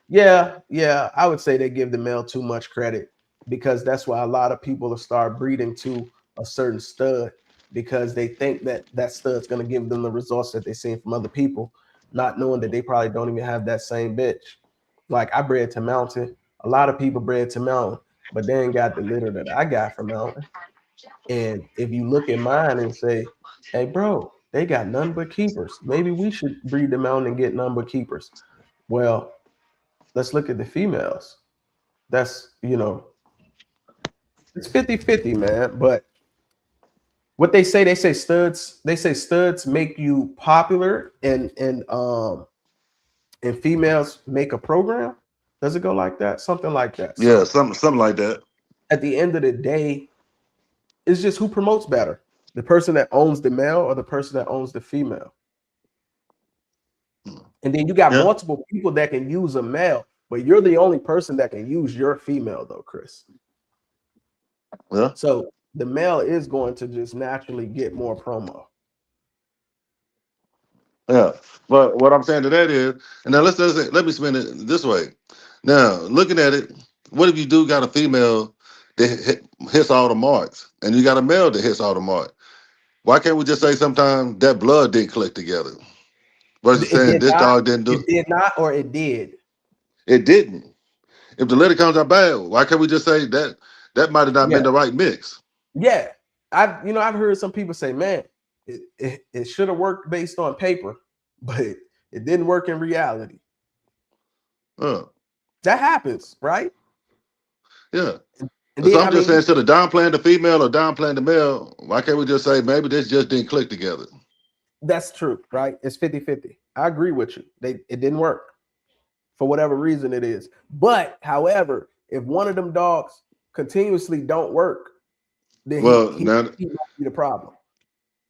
Yeah, I would say they give the male too much credit because that's why a lot of people will start breeding to a certain stud because they think that that stud's going to give them the results that they're seeing from other people, not knowing that they probably don't even have that same bitch. Like I bred to mountain. A lot of people bred to mountain, but they ain't got the litter that I got from mountain. And if you look at mine and say, hey, bro, they got none but keepers. Maybe we should breed them out and get none but keepers. Well, let's look at the females. That's, it's 50-50, man. But what they say studs make you popular and females make a program. Does it go like that? Something like that. Yeah, So something like that. at the end of the day, it's just who promotes better. The person that owns the male or the person that owns the female. And then you got Yeah, multiple people that can use a male, but you're the only person that can use your female though, Chris. yeah, So the male is going to just naturally get more promo. yeah. But what I'm saying to that is, and now let me spin it this way. Now, looking at it, what if you do got a female that hits all the marks, and you got a male that hits all the marks? Why can't we just say sometimes that blood didn't click together? Versus It saying did this not. dog didn't do It did not, or it did. it didn't. If the litter comes out bad, why can't we just say that that might have not Yeah, been the right mix? yeah. I've heard some people say, "Man, it should have worked based on paper, but it didn't work in reality." Uh, That happens, right? yeah. And So then I'm I just saying, mean, instead of downplaying the female or downplaying the male, why can't we just say maybe this just didn't click together? that's true, right? It's 50-50. I agree with you. It didn't work for whatever reason it is. But however, if one of them dogs continuously don't work, then Well, he now, might be the problem.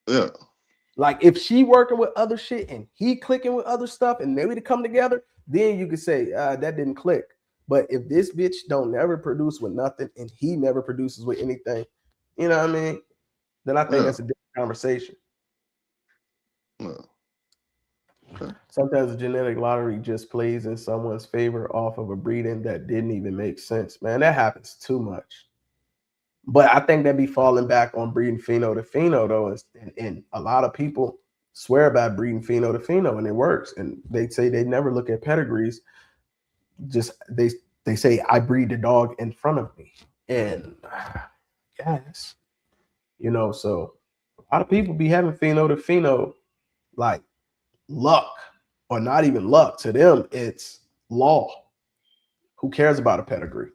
yeah, Like if she working with other shit and he clicking with other stuff and maybe to come together, then you could say that didn't click. But if this bitch don't never produce with nothing and he never produces with anything, you know what I mean? Then I think yeah, that's a different conversation. yeah. Okay. Sometimes the genetic lottery just plays in someone's favor off of a breeding that didn't even make sense. Man, that happens too much. But I think that be falling back on breeding pheno to pheno though, and a lot of people swear by breeding pheno to pheno, and it works. And they say they never look at pedigrees. Just they say I breed the dog in front of me, and yes, So a lot of people be having pheno to pheno like luck, or not even luck. To them, it's law. Who cares about a pedigree?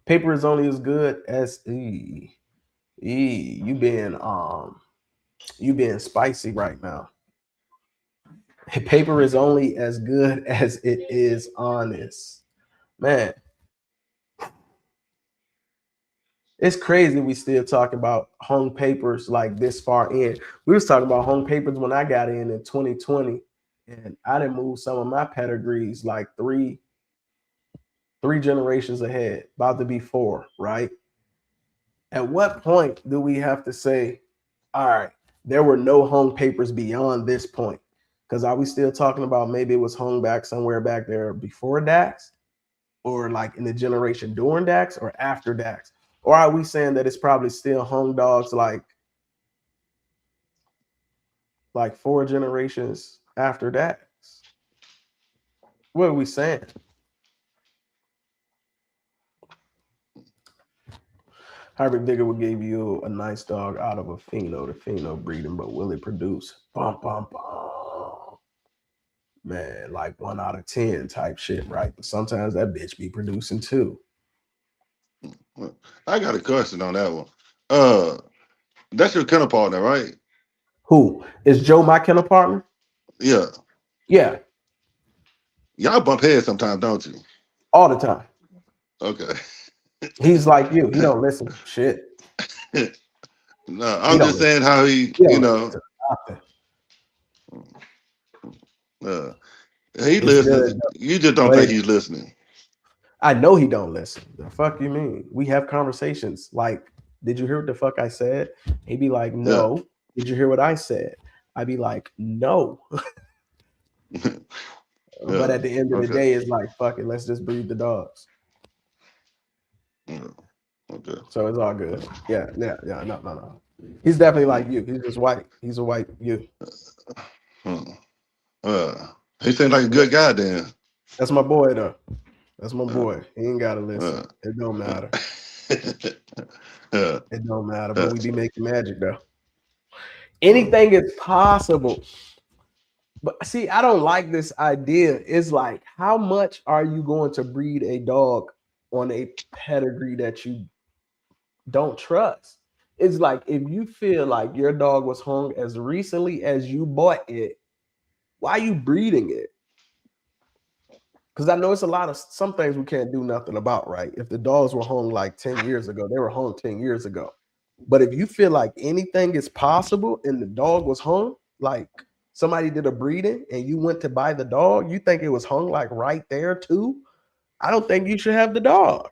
Paper is only as good as you being spicy right now. Paper is only as good as it is honest. Man, it's crazy we still talking about hung papers like this far in. We was talking about hung papers when I got in 2020, and I didn't move some of my pedigrees like three generations ahead, about to be four, right? At what point do we have to say, all right, there were no hung papers beyond this point? Because are we still talking about maybe it was hung back somewhere back there before Dax, or like in the generation during Dax, or after Dax? Or are we saying that it's probably still hung dogs like four generations after Dax? What are we saying? Hybrid Digger will give you a nice dog out of a pheno to pheno breeding, but will it produce? Bum, bum, bum. Man, like 1 out of 10 type shit, right? But sometimes that bitch be producing too. Well, I got a question on that one. That's your kennel partner, right? Who is Joe, my kennel partner? Yeah. Yeah, Y'all bump heads sometimes, don't you? all the time. Okay. He's like you. He don't listen to shit. No, He I'm don't just listen. saying how he, He don't listen to nothing. uh, he It's listens. good. You just don't But think he's listening. I know he don't listen. The fuck you mean? We have conversations like, did you hear what the fuck I said? He'd be like, Yeah. no. Did you hear what I said? I'd be like, no. But Yeah. at the end of the Okay. day, it's like, fuck it, let's just breed the dogs. Yeah. Okay. So it's all good. Yeah, no. He's definitely like you. He's just white. He's a white you. Hmm. He seems like a good guy then. That's my boy though. That's my Uh, boy. He ain't gotta listen. uh, It don't uh, matter. uh, It don't matter. But uh, we be making magic though. uh, Anything is possible. But see, I don't like this idea. It's like, how much are you going to breed a dog on a pedigree that you don't trust? It's like, if you feel like your dog was hung as recently as you bought it, why are you breeding it? Because I know it's a lot of some things we can't do nothing about, right? If the dogs were hung like 10 years ago, they were hung 10 years ago. But if you feel like anything is possible and the dog was hung, like somebody did a breeding and you went to buy the dog, you think it was hung like right there too? I don't think you should have the dog.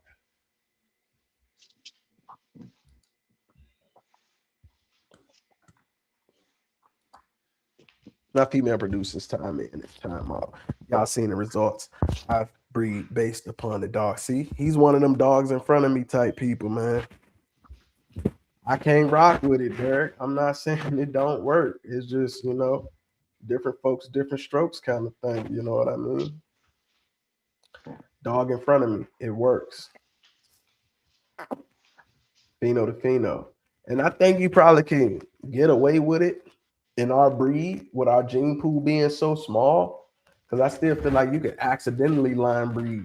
Not female producers time in and time out. Y'all seen the results. I breed based upon the dog. See, he's one of them dogs in front of me type people, man. I can't rock with it, Derek. I'm not saying it don't work. It's just, different folks, different strokes kind of thing. You know what I mean? Dog in front of me, it works. Pheno to pheno. And I think you probably can get away with it in our breed with our gene pool being so small. Because I still feel like you could accidentally line breed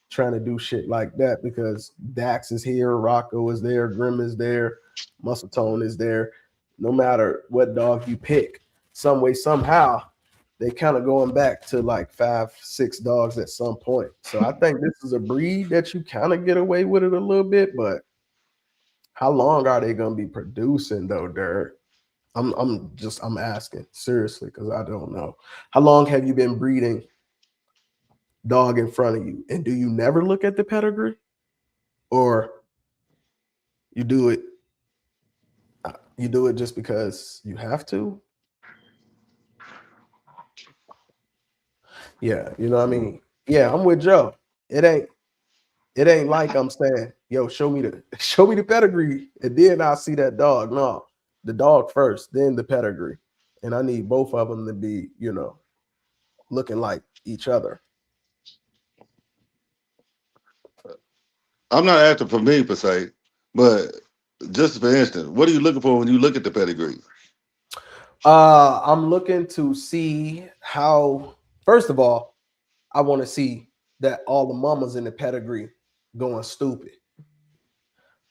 trying to do shit like that, because Dax is here, Rocco is there, Grim is there, Muscle Tone is there. No matter what dog you pick, some way, somehow, they kind of going back to like 5-6 dogs at some point. So I think this is a breed that you kind of get away with it a little bit, but How long are they gonna be producing though, Derek? I'm asking seriously because I don't know. How long have you been breeding dog in front of you? And do you never look at the pedigree? Or you do it just because you have to? Yeah, you know what I mean? Yeah, I'm with Joe. It ain't like I'm saying, yo, show me the pedigree, and then I'll see that dog. No, the dog first, then the pedigree. And I need both of them to be, looking like each other. I'm not asking for me per se, but just for instance, what are you looking for when you look at the pedigree? I'm looking to see how, first of all, I want to see that all the mamas in the pedigree going stupid.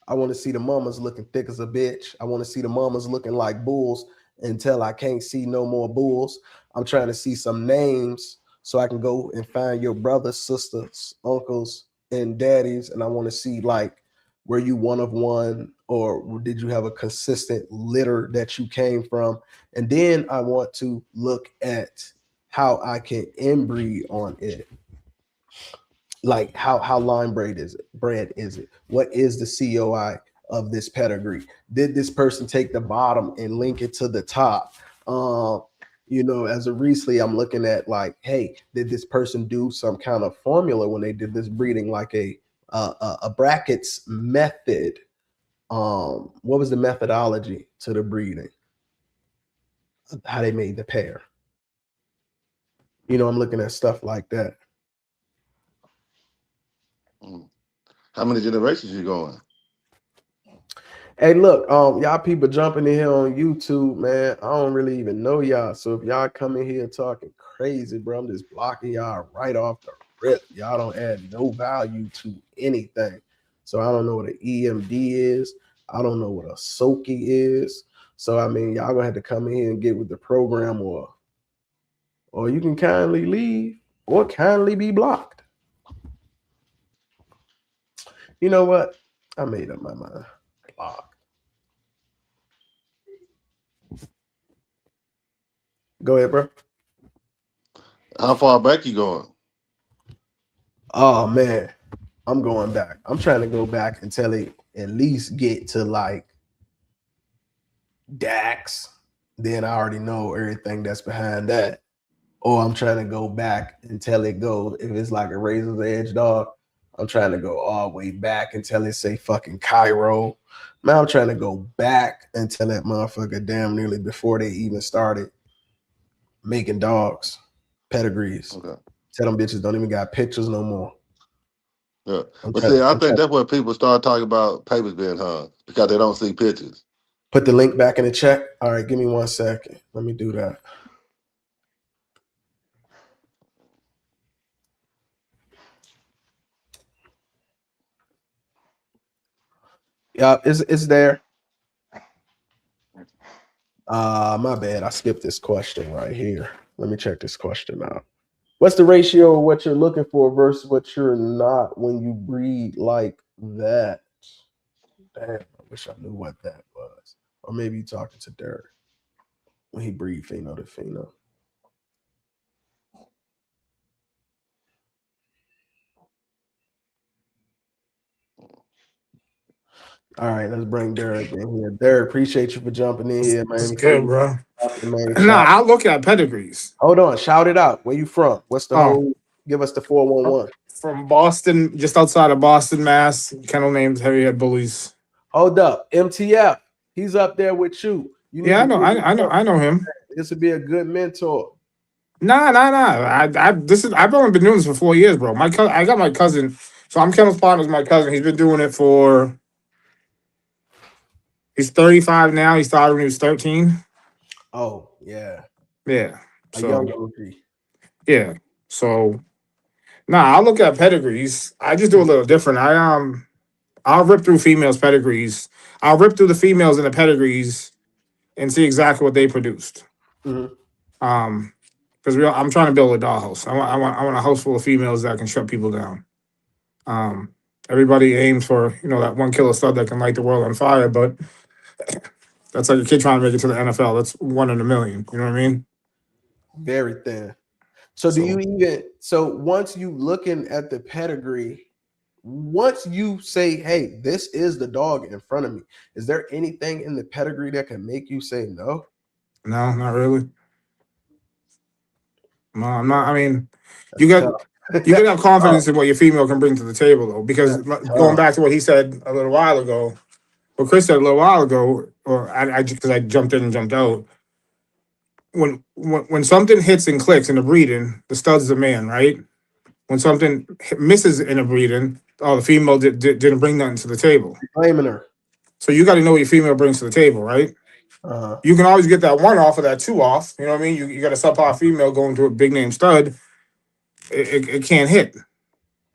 I want to see the mamas looking thick as a bitch. I want to see the mamas looking like bulls until I can't see no more bulls. I'm trying to see some names so I can go and find your brothers, sisters, uncles, and daddies. And I want to see, like, were you one of one, or did you have a consistent litter that you came from? And then I want to look at how I can inbreed on it. Like how line bread is it? What is the COI of this pedigree? Did this person take the bottom and link it to the top? As of recently, I'm looking at, like, hey, did this person do some kind of formula when they did this breeding, like a brackets method? What was the methodology to the breeding? How they made the pair? I'm looking at stuff like that. How many generations you going? Hey, look, y'all people jumping in here on YouTube, man. I don't really even know y'all. So if y'all come in here talking crazy, bro, I'm just blocking y'all right off the rip. Y'all don't add no value to anything. So I don't know what an EMD is. I don't know what a Soki is. So I mean, y'all gonna have to come in here and get with the program, or you can kindly leave or kindly be blocked. You know what? I made up my mind. Block. Go ahead, bro. How far back you going? Oh man, I'm going back. I'm trying to go back until it at least get to like Dax. Then I already know everything that's behind that. Or I'm trying to go back until it goes. If it's like a razor's edge dog, I'm trying to go all the way back until it say fucking Cairo. Man, I'm trying to go back until that motherfucker damn nearly before they even started making dogs, pedigrees. Okay. Tell them bitches don't even got pictures no more. Yeah. But see, I think that's where people start talking about papers being hung because they don't see pictures. Put the link back in the chat. All right, give me 1 second. Let me do that. Yeah, it's there. My bad. I skipped this question right here. Let me check this question out. What's the ratio of what you're looking for versus what you're not when you breed like that? Damn, I wish I knew what that was. Or maybe you talking to Derek when he breed pheno to pheno. All right, let's bring Derek in here. Derek, appreciate you for jumping in here, man. It's good, bro. Man, No, I'll look at pedigrees. hold on, shout it out. Where you from? What's the Oh, whole? Give us the 411. from Boston, just outside of Boston, Mass. Kennel names Heavyhead Bullies. Hold up, MTF. He's up there with you. You need Yeah, to I know, I know him. This would be a good mentor. Nah. I've only been doing this for 4 years, bro. I got my cousin. So I'm Kennel's partner with my cousin. He's been doing it for. He's 35 now. He started when he was 13. Oh yeah, Yeah. a So young OG. yeah. So I'll look at pedigrees. I just do a little different. I'll rip through females' pedigrees. I'll rip through the females in the pedigrees and see exactly what they produced. Mhm. Because I'm trying to build a dollhouse. I want a house full of females that can shut people down. Everybody aims for, that 1 kilo stud that can light the world on fire, but that's like a kid trying to make it to the NFL. That's 1 in a million. You know what I mean? Very thin. So once you looking at the pedigree, once you say, hey, this is the dog in front of me, is there anything in the pedigree that can make you say no? No, not really. No, I'm not. I mean, you got to have confidence in what your female can bring to the table, though, because going back to what he said a little while ago, what Chris said a little while ago, or because I jumped in and jumped out. When something hits and clicks in the breeding, the stud's the man, right? When something misses in a breeding, the female didn't bring nothing to the table. Blaming her. So you got to know what your female brings to the table, right? You can always get that 1 off or that 2 off. You know what I mean? You got a subpar female going to a big name stud. It can't hit.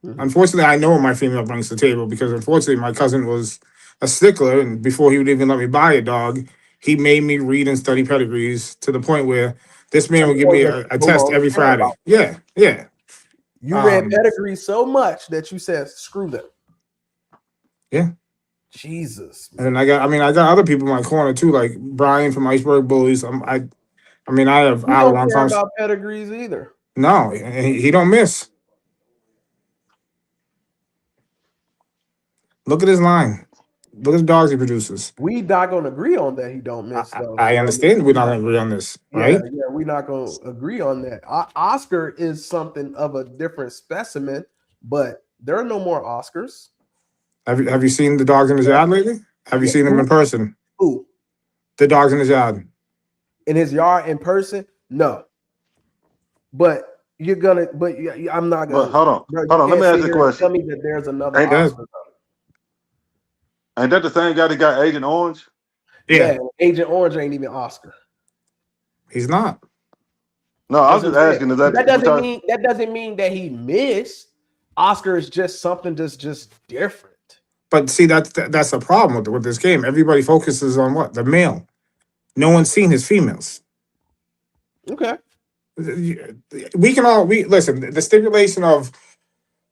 Mm-hmm. Unfortunately, I know what my female brings to the table because unfortunately my cousin was a stickler, and before he would even let me buy a dog, he made me read and study pedigrees to the point where this man would give me a test every Friday. Yeah. You read pedigree so much that you said, screw them. Yeah. Jesus. Man. And I got other people in my corner too, like Brian from Iceberg Bullies. I have hour-long conversations about pedigrees either. No, he don't miss. Look at his line. Look at the dogs he produces. We not gonna agree on that. He don't miss though. I understand we're not gonna agree on this, right? Yeah, we're not gonna agree on that. Oscar is something of a different specimen, but there are no more Oscars. Have you seen the dogs in his yard lately? Have you seen them in person? Who? The dogs in his yard. In his yard in person? No. But you're gonna. But I'm not gonna. But hold on. Let me ask you a question. Tell me that there's another Oscar. Ain't that the same guy that got Agent Orange? Yeah, Agent Orange ain't even Oscar. He's not. No, I was just asking. That doesn't mean that he missed. Oscar is just something that's just different. But see, that's the problem with this game. Everybody focuses on what? The male. No one's seen his females. Okay. We listen. The stipulation of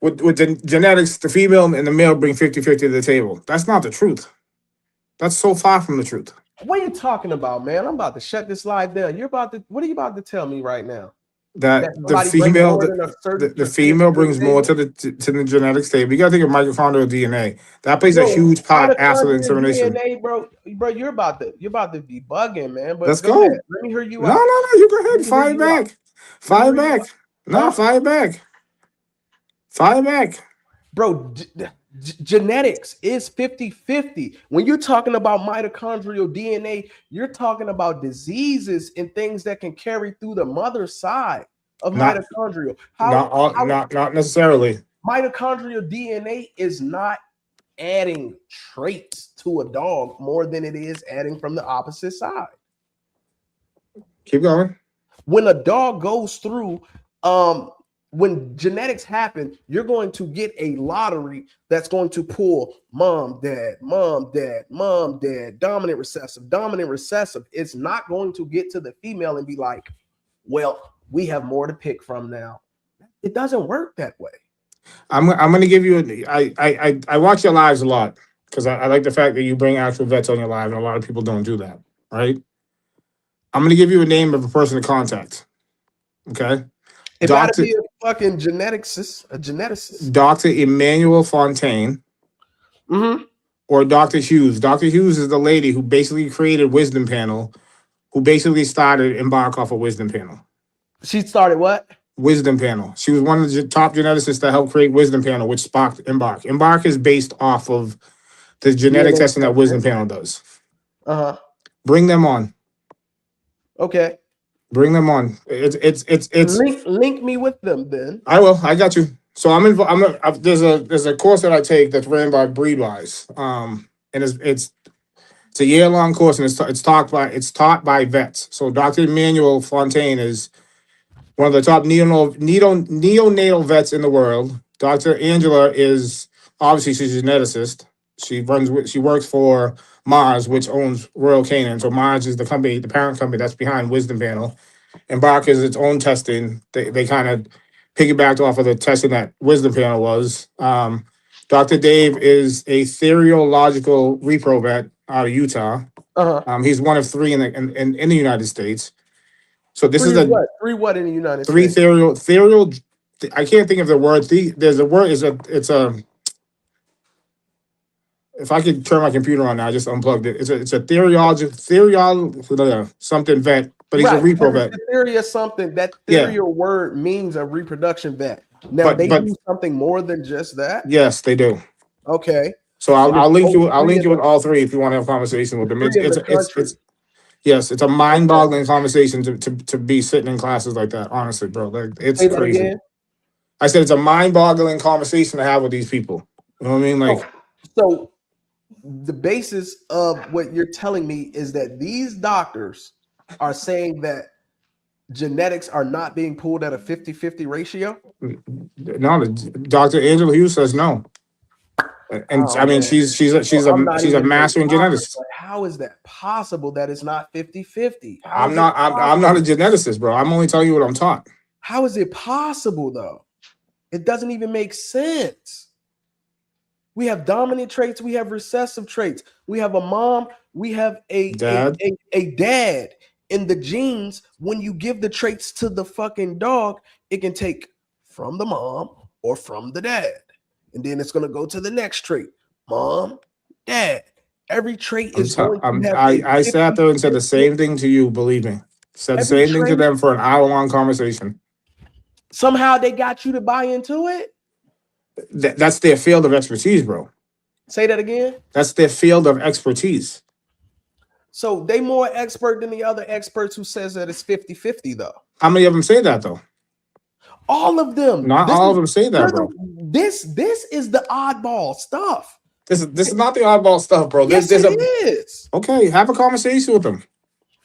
with the genetics, the female and the male bring 50-50 to the table. That's not the truth. That's so far from the truth. What are you talking about, man? I'm about to shut this live down. What are you about to tell me right now? That the female brings more to the genetics table. You gotta think of mitochondrial DNA. That plays a huge part after the insemination. DNA, bro, you're about to be bugging, man. But let's go. Ahead. Let me hear you out. No, you go ahead. Fire back. Fire back. No, fire back. Fire back. Bro, genetics is 50-50. When you're talking about mitochondrial DNA, you're talking about diseases and things that can carry through the mother's side of mitochondrial. Not necessarily. Mitochondrial DNA is not adding traits to a dog more than it is adding from the opposite side. Keep going. When a dog goes through, when genetics happen, you're going to get a lottery that's going to pull mom, dad, dominant, recessive. It's not going to get to the female and be like, well, we have more to pick from now. It doesn't work that way. I'm going to give you I watch your lives a lot because I like the fact that you bring actual vets on your live, and a lot of people don't do that, right? I'm going to give you a name of a person to contact, okay? It gotta be a fucking geneticist. Dr. Emmanuel Fontaine. Mm-hmm. Or Dr. Hughes. Dr. Hughes is the lady who basically created Wisdom Panel, who basically started Embark off of Wisdom Panel. She started what? Wisdom Panel. She was one of the top geneticists that helped create Wisdom Panel, which sparked Embark. Embark is based off of the genetic testing that Wisdom Panel does. Uh-huh. Bring them on. Okay. Bring them on. It's link me with them then. I will. I got you. So there's a course that I take that's ran by Breedwise. And it's a year-long course, and it's taught by vets. So Dr. Emmanuel Fontaine is one of the top neonatal vets in the world. Dr. Angela is obviously she's a geneticist. She works for Mars, which owns Royal Canin. So Mars is the parent company that's behind Wisdom Panel. Embark is its own testing. They kind of piggybacked off of the testing that Wisdom Panel was. Dr. Dr. Dave is a theological repro vet out of Utah. He's one of 3 in the United States. So this is a three what in the United 3 States? theorial. I can't think of the word. There's a word. It's a. If I could turn my computer on now, I just unplugged it. It's a theological something vet, but he's a repro vet. The theory is something that theorial word means a reproduction vet. Now But they do something more than just that. Yes, they do. Okay. So I'll link you. I'll link you with all 3 if you want to have a conversation with them. It's a mind-boggling conversation to be sitting in classes like that. Honestly, bro, it's crazy. I said it's a mind-boggling conversation to have with these people. You know what I mean? Like, so the basis of what you're telling me is that these doctors are saying that genetics are not being pulled at a 50-50 ratio? No, Dr. Angela Hughes says no. And I mean, she's a master in genetics. How is that possible that it's not 50-50? I'm not a geneticist, bro. I'm only telling you what I'm taught. How is it possible though? It doesn't even make sense. We have dominant traits, we have recessive traits, we have a mom, we have a dad. In the genes. When you give the traits to the fucking dog, it can take from the mom or from the dad. And then it's going to go to the next trait. Mom, dad. Every trait is going to have I sat there and said the same thing to you, believe me. Said the same thing to them for an hour-long conversation. Somehow they got you to buy into it? That's their field of expertise, bro. Say that again? That's their field of expertise. So they more expert than the other experts who says that it's 50-50, though. How many of them say that, though? All of them. Not all of them say that, bro. This is the oddball stuff. This is not the oddball stuff, bro. Yes, it is. Okay, have a conversation with them.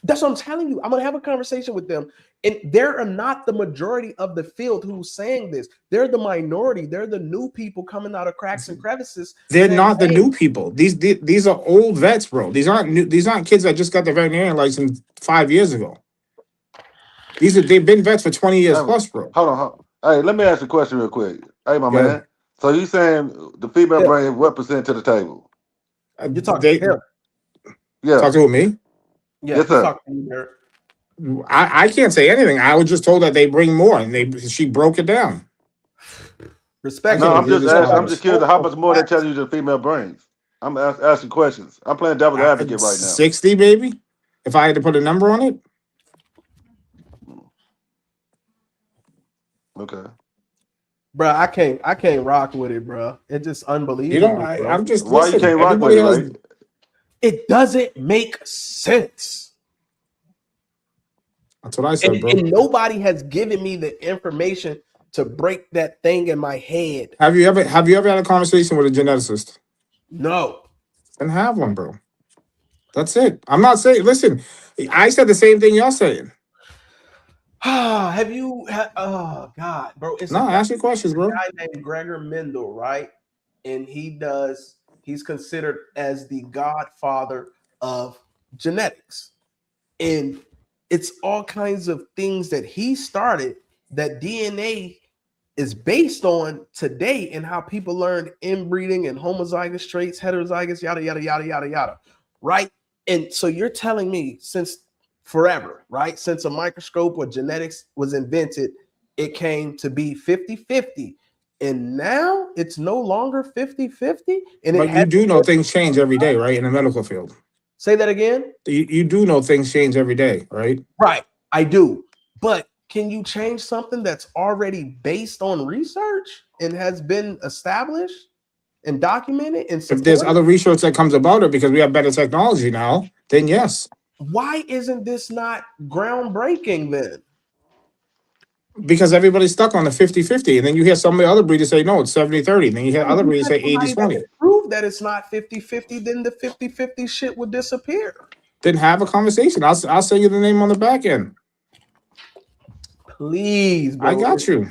That's what I'm telling you. I'm going to have a conversation with them. And they're not the majority of the field who's saying this. They're the minority. They're the new people coming out of cracks and crevices. They're not the new people. These are old vets, bro. These aren't new. These aren't kids that just got their veterinarian license 5 years ago. They've been vets for 20 years plus, bro. Hold on. Hey, let me ask you a question real quick. Hey, my man. So you saying the female brings what percent to the table? You talking to Yeah. Talking with me? Yeah, yes, sir. Talking to her. I can't say anything. I was just told that they bring more, and she broke it down. Respect. No, I'm just asking. I'm just curious how much more they tell you the female brings. I'm asking questions. I'm playing devil's advocate right now. 60, maybe. If I had to put a number on it. Okay. Bro, I can't rock with it, bro. It's just unbelievable. You know, I'm just why you can't rock with it, right? It doesn't make sense. That's what I said, bro. And nobody has given me the information to break that thing in my head. Have you ever had a conversation with a geneticist? No. Then have one, bro. That's it. I'm not saying. Listen, I said the same thing y'all saying. Have you? Oh God, bro! Ask your questions, bro. A guy named Gregor Mendel, right? And he's considered as the godfather of genetics, and it's all kinds of things that he started that DNA is based on today, and how people learned inbreeding and homozygous traits, heterozygous, yada yada yada yada yada, right? And so you're telling me since forever, right? Since a microscope or genetics was invented, it came to be 50-50. And now it's no longer 50-50. But you do know things change every day, right? In the medical field. Say that again? You do know things change every day, right? Right, I do. But can you change something that's already based on research and has been established and documented? And if there's other research that comes about it because we have better technology now, then yes. Why isn't this not groundbreaking then? Because everybody's stuck on the 50-50. And then you hear some of the other breeders say, no, it's 70-30. And then you hear other breeders say 80-20. Prove that it's not 50-50, then the 50-50 shit would disappear. Then have a conversation. I'll send you the name on the back end. Please, bro. I got you.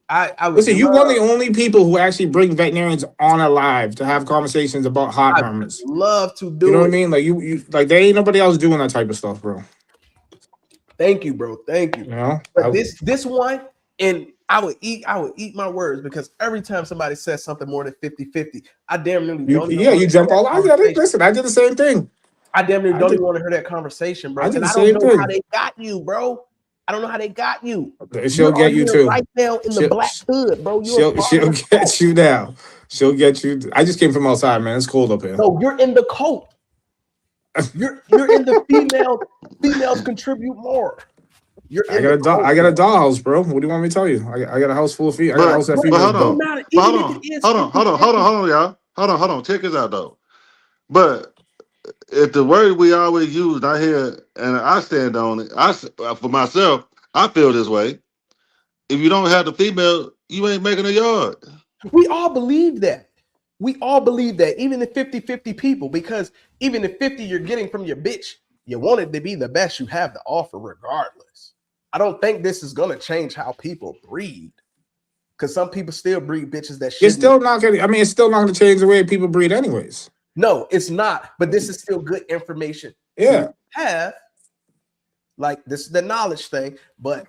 I listen, you're one of the only people who actually bring veterinarians on alive to have conversations about heart murmurs. Love to do it. You know what I mean? Like you like there ain't nobody else doing that type of stuff, bro. Thank you, bro. Thank you. You know? But this one, and I would eat my words because every time somebody says something more than 50-50, I damn nearly You, don't even yeah, want you to hear jump that all. I get it. conversation. Listen, I did the same thing. I damn near I don't did- even want to hear that conversation, bro. I did And the I don't same know how thing. they got you, bro. I don't know how they got you. She'll You're get on you here too. right now in the She'll, black hood, bro. You're a part of she'll the cult. get you now. She'll get you. I just came from outside, man. It's cold up here. No, you're in the cult. You're in the females contribute more. You're I in got the a doll. cult, I got a bro. dollhouse, bro. What do you want me to tell you? I got a house full of I got a house that But females hold no on. built. matter, But even hold if it on. is Hold on. 50, Hold on. Hold on. Hold on, y'all. Hold on. Check this out though. But if the word we always use, I hear, and I stand on it. For myself, I feel this way. If you don't have the female, you ain't making a yard. we all believe that. We all believe that, even the 50-50 people, because even the 50 you're getting from your bitch, you want it to be the best you have to offer regardless. I don't think this is going to change how people breed because some people still breed bitches that It's shouldn't. still not gonna. I mean, it's still not gonna change the way people breed, anyways. No, it's not. But this is still good information Yeah. to have. Like, this is the knowledge thing. But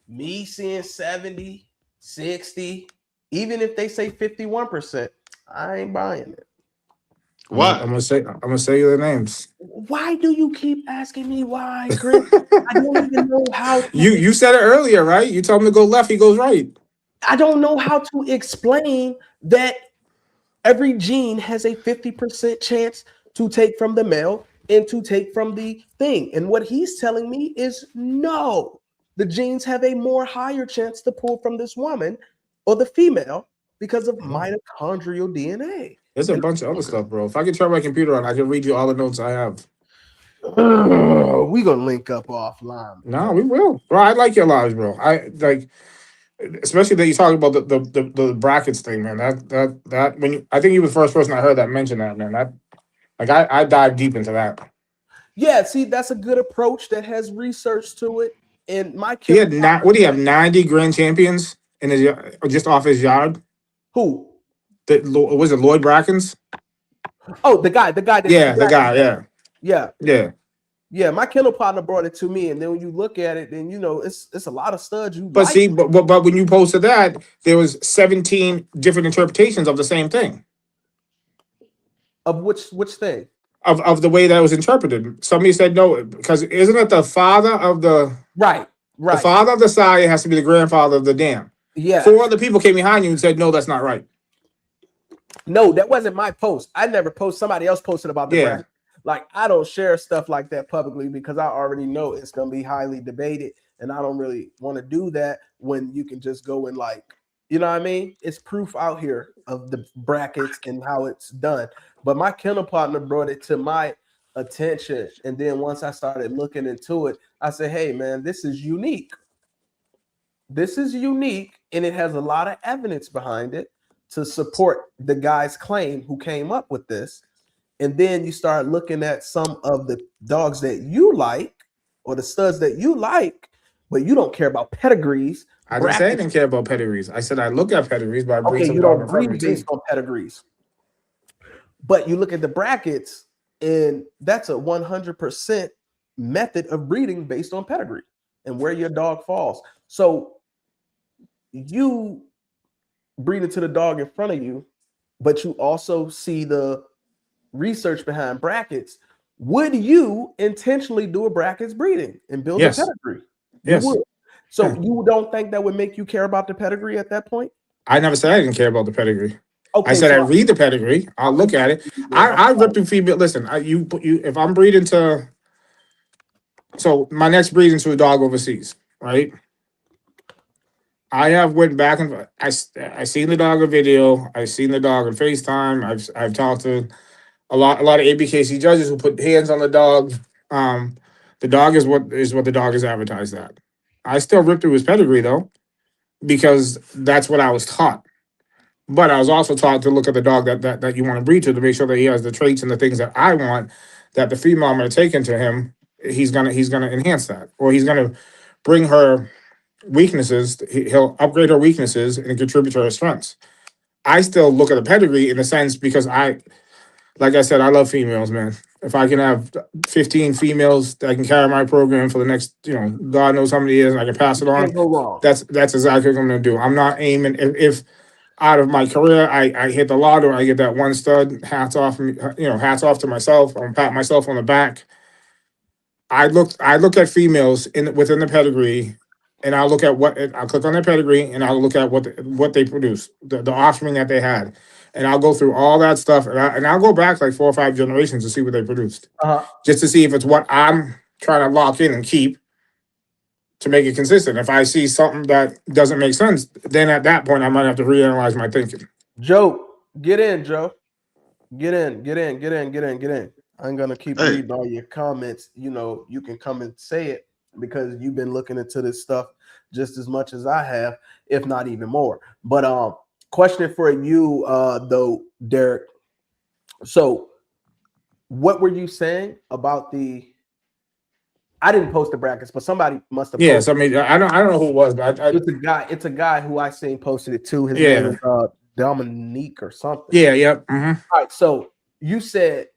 me seeing 70, 60, even if they say 51%, I ain't buying it. Why? I'm gonna say you the names. Why do you keep asking me why, Chris? I don't even know how to. You said it earlier, right? You told him to go left, he goes right. I don't know how to explain that every gene has a 50% chance to take from the male and to take from the thing. And what he's telling me is no. The genes have a more higher chance to pull from this woman or the female because of mitochondrial DNA. There's a bunch of other stuff, bro. If I could turn my computer on, I can read you all the notes I have. We gonna link up offline. No, we will, bro. I like your lives, bro. I like, especially that you talk about the brackets thing, man. That when I think you were the first person I heard that mention that, man. That like I dive deep into that. Yeah, see, that's a good approach that has research to it. And my He had what do you have 90 grand champions in his just off his yard? who? Was it Lloyd Brackens? Oh, the guy that Yeah, the guy. yeah. Yeah. Yeah, my kennel partner brought it to me, and then when you look at it, then you know it's a lot of studs you But like. see, but when you posted that, there was 17 different interpretations of the same thing. Of which thing? Of the way that was interpreted. Somebody said no, because isn't it the father of the Right. the father of the sire has to be the grandfather of the dam? Yeah. 4 other people came behind you and said, no, that's not right. No, that wasn't my post. I never post. Somebody else posted about the bracket. Like, I don't share stuff like that publicly because I already know it's going to be highly debated, and I don't really want to do that when you can just go and, like, you know what I mean? It's proof out here of the brackets and how it's done. But my kennel partner brought it to my attention, and then once I started looking into it, I said, hey, man, this is unique. This is unique, and it has a lot of evidence behind it to support the guy's claim who came up with this. And then you start looking at some of the dogs that you like or the studs that you like, but you don't care about pedigrees. I didn't say I didn't care about pedigrees. I said I look at pedigrees, but I bring Okay, some you dog don't in front of me breed too. based on pedigrees. But you look at the brackets, and that's a 100% method of breeding based on pedigree and where your dog falls. So you breed into the dog in front of you, but you also see the research behind brackets. Would you intentionally do a brackets breeding and build a pedigree? You would. So you don't think that would make you care about the pedigree at that point? I never said I didn't care about the pedigree. Okay, I said so I read the pedigree. I'll look at it. I rip through female. Listen, you if I'm breeding to, so my next breeding to a dog overseas, right? I have went back and I seen the dog in video. I seen the dog on FaceTime. I've talked to a lot of ABKC judges who put hands on the dog. The dog is what the dog is advertised at. I still rip through his pedigree though, because that's what I was taught. But I was also taught to look at the dog that you want to breed to make sure that he has the traits and the things that I want, that the female I'm going to take into him, he's gonna enhance that, or he's gonna bring her weaknesses. He'll upgrade her weaknesses and contribute to her strengths. I still look at the pedigree in a sense because like I said, I love females, man. if I can have 15 females that can carry my program for the next, God knows how many years, and I can pass it on, Can't go wrong. that's exactly what I'm going to do. I'm not aiming. If out of my career I hit the lotto, I get that one stud, hats off, hats off to myself. I'm pat myself on the back. I look at females within the pedigree, and I'll look at I'll click on their pedigree, and I'll look at what they produce, the offspring that they had, and I'll go through all that stuff, and I'll go back like 4 or 5 generations to see what they produced, just to see if it's what I'm trying to lock in and keep to make it consistent. If I see something that doesn't make sense, then at that point I might have to reanalyze my thinking. Joe, get in, Joe. Get in. I'm gonna keep Hey. reading all your comments. You can come and say it because you've been looking into this stuff just as much as I have, if not even more. But question for you, though, Derek. So, what were you saying about the? I didn't post the brackets, but somebody must have. Yes, I mean I don't know who it was, but it's a guy who I seen posted it too. His name is Dominique or something. Yeah, yep. Mm-hmm. All right, so you said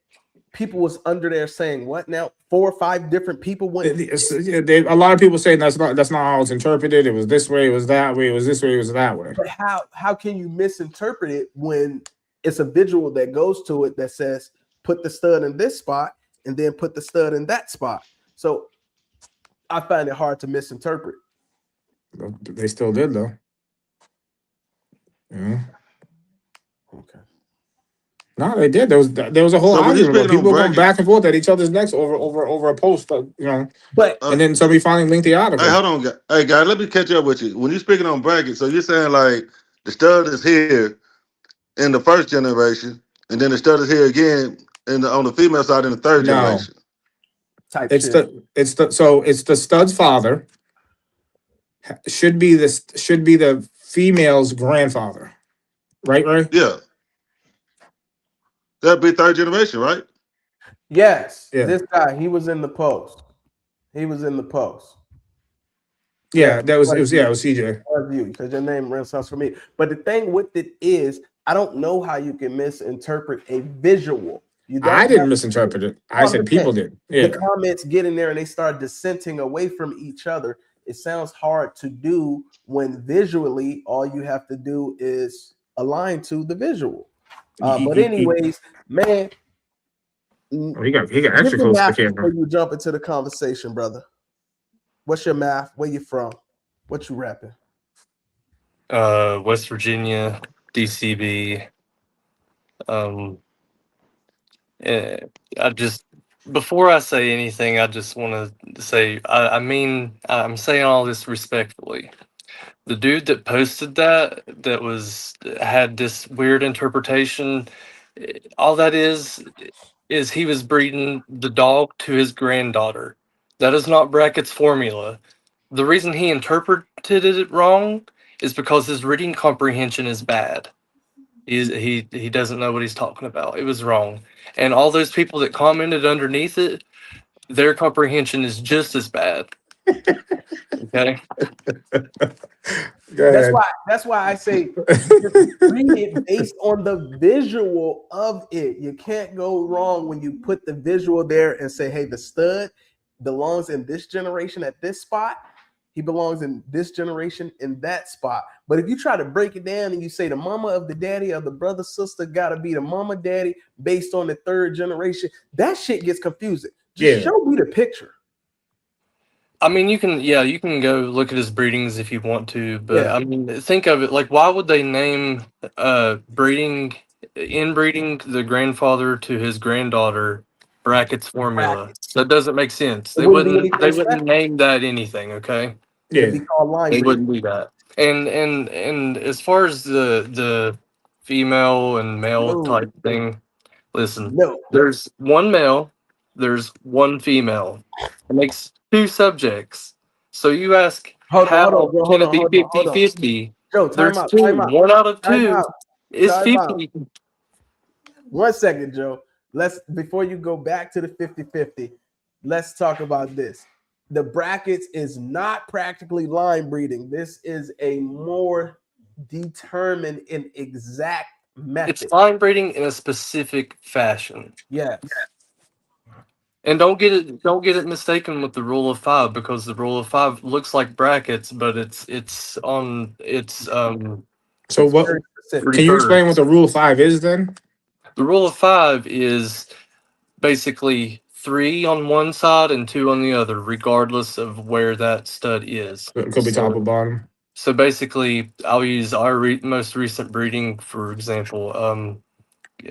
people was under there saying what now? 4 or 5 different people went. A lot of people saying that's not how it's interpreted. It was this way, it was that way, it was this way, it was that way. But how can you misinterpret it when it's a visual that goes to it that says put the stud in this spot and then put the stud in that spot? So I find it hard to misinterpret. They still did though. Yeah. Okay. No, they did. There was a whole argument. People were going back and forth at each other's necks over a post, But and then somebody finally linked the article. Hey, hold on, hey guys, let me catch up with you. When you're speaking on brackets, so you're saying like the stud is here in the first generation, and then the stud is here again on the female side in the third generation. It's the stud's father. Should be the female's grandfather, right? Yeah, that'd be third generation, right? Yes, yeah. This guy, he was in the post. Yeah, it was CJ. Because your name rings sounds for me. But the thing with it is, I don't know how you can misinterpret a visual. I didn't misinterpret it. I said people did. Yeah. The comments get in there and they start dissenting away from each other. It sounds hard to do when visually all you have to do is align to the visual. But anyways, man, he got extra close to the camera. Before you jump into the conversation, brother. What's your math? Where you from? What you rapping? West Virginia, DCB. Before I say anything, I just want to say, I'm saying all this respectfully. The dude that posted that had this weird interpretation, all that is he was breeding the dog to his granddaughter. That is not Brackett's formula. The reason he interpreted it wrong is because his reading comprehension is bad. He doesn't know what he's talking about. It was wrong. And all those people that commented underneath it, their comprehension is just as bad. Okay. That's why I say read it based on the visual of it. You can't go wrong when you put the visual there and say, hey, the stud belongs in this generation at this spot. He belongs in this generation in that spot. But if you try to break it down and you say the mama of the daddy of the brother sister got to be the mama daddy based on the third generation, that shit gets confusing. Just show me the picture. I mean, you can go look at his breedings if you want to, but I mean, think of it like, why would they name inbreeding the grandfather to his granddaughter Brackett's formula? That doesn't make sense. They wouldn't name that anything, okay? Yeah, be called line they wouldn't do that. And as far as the female and male type thing, listen, there's one male, there's one female. It makes 2 subjects. So you ask, how can it be 50-50? There's 2. 1 out of 2 is 50. 1 second, Joe. Before you go back to the 50-50, let's talk about this. The brackets is not practically line breeding. This is a more determined and exact method. It's line breeding in a specific fashion. Yes. And don't get it mistaken with the rule of five, because the rule of five looks like brackets, but So It's what? very specific. Can you explain what reversed. the rule of five is then? The rule of five is basically three on one side and two on the other, regardless of where that stud is. It could be top or bottom. So basically, I'll use our most recent breeding for example.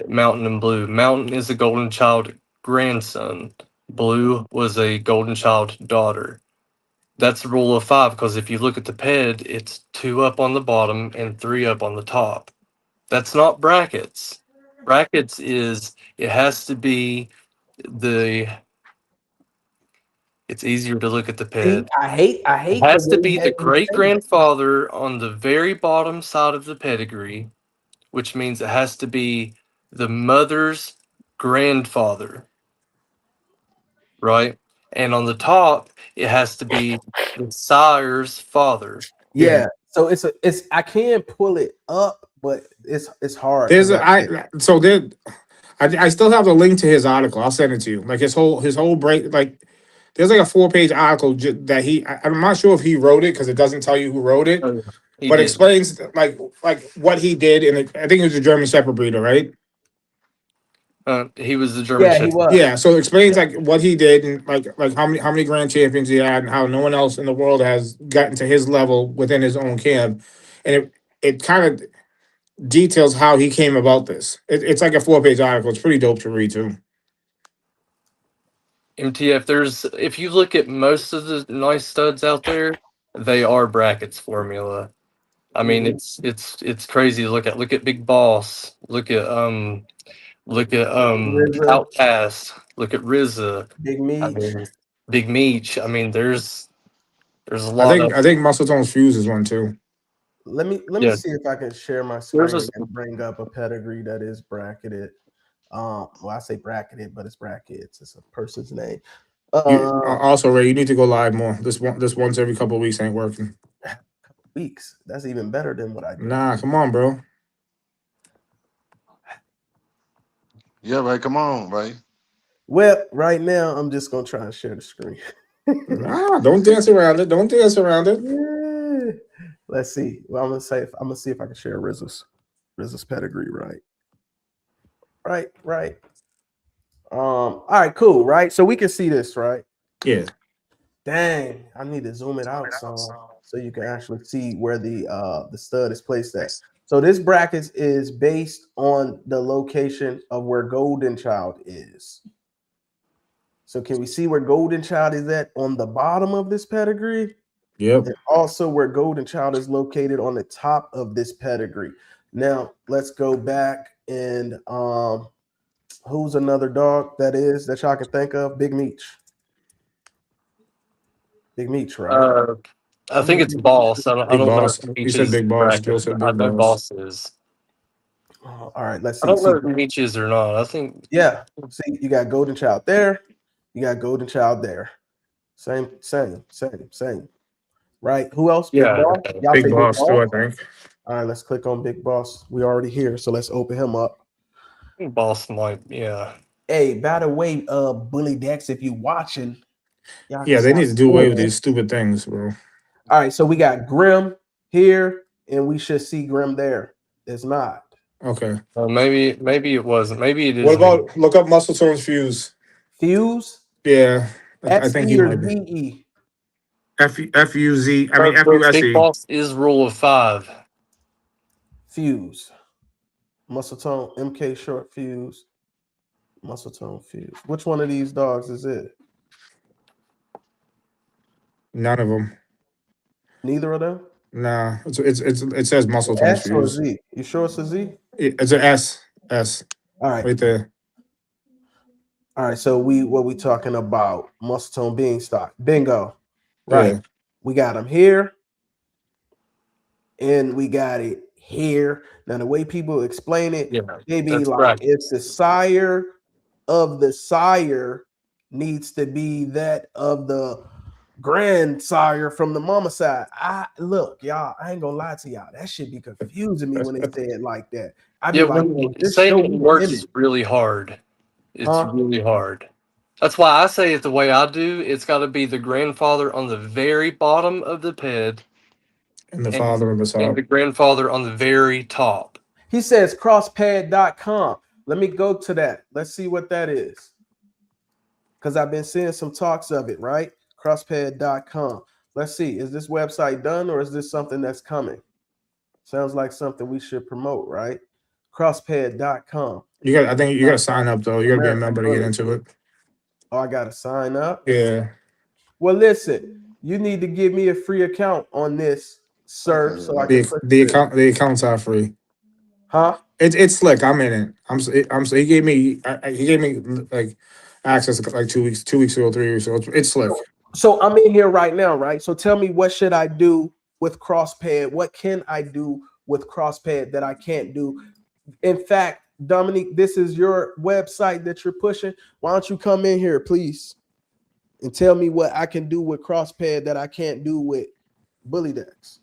Mountain and Blue. Mountain is a golden child grandson. Blue was a golden child daughter. That's the rule of five, because if you look at the ped, it's two up on the bottom and three up on the top. That's not brackets. Brackets is it has to be the. It's easier to look at the See, ped. I It hate the has to way be the that you great say that. grandfather on the very bottom side of the pedigree, which means it has to be the mother's grandfather, right? And on the top, it has to be the sire's father. Yeah. Yeah. So it's I can pull it up, but it's hard There's because a I so there I still have the link to his article. I'll send it to you. Like his whole break. Like there's like a 4-page article that I'm not sure if he wrote it because it doesn't tell you who wrote it, Oh, he but did. explains like what he did. And I think it was a German Shepherd breeder, right? He was the German yeah, he Shepherd. was. Yeah. So it explains Yeah. like what he did and like how many grand champions he had and how no one else in the world has gotten to his level within his own camp, and it kind of details how he came about this. It's like a 4-page article. It's pretty dope to read too. MTF, if you look at most of the nice studs out there, they are brackets formula. I mean, Mhm. it's crazy to look at. Look at Big Boss. Look at RZA, Outcast. Look at RZA. Big I Meech. mean, Big Meech. I mean, there's a I lot think of I think Muscle Tone's Fuse is one too. Let me yeah. see if I can share my There's screen a and bring up a pedigree that is bracketed. Well, I say bracketed, but it's brackets. It's a person's name. You Uh, also Ray, you need to go live more. This once every couple of weeks ain't working. weeks. That's even better than what I do. Nah, come on, bro. Yeah, right. Come on, right. Well, right now I'm just gonna try and share the screen. Nah, don't dance around it. Don't dance around it. Yeah. Let's see. Well, I'm gonna see if I can share RZA's pedigree. Right. Right. All right. Cool. Right. So we can see this. Right. Yeah. Dang. I need to zoom it out so you can actually see where the stud is placed at. So this bracket is based on the location of where Golden Child is. So can we see where Golden Child is at on the bottom of this pedigree? Yep. And also where Golden Child is located on the top of this pedigree. Now let's go back and who's another dog that y'all can think of? Big Meech. Big Meech, right? I think it's Boss. I Big don't know boss. if He Meech said is big boss. Joe bracket, said but I big know boss. Boss is. All right, let's I see. don't know if Meech is or not. I think Yeah. See, you got Golden Child there. You got Golden Child there. Same. Right. Who else? Big yeah. Boss. Y'all Big say Big boss too, I Boss? think. All right, let's click on Big Boss. We already here, so let's open him up. Boss might. Yeah. Hey, by the way, Bully Dex, if you watching, y'all can Yeah, they stop need to do away with spoiling. these stupid things, bro. All right, so we got Grim here, and we should see Grim there. It's not. Okay. Maybe it wasn't. Maybe it What is me. about look up Muscle Tone's Fuse? Fuse, Yeah. I think he XE or might be. ZE? Fuz. I mean But Big FUSE. Boss is rule of five. Fuse. Muscle Tone, MK Short Fuse. Muscle Tone Fuse. Which one of these dogs is it? None of them. Neither of them? Nah. It says Muscle Tone's S or Fuse. Z? You sure it's a Z? It's an S All right. right there. All right, so what we talking about? Muscle Tone Beanstalk. Bingo. Right. Yeah. We got him here. And we got it here. Now, the way people explain it, Yeah. they be That's like, if brackets. the sire of the sire needs to be that of the grandsire from the mama side. Look, y'all, I ain't gonna lie to y'all. That should be confusing me when they say it like that. I be Yeah, like, when just saying show it me the works image. is really hard. It's Huh? really hard. That's why I say it the way I do. It's got to be the grandfather on the very bottom of the ped And the and father of us and all. the grandfather on the very top. He says crosspad.com. Let me go to that. Let's see what that is. Because I've been seeing some talks of it, right? Crosspad.com. Let's see. Is this website done or is this something that's coming? Sounds like something we should promote, right? Crosspad.com. I think you got to sign up though. You got to be a American member to get Bully. into it. Oh, I got to sign up. Yeah. Well, listen, you need to give me a free account on this, sir, so I can put this. The accounts are free. Huh? It's slick. I'm in it. He gave me like access like 2 weeks ago, 3 weeks ago. It's slick. So I'm in here right now, right? So tell me, what should I do with crosspad? What can I do with crosspad that I can't do? In fact, Dominique, this is your website that you're pushing. Why don't you come in here, please, and tell me what I can do with crosspad that I can't do with Bully Decks?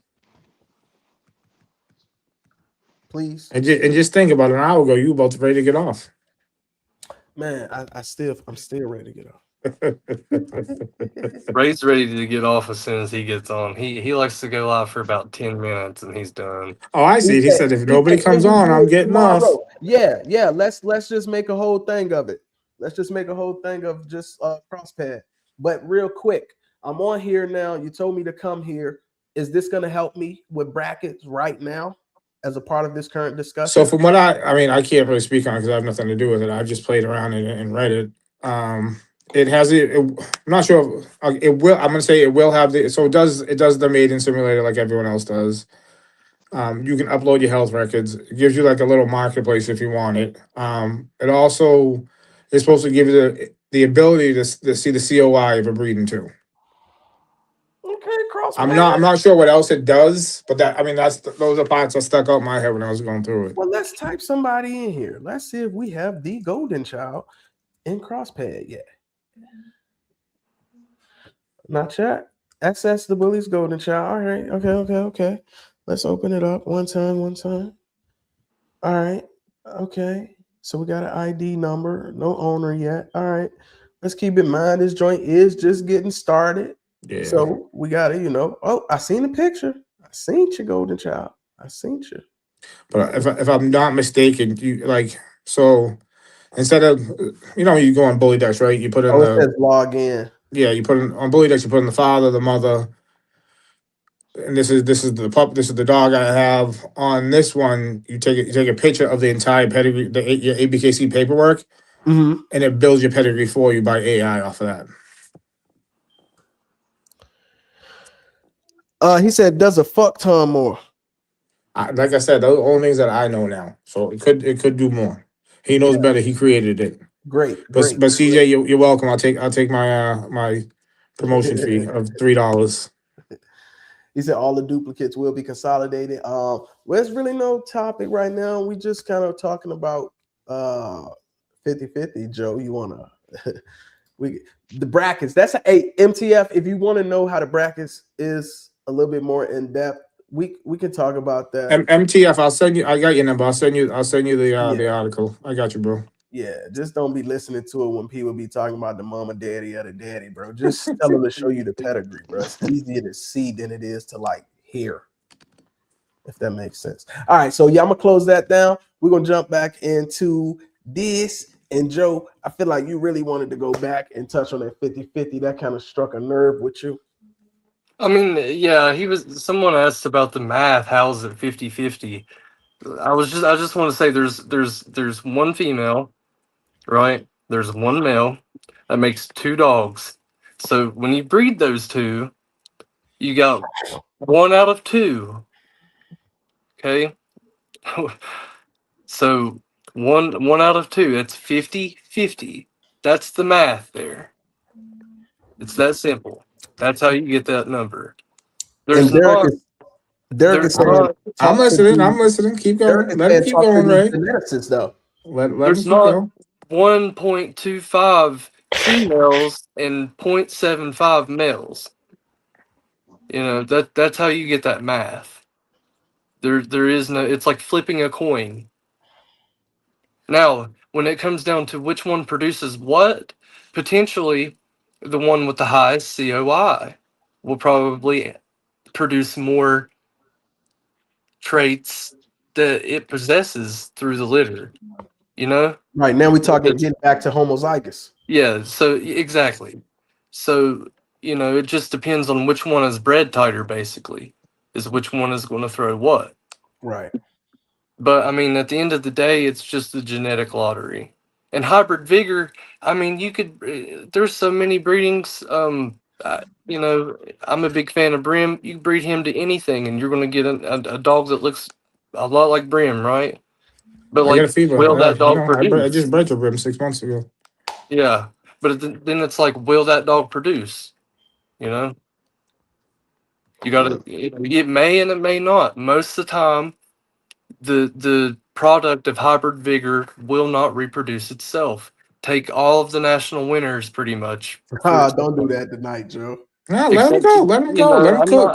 Please. And just think about an hour ago, you were both ready to get off. Man, I'm still ready to get off. Ray's ready to get off as soon as he gets on. He likes to go live for about 10 minutes and he's done. Oh, I see. He said if nobody comes "Can we on, do I'm it getting tomorrow?" off. Yeah. Let's just make a whole thing of it. Let's just make a whole thing of just crosspad. But real quick, I'm on here now. You told me to come here. Is this going to help me with brackets right now as a part of this current discussion? So from what I mean, I can't really speak on it because I have nothing to do with it. I just played around it and read it. It has I'm not sure if, it will. I'm gonna say it will have the. So it does the maiden simulator like everyone else does. You can upload your health records. It gives you like a little marketplace if you want it. It also is supposed to give you the ability to see the COI of a breeding too. Okay, I'm crosspad. not sure what else it does, but those are parts that stuck out in my head when I was going through it. Well, let's type somebody in here. Let's see if we have the golden child in crosspad yet. Not yet. Access the Bully's golden child. All right. Okay. Let's open it up one time. All right. Okay. So we got an ID number. No owner yet. All right. Let's keep in mind this joint is just getting started. Yeah. So we got to, oh, I seen the picture. I seen your golden child. I seen you. But if I'm not mistaken, so instead of you go on Bully Decks, right? You put in Oh, it says log in. you put in on Bully Decks, you put in the father, the mother, and this is the pup. This is the dog I have. On this one, you take a picture of the entire pedigree, your ABKC paperwork, Mm-hmm. and it builds your pedigree for you by AI off of that. He said, does a fuck ton more. Like I said, those are the only things that I know now. So it could do more. He knows better. He created it. Great. But CJ, you're welcome. I'll take my my promotion fee of $3. He said all the duplicates will be consolidated. There's really no topic right now. We just kind of talking about 50-50. Joe, you wanna the brackets? That's MTF. If you want to know how the brackets is a little bit more in depth, we can talk about that. MTF, I'll send you. I got your number. I'll send you the article. I got you, bro. Yeah, just don't be listening to it when people be talking about the mama, daddy, or the daddy, bro. Just tell them to show you the pedigree, bro. It's easier to see than it is to hear, if that makes sense. All right, so I'm gonna close that down. We're gonna jump back into this. And Joe, I feel like you really wanted to go back and touch on that 50-50. That kind of struck a nerve with you. I mean, yeah, someone asked about the math. How's it 50-50? I just want to say there's one female, right? There's one male that makes 2 dogs. So when you breed those 2, you got 1 out of 2. Okay? So one out of 2, that's 50-50. That's the math there. It's that simple. That's how you get that number. And Derek is saying, I'm listening. Keep going. Let him keep going, Ray. Geneticists, though. Let him There's keep not going. 1.25 females and 0.75 males. That's how you get that math. There is no. It's like flipping a coin. Now, when it comes down to which one produces what, potentially the one with the highest COI will probably produce more traits that it possesses through the litter. You know? Right now, we talking It's, getting back to homozygous. yeah, so exactly. So, it just depends on which one is bred tighter, basically, is which one is going to throw what. Right. But I mean, at the end of the day, it's just a genetic lottery. And hybrid vigor, I mean, you could. There's so many breedings. I'm a big fan of Brim. You breed him to anything, and you're going to get a dog that looks a lot like Brim, right? But I get like, a fever. will Yeah, that dog I produce? just bred to Brim 6 months ago. Yeah, but then it's like, will that dog produce? You know, you got to. It may and it may not. Most of the time, the product of hybrid vigor will not reproduce itself. Take all of the national winners, pretty much. For Don't do that tonight, Joe. Yeah, let him except, go. Let him go. Let him I'm cook.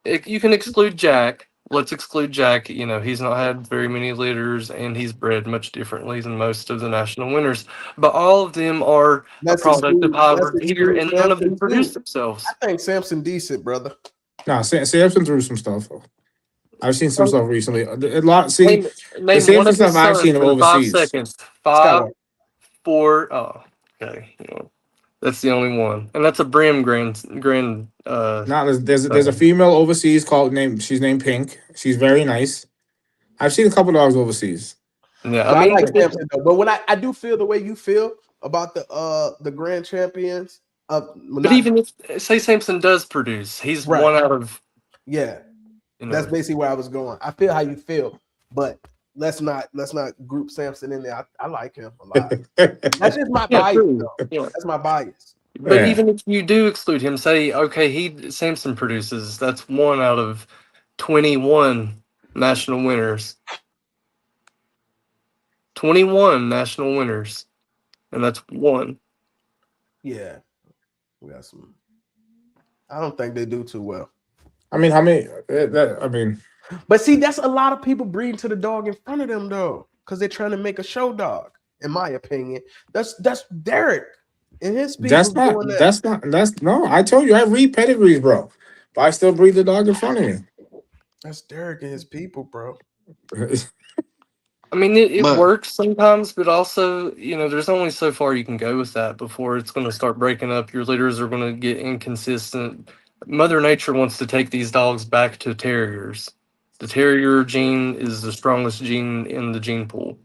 not. You can exclude Jack. Let's exclude Jack. He's not had very many litters, and he's bred much differently than most of the national winners. But all of them are a Let's product of exclude. Let's hybrid vigor, exclude and none of them Samson produce too. themselves. I think Samson decent, brother. Nah, Samson threw some stuff. I've seen some So, stuff recently. A lot. See, name the name one Samson of his stuff I've seen sons him in five overseas. seconds. Five, Skywalker. 4. Oh, okay. That's the only one, and that's a Brim grand. Now there's a female overseas she's named Pink. She's very nice. I've seen a couple dogs overseas. Yeah, I Yeah, I mean, like Samson though. But when I do feel the way you feel about the grand champions of but not even if say Samson does produce, he's right. one out of Yeah, you that's know. basically where I was going. I feel how you feel, but let's not group Samson in there. I like him a lot. That's just my Yeah, bias, true. though. Yeah, That's my bias. but Yeah. even if you do exclude him, say okay, Samson produces. That's one out of 21 national winners. 21 national winners, and that's one. Yeah, we got some. I don't think they do too well. I mean, how many? I mean, But see, that's a lot of people breeding to the dog in front of them though, because they're trying to make a show dog. In my opinion, that's Derek and his people doing that. that's no. I told you I read pedigrees, bro. But I still breed the dog in front of me. That's Derek and his people, bro. I mean, it But works sometimes, but also, there's only so far you can go with that before it's going to start breaking up. Your litters are going to get inconsistent. Mother Nature wants to take these dogs back to terriers. The terrier gene is the strongest gene in the gene pool.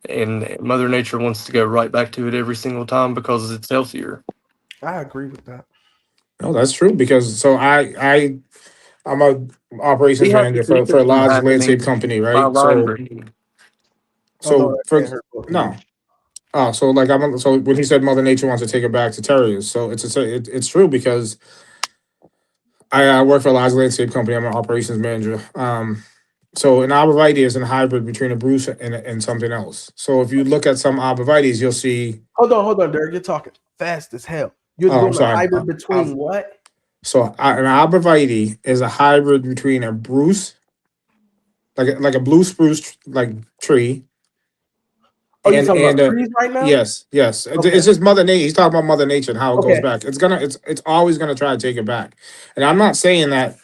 And Mother Nature wants to go right back to it every single time because it's healthier. I agree with that. No, that's true because I'm a We operations have to manager keep for a it from large landscape happening company, by right? line breeding. Oh no, that For can't hurt both of you. no. Oh, so like so when he said Mother Nature wants to take it back to terriers, so it's true because I work for a large landscape company. I'm an operations manager. So an arborvitae is a hybrid between a Bruce and something else. So if you look at some arborvitaes, you'll see. Hold on, Derek. You're talking fast as hell. You're Oh, I'm doing a sorry. hybrid between what? So an arborvitae is a hybrid between a Bruce, like a blue spruce like tree, Oh, you talking and about trees right now? yes. Okay. It's just Mother Nature. He's talking about Mother Nature and how it goes Okay. back. It's always gonna try to take it back. And I'm not saying that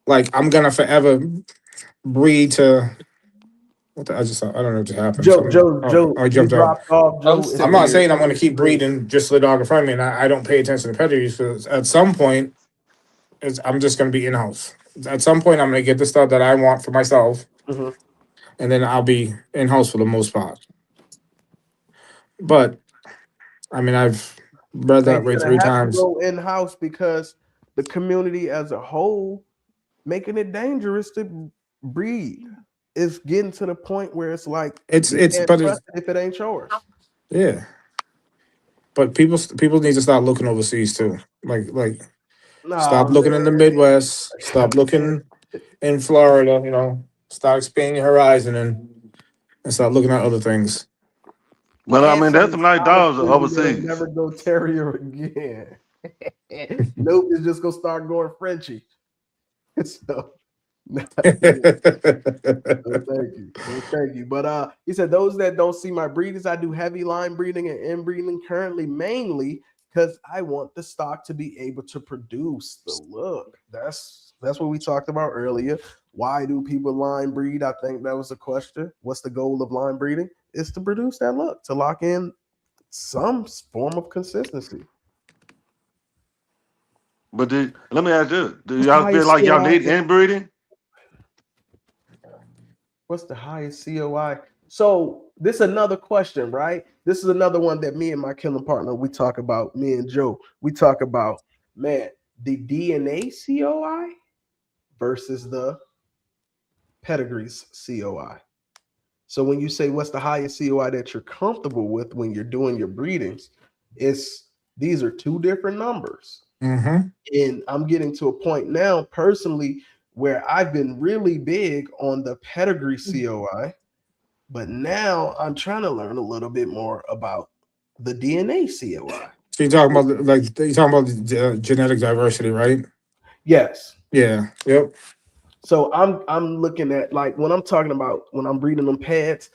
like I'm gonna forever breed to. I don't know what just happened. I You jumped out. dropped off. I'm Joe is I'm still not here. saying I'm going to keep breeding just the dog in front of me, and I don't pay attention to pedigrees. Because at some point, I'm just going to be in house. At some point, I'm going to get the stuff that I want for myself, Mhm. and then I'll be in house for the most part. But I mean, I've bred And that way you're three gonna have to times. go in house because the community as a whole making it dangerous to breed. It's getting to the point where it's like you can't But trust it if it ain't yours. yeah. But people need to start looking overseas too. Like stop No looking in the Midwest. Stop man. looking in Florida. Start expanding your horizon and start looking at other things. but I mean, there's And some nice dogs honestly, you're gonna overseas. never go terrier again. Nope, it's just gonna start going Frenchy. So Thank you. No, thank you. But he said those that don't see my breeders, I do heavy line breeding and inbreeding currently mainly because I want the stock to be able to produce the look. That's what we talked about earlier. Why do people line breed? I think that was the question. What's the goal of line breeding? Is to produce that look, to lock in some form of consistency. But let me ask you: do What's the y'all feel highest like y'all COI? need inbreeding? What's the highest COI? So this is another question, right? This is another one that me and my killing partner we talk about. Me and Joe we talk about. Man, the DNA COI versus the pedigrees COI. So when you say what's the highest COI that you're comfortable with when you're doing your breedings, it's these are two different numbers. Mm-hmm. And I'm getting to a point now personally where I've been really big on the pedigree COI, but now I'm trying to learn a little bit more about the DNA COI. So you're talking about genetic diversity, right? Yes. Yeah. Yep. So I'm looking at like when I'm talking about when I'm breeding them pads,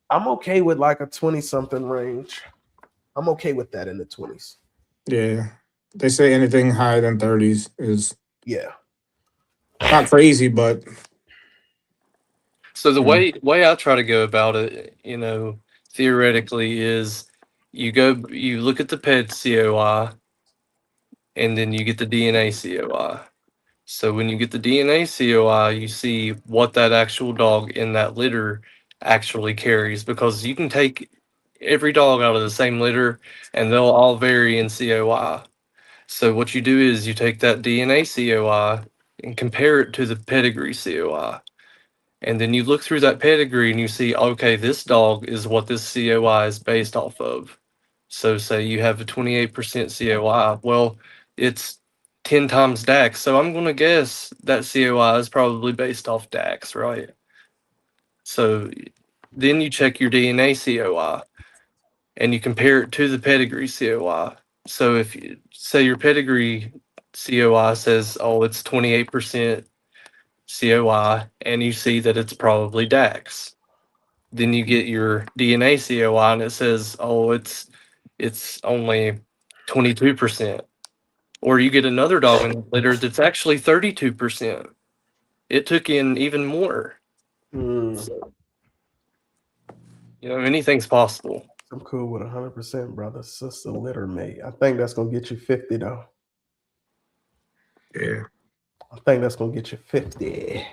I'm okay with like a 20 something range. I'm okay with that in the 20s. Yeah. They say anything higher than 30s is Yeah. not crazy, but So the you know, way I try to go about it, theoretically, is you look at the PED COI, and then you get the DNA COI. So when you get the DNA COI, you see what that actual dog in that litter actually carries, because you can take every dog out of the same litter and they'll all vary in COI. So what you do is you take that DNA COI and compare it to the pedigree COI. And then you look through that pedigree and you see, okay, this dog is what this COI is based off of. So say you have a 28% COI. Well, it's 10 times DAX. So I'm going to guess that COI is probably based off DAX, right? So then you check your DNA COI and you compare it to the pedigree COI. So if you say your pedigree COI says, oh, it's 28% COI, and you see that it's probably DAX. Then you get your DNA COI and it says, oh, it's only 22%. Or you get another dog in the litter that's actually 32%. It took in even more. Mm, So, anything's possible. I'm cool with 100%, brother. Sister litter mate. I think that's gonna get you 50 though. yeah. I think that's gonna get you 50.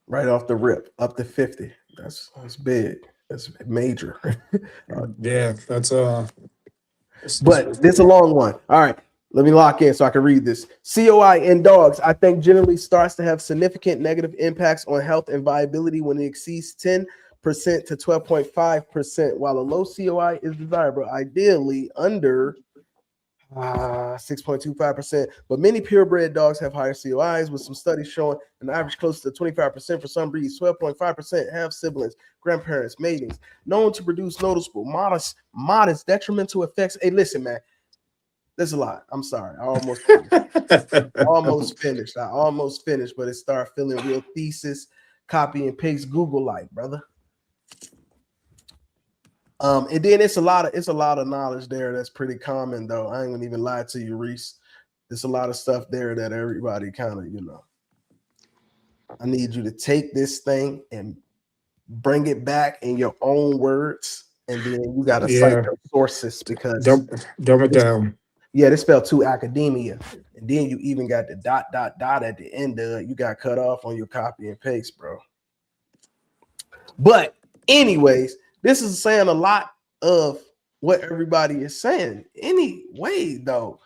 Right off the rip, up to 50. That's big. That's major. Yeah. That's But this is a long one. All right. Let me lock in so I can read this. COI in dogs, I think, generally starts to have significant negative impacts on health and viability when it exceeds 10% to 12.5%, while a low COI is desirable, ideally under 6.25%. But many purebred dogs have higher COIs, with some studies showing an average close to 25% for some breeds. 12.5% have siblings, grandparents, matings, known to produce noticeable, modest detrimental effects. Hey, listen, man, there's a lot. I'm sorry. I almost finished. I almost finished, but it started feeling real thesis, copy and paste Google like, brother. And then it's a lot of knowledge there that's pretty common though. I ain't gonna even lie to you, Reese. There's a lot of stuff there that everybody kind of, I need you to take this thing and bring it back in your own words, and then you gotta cite yeah. your sources because Dumb it this, down. yeah, this spelled too academia. And then you even got the ... at the end of it. You got cut off on your copy and paste, bro. But anyways, this is saying a lot of what everybody is saying. Anyway, though,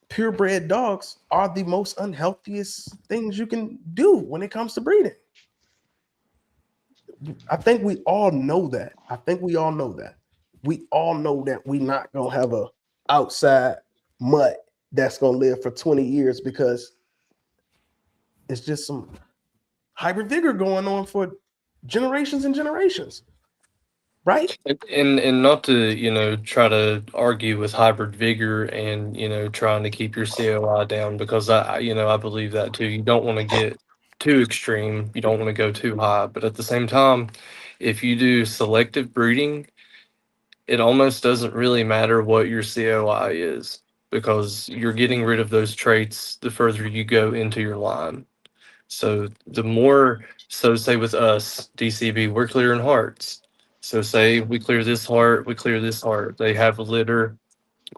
purebred dogs are the most unhealthiest things you can do when it comes to breeding. I think we all know that. We all know that we not gonna have a outside mutt that's gonna live for 20 years because it's just some hybrid vigor going on for generations and generations. right? And not to try to argue with hybrid vigor and trying to keep your COI down, because I believe that too. You don't want to get too extreme. You don't want to go too high, but at the same time, if you do selective breeding, it almost doesn't really matter what your COI is, because you're getting rid of those traits the further you go into your line. So the more, so say with us, DCB, we're clearing hearts. So say we clear this heart, we clear this heart. They have a litter.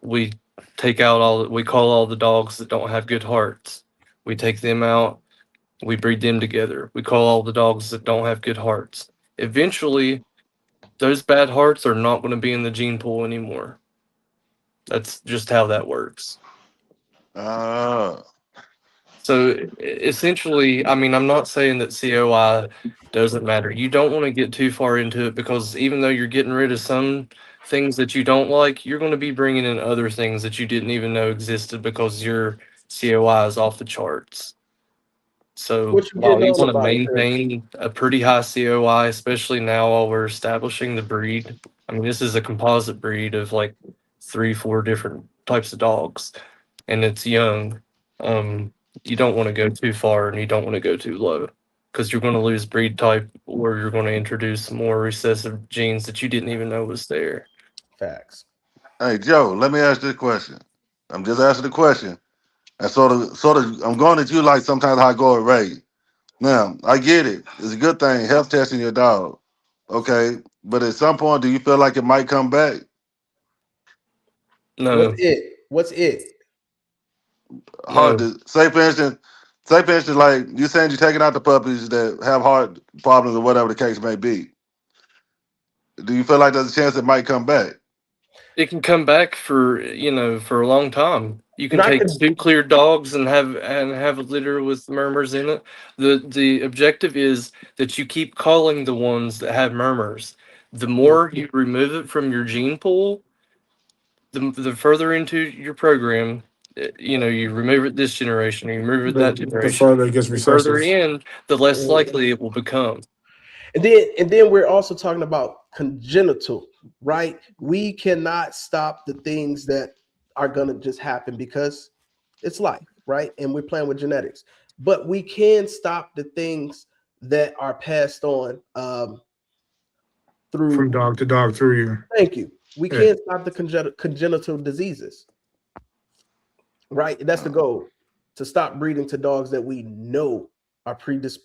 We take out we call all the dogs that don't have good hearts. We take them out. We breed them together. We call all the dogs that don't have good hearts. Eventually, those bad hearts are not going to be in the gene pool anymore. That's just how that works. Ah, So essentially, I mean, I'm not saying that COI doesn't matter. You don't want to get too far into it, because even though you're getting rid of some things that you don't like, you're going to be bringing in other things that you didn't even know existed, because your COI is off the charts. So What you while getting you on want to about it, Chris? maintain a pretty high COI, especially now while we're establishing the breed, I mean, this is a composite breed of like 3, 4 different types of dogs, and it's young. You don't want to go too far and you don't want to go too low, because you're going to lose breed type, or you're going to introduce more recessive genes that you didn't even know was there. Facts. hey Joe, let me ask this question. I'm just asking the question. And I'm going at you like sometimes how I go at Ray. Now, I get it. It's a good thing, health testing your dog. Okay. But at some point, do you feel like it might come back? What's No, it? What's it? Hard no, to say for instance, like you saying you're taking out the puppies that have heart problems or whatever the case may be. Do you feel like there's a chance it might come back? it can come back for a long time. You can And I take can. two clear dogs and have a litter with murmurs in it. The objective is that you keep calling the ones that have murmurs. The more you remove it from your gene pool, the further into your program, you remove it this generation, you remove it that The generation. further it gets The further recessive. in, the less likely it will become. And then we're also talking about congenital, right? We cannot stop the things that are gonna just happen because it's life, right? And we're playing with genetics. But we can stop the things that are passed on From through. dog to dog through you. Thank you. We Yeah. can't stop the congenital diseases, right? That's the goal, to stop breeding to dogs that we know are predis.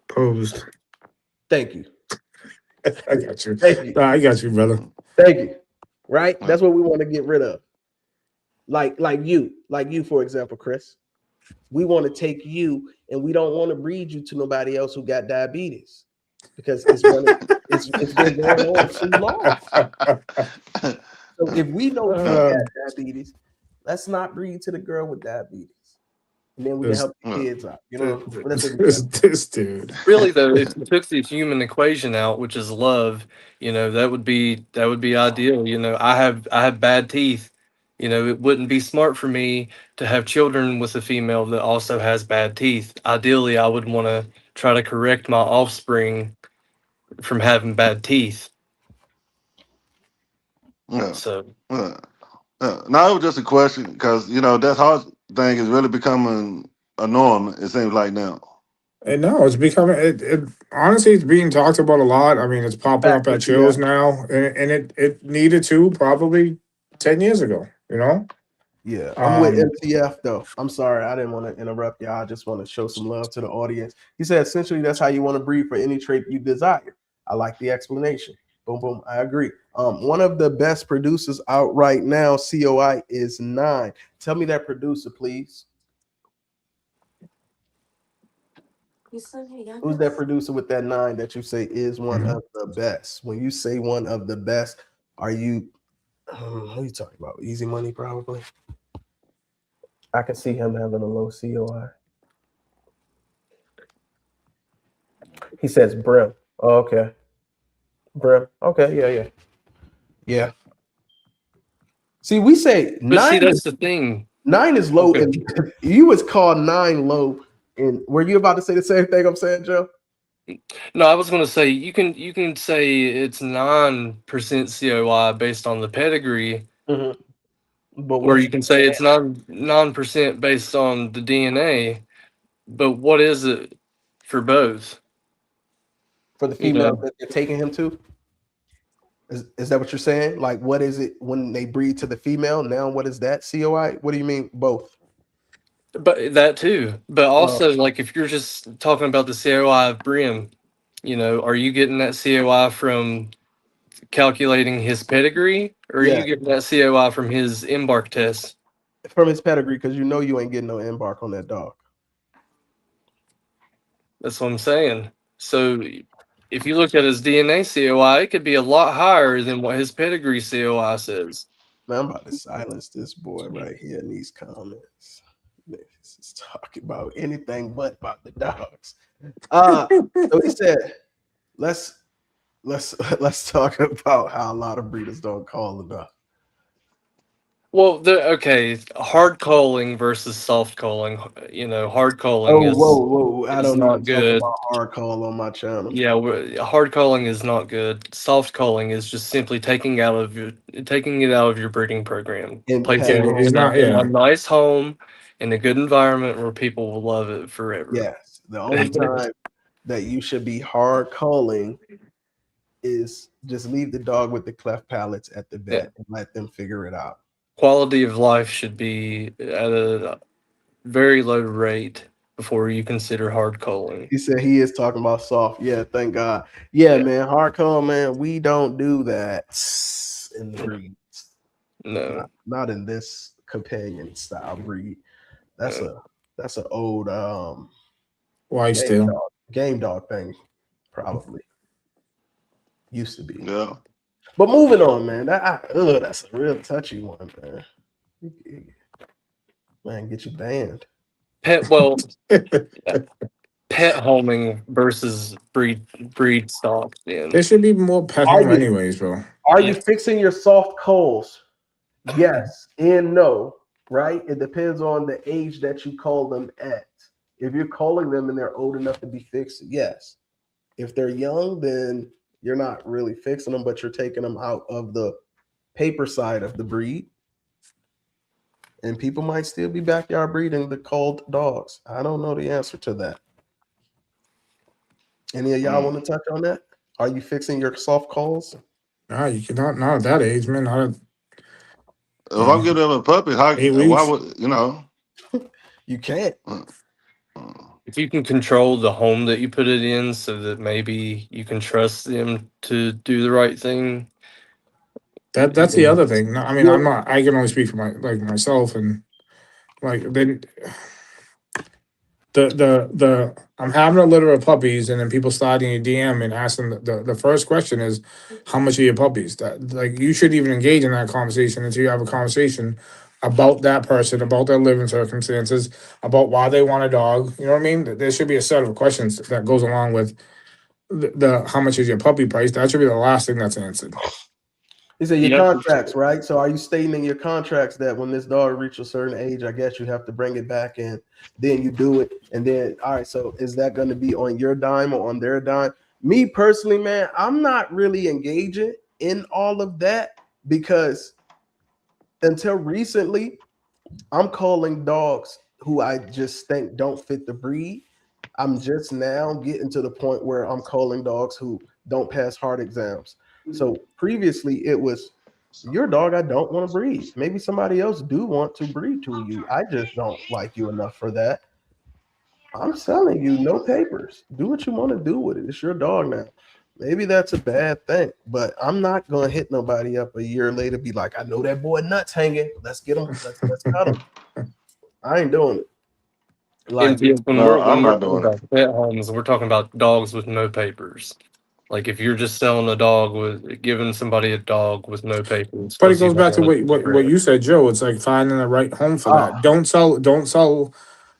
Posed. Thank you. I got you. Thank you. Nah, I got you, brother. Thank you. Right? Uh, That's what we want to get rid of. Like you, for example, Chris. We want to take you and we don't want to breed you to nobody else who got diabetes, because it's been going on too long. So if we know you Uh, got diabetes, let's not breed to the girl with diabetes. And then we can this, help the kids out. You know, but that's what we this dude. Really though, if you took the human equation out, which is love, that would be ideal. I have bad teeth. It wouldn't be smart for me to have children with a female that also has bad teeth. Ideally, I would want to try to correct my offspring from having bad teeth. yeah. So Uh, no, it was just a question because that heart thing is really becoming a norm. It seems like now. And no, it's becoming it honestly it's being talked about a lot. I mean, it's popping back up at with you. shows now, and it needed to probably 10 years ago, you know? Yeah, I'm with Um MTF though. I'm sorry, I didn't want to interrupt y'all. I just want to show some love to the audience. He said essentially that's how you want to breed for any trait you desire. I like the explanation. Boom, boom. I agree. One of the best producers out right now, COI, is 9. Tell me that producer, please. Who's that producer with that 9 that you say is one mhm. of the best? When you say one of the best, are you what are you talking about? Easy money, probably. I can see him having a low COI. He says Brim. Oh, okay. Brim. Okay, yeah. Yeah. See, we say but see, 9 is that's the thing. 9 is low, Okay. and you was called 9 low. And were you about to say the same thing I'm saying, Joe? No, I was going to say you can say it's 9% COI based on the pedigree, But or what's you can say it's 9% based on the DNA. But what is it for both? for the You female know, that they're taking him to? Is that what you're saying? Like, what is it when they breed to the female? Now, what is that COI? What do you mean both? but that too. But Uh, also, like if you're just talking about the COI of Brim, are you getting that COI from calculating his pedigree, or are you yeah, getting that COI from his embark test? from his pedigree, because you ain't getting no embark on that dog. That's what I'm saying. So if you look at his DNA COI, it could be a lot higher than what his pedigree COI says. Man, I'm about to silence this boy right here in these comments. This is talking about anything but about the dogs. So he said, let's let's talk about how a lot of breeders don't call enough. Well, okay, hard calling versus soft calling. Hard calling Oh, is whoa! I is don't even not talk good. about hard call on my channel. Yeah, hard calling is not good. Soft calling is just simply taking it out of your breeding program, In placing pet Yeah, it it's home, not. in a Yeah, nice home, in a good environment where people will love it forever. yes. The only time that you should be hard calling is just leave the dog with the cleft palates at the Yeah, vet and let them figure it out. quality of life should be at a very low rate before you consider hard calling. He said he is talking about soft. Yeah, thank God. Yeah, Yeah, man, hard call, man. We don't do that in the breeds. no, Not in this companion style breed. That's no. a that's an old wife still. game dog thing, probably used to be. Yeah. But moving on, man. That's a real touchy one, man. Man, get you banned. Well, pet homing versus breed stock. There Then should be more pet Are home, you anyways, bro. are you yeah, fixing your soft coals? Yes and no, right? It depends on the age that you call them at. If you're calling them and they're old enough to be fixed, yes. If they're young, then you're not really fixing them, but you're taking them out of the paper side of the breed. And people might still be backyard breeding the culled dogs. I don't know the answer to that. Any of y'all Mm. want to touch on that? Are you fixing your soft calls? Nah, you cannot. Not at that age, man. Not at If I'm getting them a puppy, how? 8 weeks. Why would you know? You can't. Mm, mm. if you can control the home that you put it in, so that maybe you can trust them to do the right thing. That's the Then other thing. No, I mean, I'm You're not. I can only speak for myself, and then the I'm having a litter of puppies, and then people start in your DM and asking the first question is, how much are your puppies? That, like, you shouldn't even engage in that conversation until you have a conversation about that person, about their living circumstances, about why they want a dog. You know what I mean? There should be a set of questions that goes along with the how much is your puppy price. That should be the last thing that's answered. These are your yeah, contracts, right? So are you stating in your contracts that when this dog reaches a certain age, I guess you have to bring it back and then you do it. And then, all right, so is that going to be on your dime or on their dime? Me personally, man, I'm not really engaging in all of that because until recently, I'm calling dogs who I just think don't fit the breed. I'm just now getting to the point where I'm calling dogs who don't pass hard exams. So previously it was your dog I don't want to breed. Maybe somebody else do want to breed to you. I just don't like you enough for that. I'm selling you no papers. Do what you want to do with it. It's your dog now. Maybe that's a bad thing, but I'm not gonna hit nobody up a year later. Be like, I know that boy nuts hanging. Let's get him. Let's cut him. I ain't doing it. Like, when No, we're I'm not talking doing it. about pet homes, we're talking about dogs with no papers. Like if you're just selling a dog with giving somebody a dog with no papers But it because you goes want back to to look what bread. you said, Joe. It's like finding the right home for oh, that. Don't sell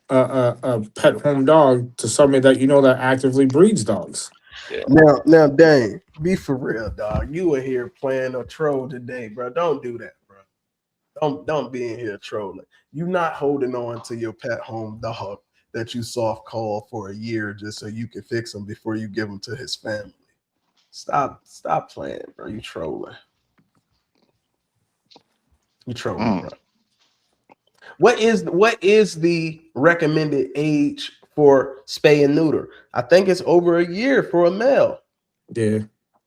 a pet home dog to somebody that you know that actively breeds dogs. Yeah. now, dang, be for real, dog. You were here playing a troll today, bro. Don't do that, bro. Don't be in here trolling. You not holding on to your pet home dog that you soft call for a year just so you can fix him before you give him to his family. Stop playing, bro. You trolling. You trolling, bro. What is the recommended age for spay and neuter? I think it's over a year for a male. Yeah.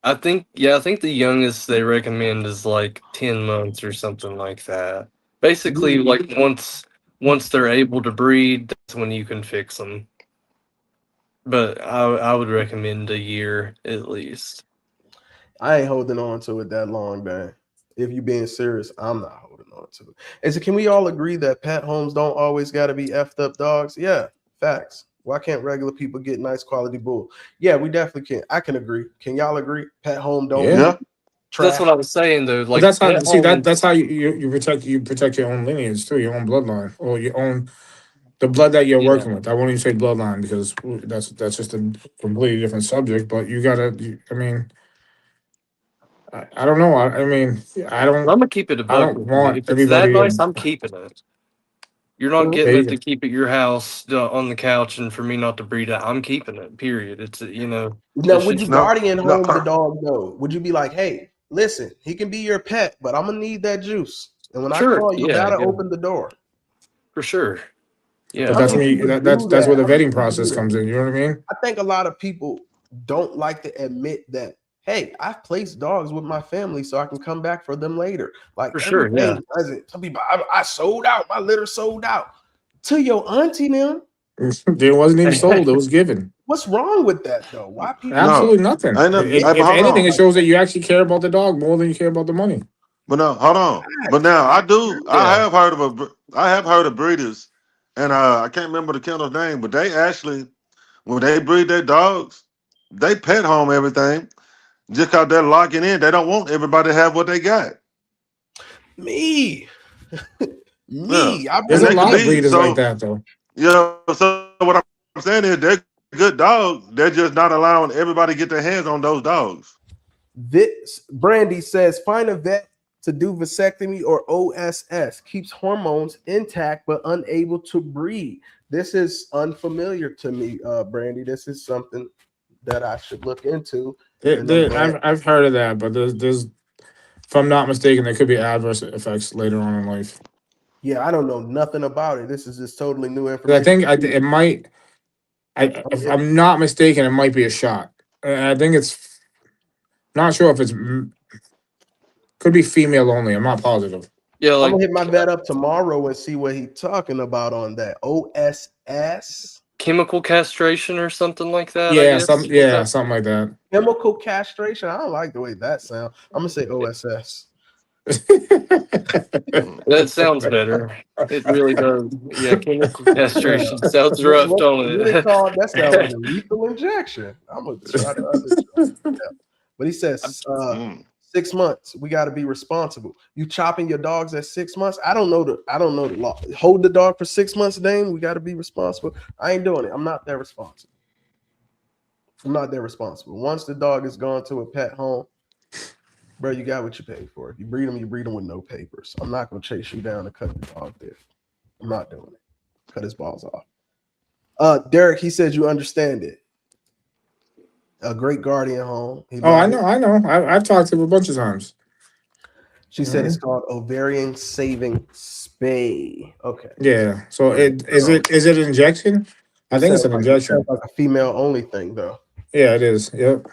I think the youngest they recommend is like 10 months or something like that. Basically, like once they're able to breed, that's when you can fix them. But I would recommend a year at least. I ain't holding on to it that long, man. If you being serious, I'm not holding on to it. And so can we all agree that pet homes don't always got to be effed up dogs? Yeah, facts. Why can't regular people get nice quality bull? Yeah, we definitely can. I can agree. Can y'all agree? Pet home don't Yeah. need Yeah. trash. That's what I was saying though. But Like that's how pet see homes, that's how you protect your own lineage too, your own bloodline, or your own the blood that you're yeah. working with. I won't even say bloodline because that's just a completely different subject. But you gotta, I mean, I don't know. I mean, I I'm don't gonna keep it a I buck don't with you. want If it's that everybody. nice, I'm keeping it. You're not There getting you it go. to keep at your house on the couch, and for me not to breed it, I'm keeping it. Period. It's you know, Now, it's would just you No. guardian No. home the dog though? Would you be like, hey, listen, he can be your pet, but I'm gonna need that juice. And when I sure. call, you Yeah, gotta yeah, open the door. for sure. But Yeah, How that's many when people do that's that? where the How many vetting people do process that? comes in. You know what I mean? I think a lot of people don't like to admit that, hey, I've placed dogs with my family so I can come back for them later. Like for sure. Yeah, everything doesn't. Some people, I sold out, my litter sold out. To your auntie now, It wasn't even sold; it was given. what's wrong with that though? Why people No. think Absolutely nothing. Ain't nothing. Hey, but If hold anything, on. it shows that you actually care about the dog more than you care about the money. But no, hold on. But facts? now I do. I yeah. have heard of I have heard of breeders, and I can't remember the kennel's name, but they actually, when they breed their dogs, they pet home everything just because they're locking in. They don't want everybody to have what they got. Me, Yeah, me. I There's and a they breed could lot of be breeders like so. that, though. You know, so what I'm saying is they're good dogs. They're just not allowing everybody to get their hands on those dogs. This Brandy says find a vet to do vasectomy or OSS. Keeps hormones intact but unable to breed. This is unfamiliar to me, Brandy. This is something that I should look into. And I'm glad. I've heard of that, but there's if I'm not mistaken, there could be adverse effects later on in life. Yeah, I don't know nothing about it. This is just totally new 'Cause information. it might. If I'm not mistaken, it might be a shot. I think it's not sure if it's could be female only. I'm not positive. Yeah, I'm like gonna hit my vet up tomorrow and see what he's talking about on that OSS. chemical castration or something like that. I guess. Is that Something like that. Chemical castration. I don't like the way that sounds. I'm gonna say OSS. that sounds better? It really does. Yeah, chemical Yeah. castration sounds rough, What don't it called? That sounds like it? a lethal injection. I'm gonna try the other joint. Yeah. But he says Mm. 6 months. We got to be responsible. You chopping your dogs at 6 months? I don't know the law. Hold the dog for 6 months, Dame. We got to be responsible. I ain't doing it. I'm not that responsible. I'm not that responsible. Once the dog is gone to a pet home, bro, you got what you paid for. If you breed them, you breed them with no papers. I'm not gonna chase you down and cut the dog dead. I'm not doing it. Cut his balls off. Derek, he said you understand it. A great guardian home. He Oh, I loves it. know, I know. I've talked to him a bunch of times. She said it's called ovarian saving spay. Okay. Yeah. So So is it injection? I think it's an it sounds injection. like a female only thing though. Yeah, it is. Yep.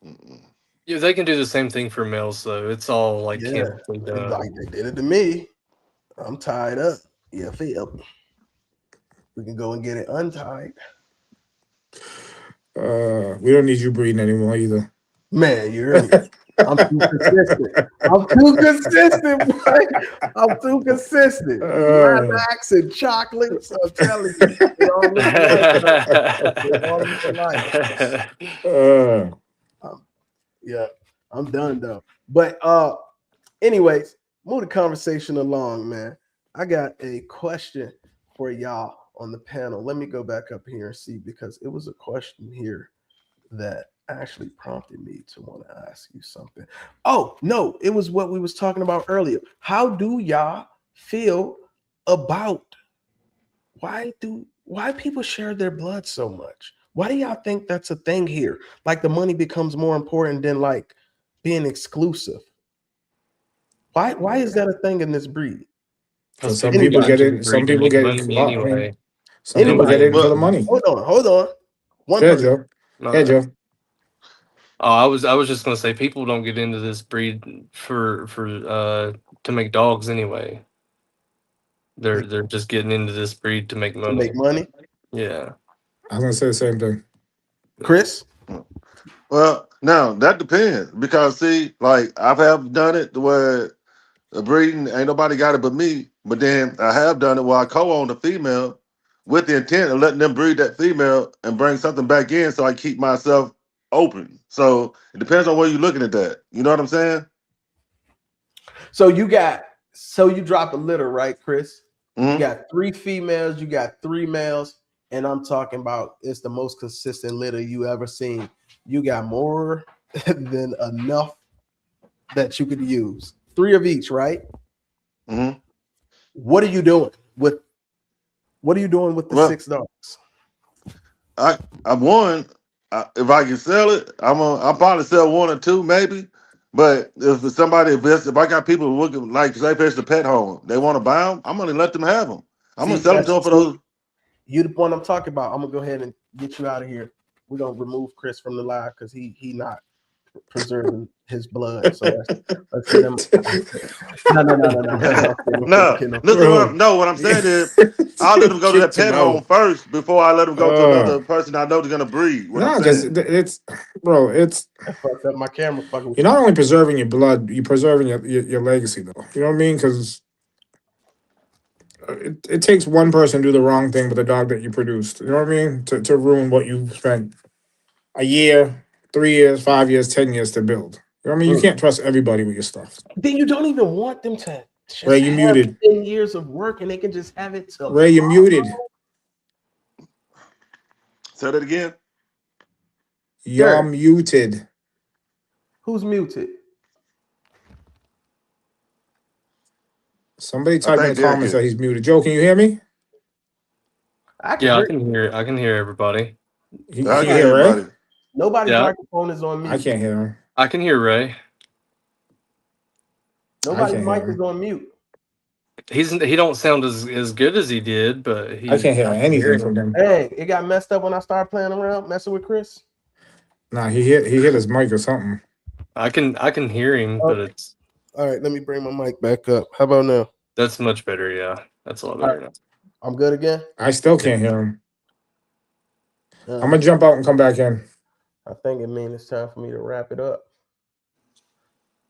Mm-mm. Yeah, they can do the same thing for males though. It's all like Yeah. chemically It's done. like they did it to me. I'm tied up. You feel me? We can go and get it untied. We don't need you breeding anymore either. Man, you hear me? I'm too consistent. I'm too consistent, boy. I'm too consistent. Lilacs and chocolates. I'm telling you, they all look alike. They all look alike. uh, Yeah, I'm done though. But anyways, move the conversation along, man. I got a question for y'all on the panel. Let me go back up here and see because it was a question here that actually prompted me to want to ask you something. Oh, no, it was what we was talking about earlier. How do y'all feel about why people share their blood so much? Why do y'all think that's a thing here? Like the money becomes more important than like being exclusive. Why is that a thing in this breed? Because Because some people people get get into the it. Some breed to people make get it. money I mean, anyway. some people get Anybody? it for the But money. Hold on. One Yeah, person. Joe. No, Yeah, Joe. oh, I was just gonna say people don't get into this breed for to make dogs anyway. They're just getting into this breed to make To money. make money. Yeah. I was gonna say the same thing. Chris? well, now that depends because see, like I've have done it where the breeding ain't nobody got it but me. But then I have done it where I co-own the female with the intent of letting them breed that female and bring something back in, so I keep myself open. So it depends on where you're looking at that. You know what I'm saying? So you drop a litter, right, Chris? You Mm-hmm. got 3 females, you got 3 males, and I'm talking about it's the most consistent litter you ever seen. You got more than enough that you could use. 3 of each, right? Mm-hmm. What are you doing with the Well, 6 dogs? I won. If I can sell it, I'll probably sell 1 or 2 maybe. But if somebody invests, if I got people looking like say if it's a pet home, they want to buy them, I'm gonna let them have them. I'm gonna See, sell them to them for those. you the one I'm talking about. I'm gonna go ahead and get you out of here. We're gonna remove Chris from the live because he not preserving his blood. So let's get him. No. No, listen. Bro. What I'm saying is, I'll let them go to that Kicked him pet home out. first before I let them go to Uh, another person I know they're gonna breed. What I'm no, because saying. it's, bro. It's I fucked up my camera. Fucking with you're you. not only preserving your blood, you're preserving your legacy, though. You know what I mean? Because it takes one person to do the wrong thing with the dog that you produced. You know what I mean? To ruin what you spent a year, 3 years, 5 years, 10 years to build. You know what I mean? You can't trust everybody with your stuff. Then you don't even want them to Ray, just you have muted. 10 years of work and they can just have it till Ray, you muted. Say that again. You're Derek. muted. Who's muted? Somebody I type in the think Derek comments that is. he's muted. Joe, can you hear me? I can Yeah, hear. I can hear everybody. I He can can Nobody, hear hear Ray. everybody. nobody's Yeah, microphone is on I mute. can't hear him. I can hear Ray. I Nobody's can't hear mic is him. on mute. He don't sound as good as he did, but I can't hear I can hear anything from him. him. Hey, it got messed up when I started playing around, messing with Chris. Nah, he hit his mic or something. I can hear him, Oh, but it's all right, let me bring my mic back up. How about now? that's much better. Yeah, that's a lot All right, better now. I'm good again. I still can't hear him. All I'm right. gonna jump out and come back in. I think it means it's time for me to wrap it up.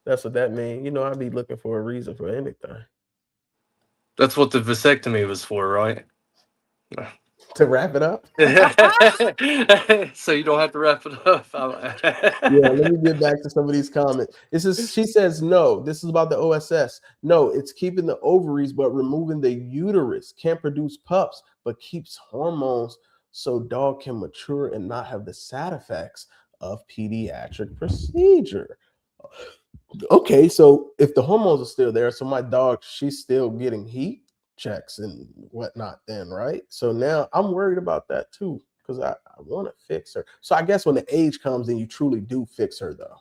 That's what that means. You know, I'd be looking for a reason for anything. That's what the vasectomy was for, right? To wrap it up? So you don't have to wrap it up. Yeah, let me get back to some of these comments. She says no. This is about the OSS. No, it's keeping the ovaries but removing the uterus. Can't produce pups but keeps hormones so dog can mature and not have the side effects of pediatric procedure. Okay, so if the hormones are still there, so my dog, she's still getting heat checks and whatnot, then, right? So now I'm worried about that too, because I want to fix her. So I guess when the age comes, then you truly do fix her, though.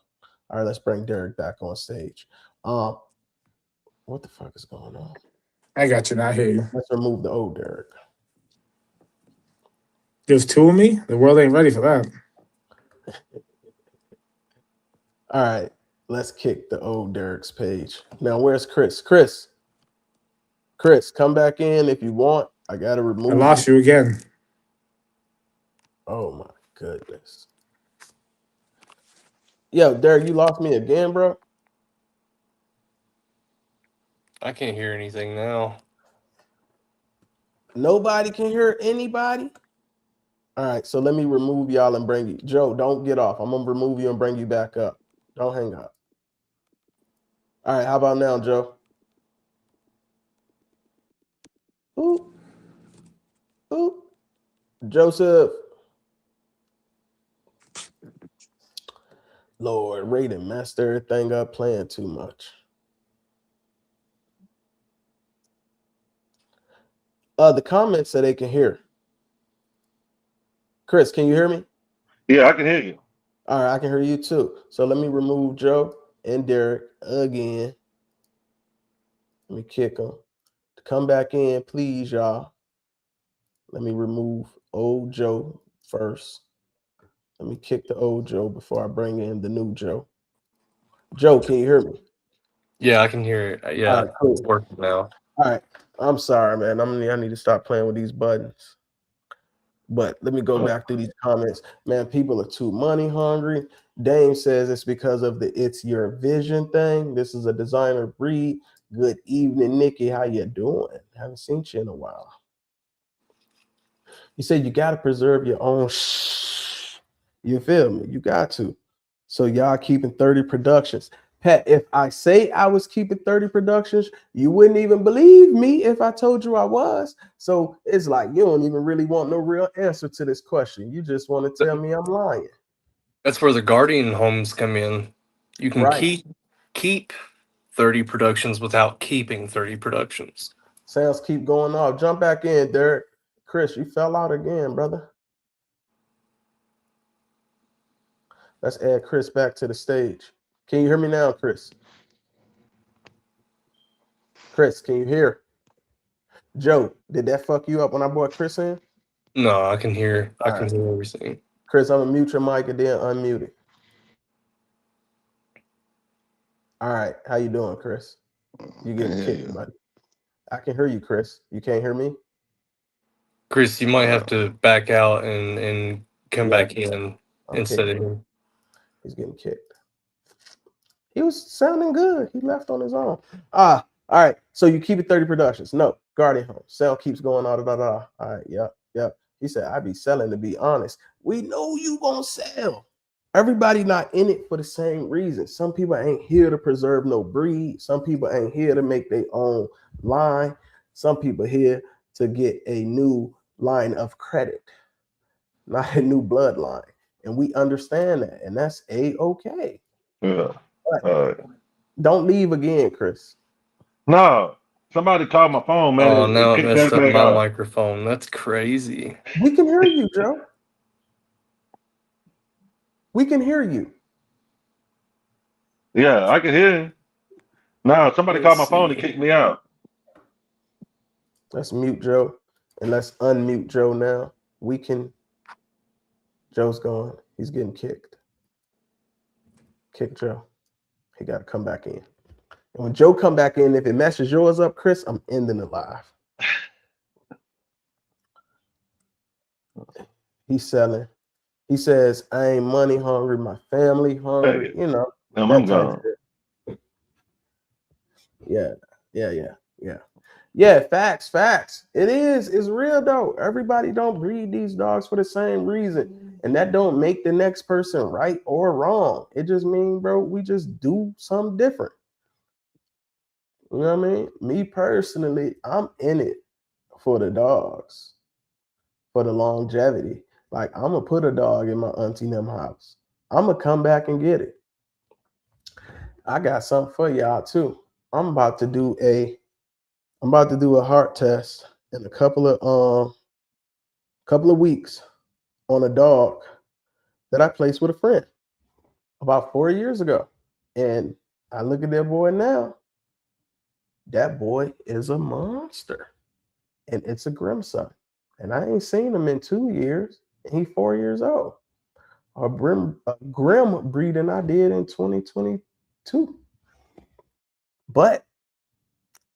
All right, let's bring Derek back on stage. What the fuck is going on? I got you now. I hear you. Let's remove the old Derek. There's 2 of me. The world ain't ready for that. All right, let's kick the old Derek's page. Now, where's Chris? Chris, come back in if you want. I gotta I remove lost you again. Oh my goodness. Yo, Derek, you lost me again, bro. I can't hear anything now. Nobody can hear anybody. All right, so let me remove y'all and bring you. Joe, don't get off. I'm gonna remove you and bring you back up. Don't hang up. All right, how about now, Joe? Ooh, ooh. Joseph. Lord, Raiden messed everything up playing too much. The comments say they can hear. Chris, can you hear me? Yeah, I can hear you. All right, I can hear you too. So let me remove Joe and Derek again. Let me kick them. Come back in, please, y'all. Let me remove old Joe first. Let me kick the old Joe before I bring in the new Joe. Joe, can you hear me? Yeah, I can hear it. All Yeah, right, cool. it's working now. All right. I'm sorry, man. I need to stop playing with these buttons. But let me go back through these comments. Man, people are too money hungry. Dame says it's because of the It's Your Vision thing. This is a designer breed. Good evening, Nikki. How you doing? Haven't seen you in a while. You said you got to preserve your own You feel me? You got to. So y'all keeping 30 productions. Pat, if I say I was keeping 30 productions, you wouldn't even believe me if I told you I was. So it's like you don't even really want no real answer to this question. You just want to tell me I'm lying. That's where the Guardian homes come in. You can Right. keep 30 productions without keeping 30 productions. Sounds keep going off. Jump back in, Derek. Chris, you fell out again, brother. Let's add Chris back to the stage. Can you hear me now, Chris? Chris, can you hear? Joe, did that fuck you up when I brought Chris in? No, I can hear. I All can right. hear everything. Chris, I'm gonna mute your mic and then unmute it. All right. How you doing, Chris? You getting Can't hear kicked, you. buddy. I can hear you, Chris. You can't hear me? Chris, you might have to back out and come Yeah, back in I'm instead kicking of him. him. He's getting kicked. He was sounding good. He left on his own. All right. So you keep it 30 productions. No, Guardian Home. Sell keeps going on. All right. Yep. He said, I be selling to be honest. We know you gonna sell. Everybody not in it for the same reason. Some people ain't here to preserve no breed. Some people ain't here to make their own line. Some people here to get a new line of credit, not a new bloodline. And we understand that. And that's a-okay. Yeah. Don't leave again, Chris. No, somebody called my phone, man. Oh, It now it kicked messed that up back my out. microphone. That's crazy. We can hear you, Joe. We can hear you. Yeah, I can hear you. No, somebody called my Let's phone and see. kicked me out. Let's mute Joe and let's unmute Joe now. We can. Joe's gone. He's getting kicked. Kick Joe. He got to come back in. And when Joe come back in, if it messes yours up, Chris, I'm ending the live. He's selling. He says, I ain't money hungry, my family hungry, Hey, that I'm type gone. shit. Yeah. Yeah, facts. It is. It's real though. Everybody don't breed these dogs for the same reason. And that don't make the next person right or wrong. It just means, bro, we just do something different. You know what I mean? Me personally, I'm in it for the dogs, for the longevity. Like I'm gonna put a dog in my auntie them house. I'm gonna come back and get it. I got something for y'all too. I'm about to do a heart test in a couple of weeks on a dog that I placed with a friend about 4 years ago. And I look at that boy now. That boy is a monster. And it's a Grim son. And I ain't seen him in 2 years. And he's 4 years old. A Grim breeding I did in 2022. But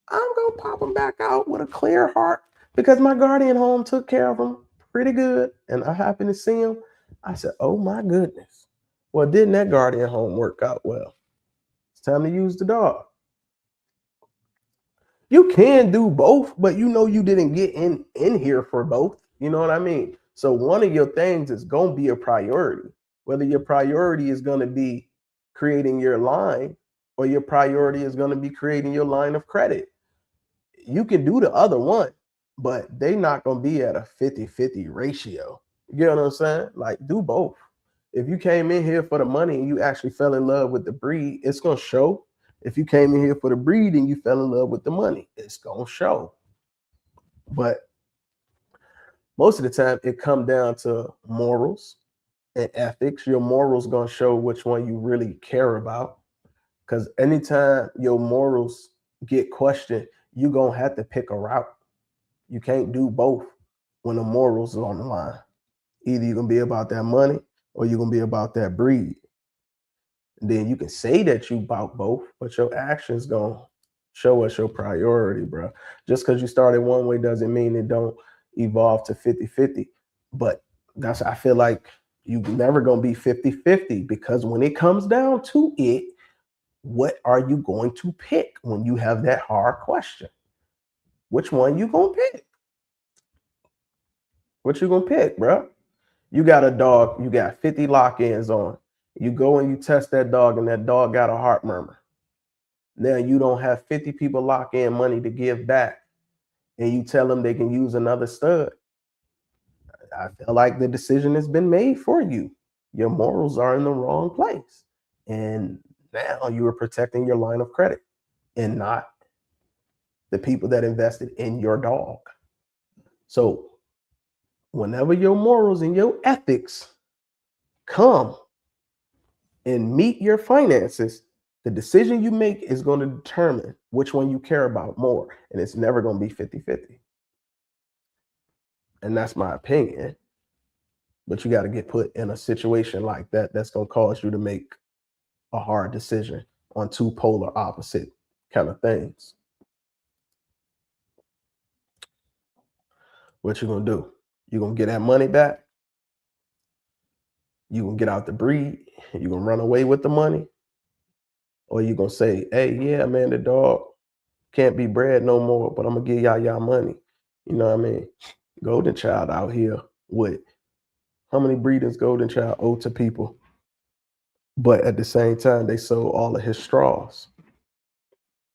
I'm gonna pop him back out with a clear heart because my guardian home took care of him pretty good. And I happened to see him. I said, oh my goodness. Well, didn't that guardian home work out well? It's time to use the dog. You can do both, but you didn't get in here for both. You know what I mean? So one of your things is gonna be a priority. Whether your priority is gonna be creating your line or your priority is gonna be creating your line of credit. You can do the other one, but they not gonna be at a 50-50 ratio. You get what I'm saying? Like do both. If you came in here for the money and you actually fell in love with the breed, it's gonna show. If you came in here for the breed and you fell in love with the money, it's gonna show. But most of the time it come down to morals and ethics. Your morals gonna show which one you really care about. Because anytime your morals get questioned, you gonna have to pick a route. You can't do both when the morals are on the line. Either you're gonna be about that money or you're gonna be about that breed. And then you can say that you about both, but your actions gonna show us your priority, bro. Just because you started one way doesn't mean it don't evolve to 50-50. But that's, I feel like you never gonna be 50-50, because when it comes down to it, what are you going to pick when you have that hard question? Which one you gonna pick? What you gonna pick, bro? You got a dog, you got 50 lock-ins on. You go and you test that dog, and that dog got a heart murmur. Now you don't have 50 people lock in money to give back, and you tell them they can use another stud. I feel like the decision has been made for you. Your morals are in the wrong place. And now you are protecting your line of credit and not the people that invested in your dog. So whenever your morals and your ethics come and meet your finances, the decision you make is going to determine which one you care about more. And it's never going to be 50-50. And that's my opinion. But you got to get put in a situation like that that's going to cause you to make a hard decision on two polar opposite kind of things. What you going to do? You going to get that money back? You going to get out the breed? You going to run away with the money? Or you going to say, hey, yeah, man, the dog can't be bred no more, but I'm going to give y'all money. You know what I mean? Golden Child out here with how many breedings Golden Child owe to people? But at the same time, they sold all of his straws.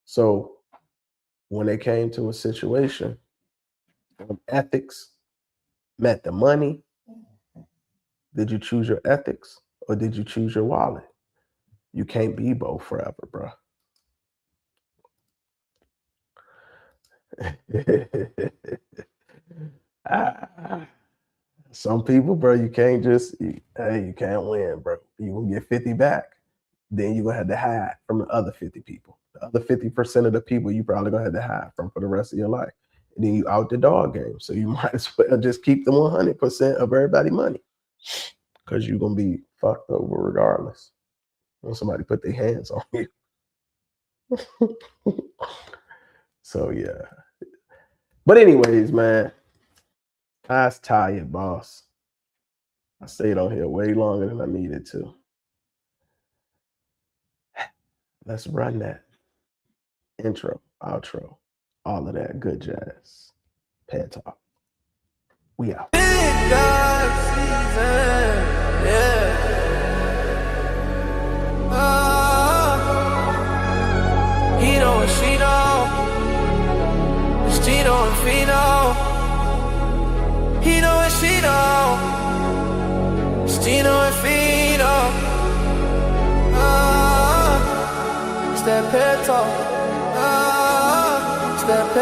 So when they came to a situation, ethics met the money. Did you choose your ethics or did you choose your wallet? You can't be both forever, bro. Some people, bro, you can't just, you can't win, bro. You gonna get 50 back. Then you're gonna have to hide from the other 50 people. The other 50% of the people you probably gonna have to hide from for the rest of your life. And then you out the dog game. So you might as well just keep the 100% of everybody's money, because you're gonna be fucked over regardless when somebody put their hands on you. So yeah. But anyways, man, I was tired, boss. I stayed on here way longer than I needed to. Let's run that intro, outro, all of that good jazz. Ped Talk. We out. He know and she know. It's Gino and Fino. He know and she know. It's Gino and Fino. It's that Ped Talk. It's that Ped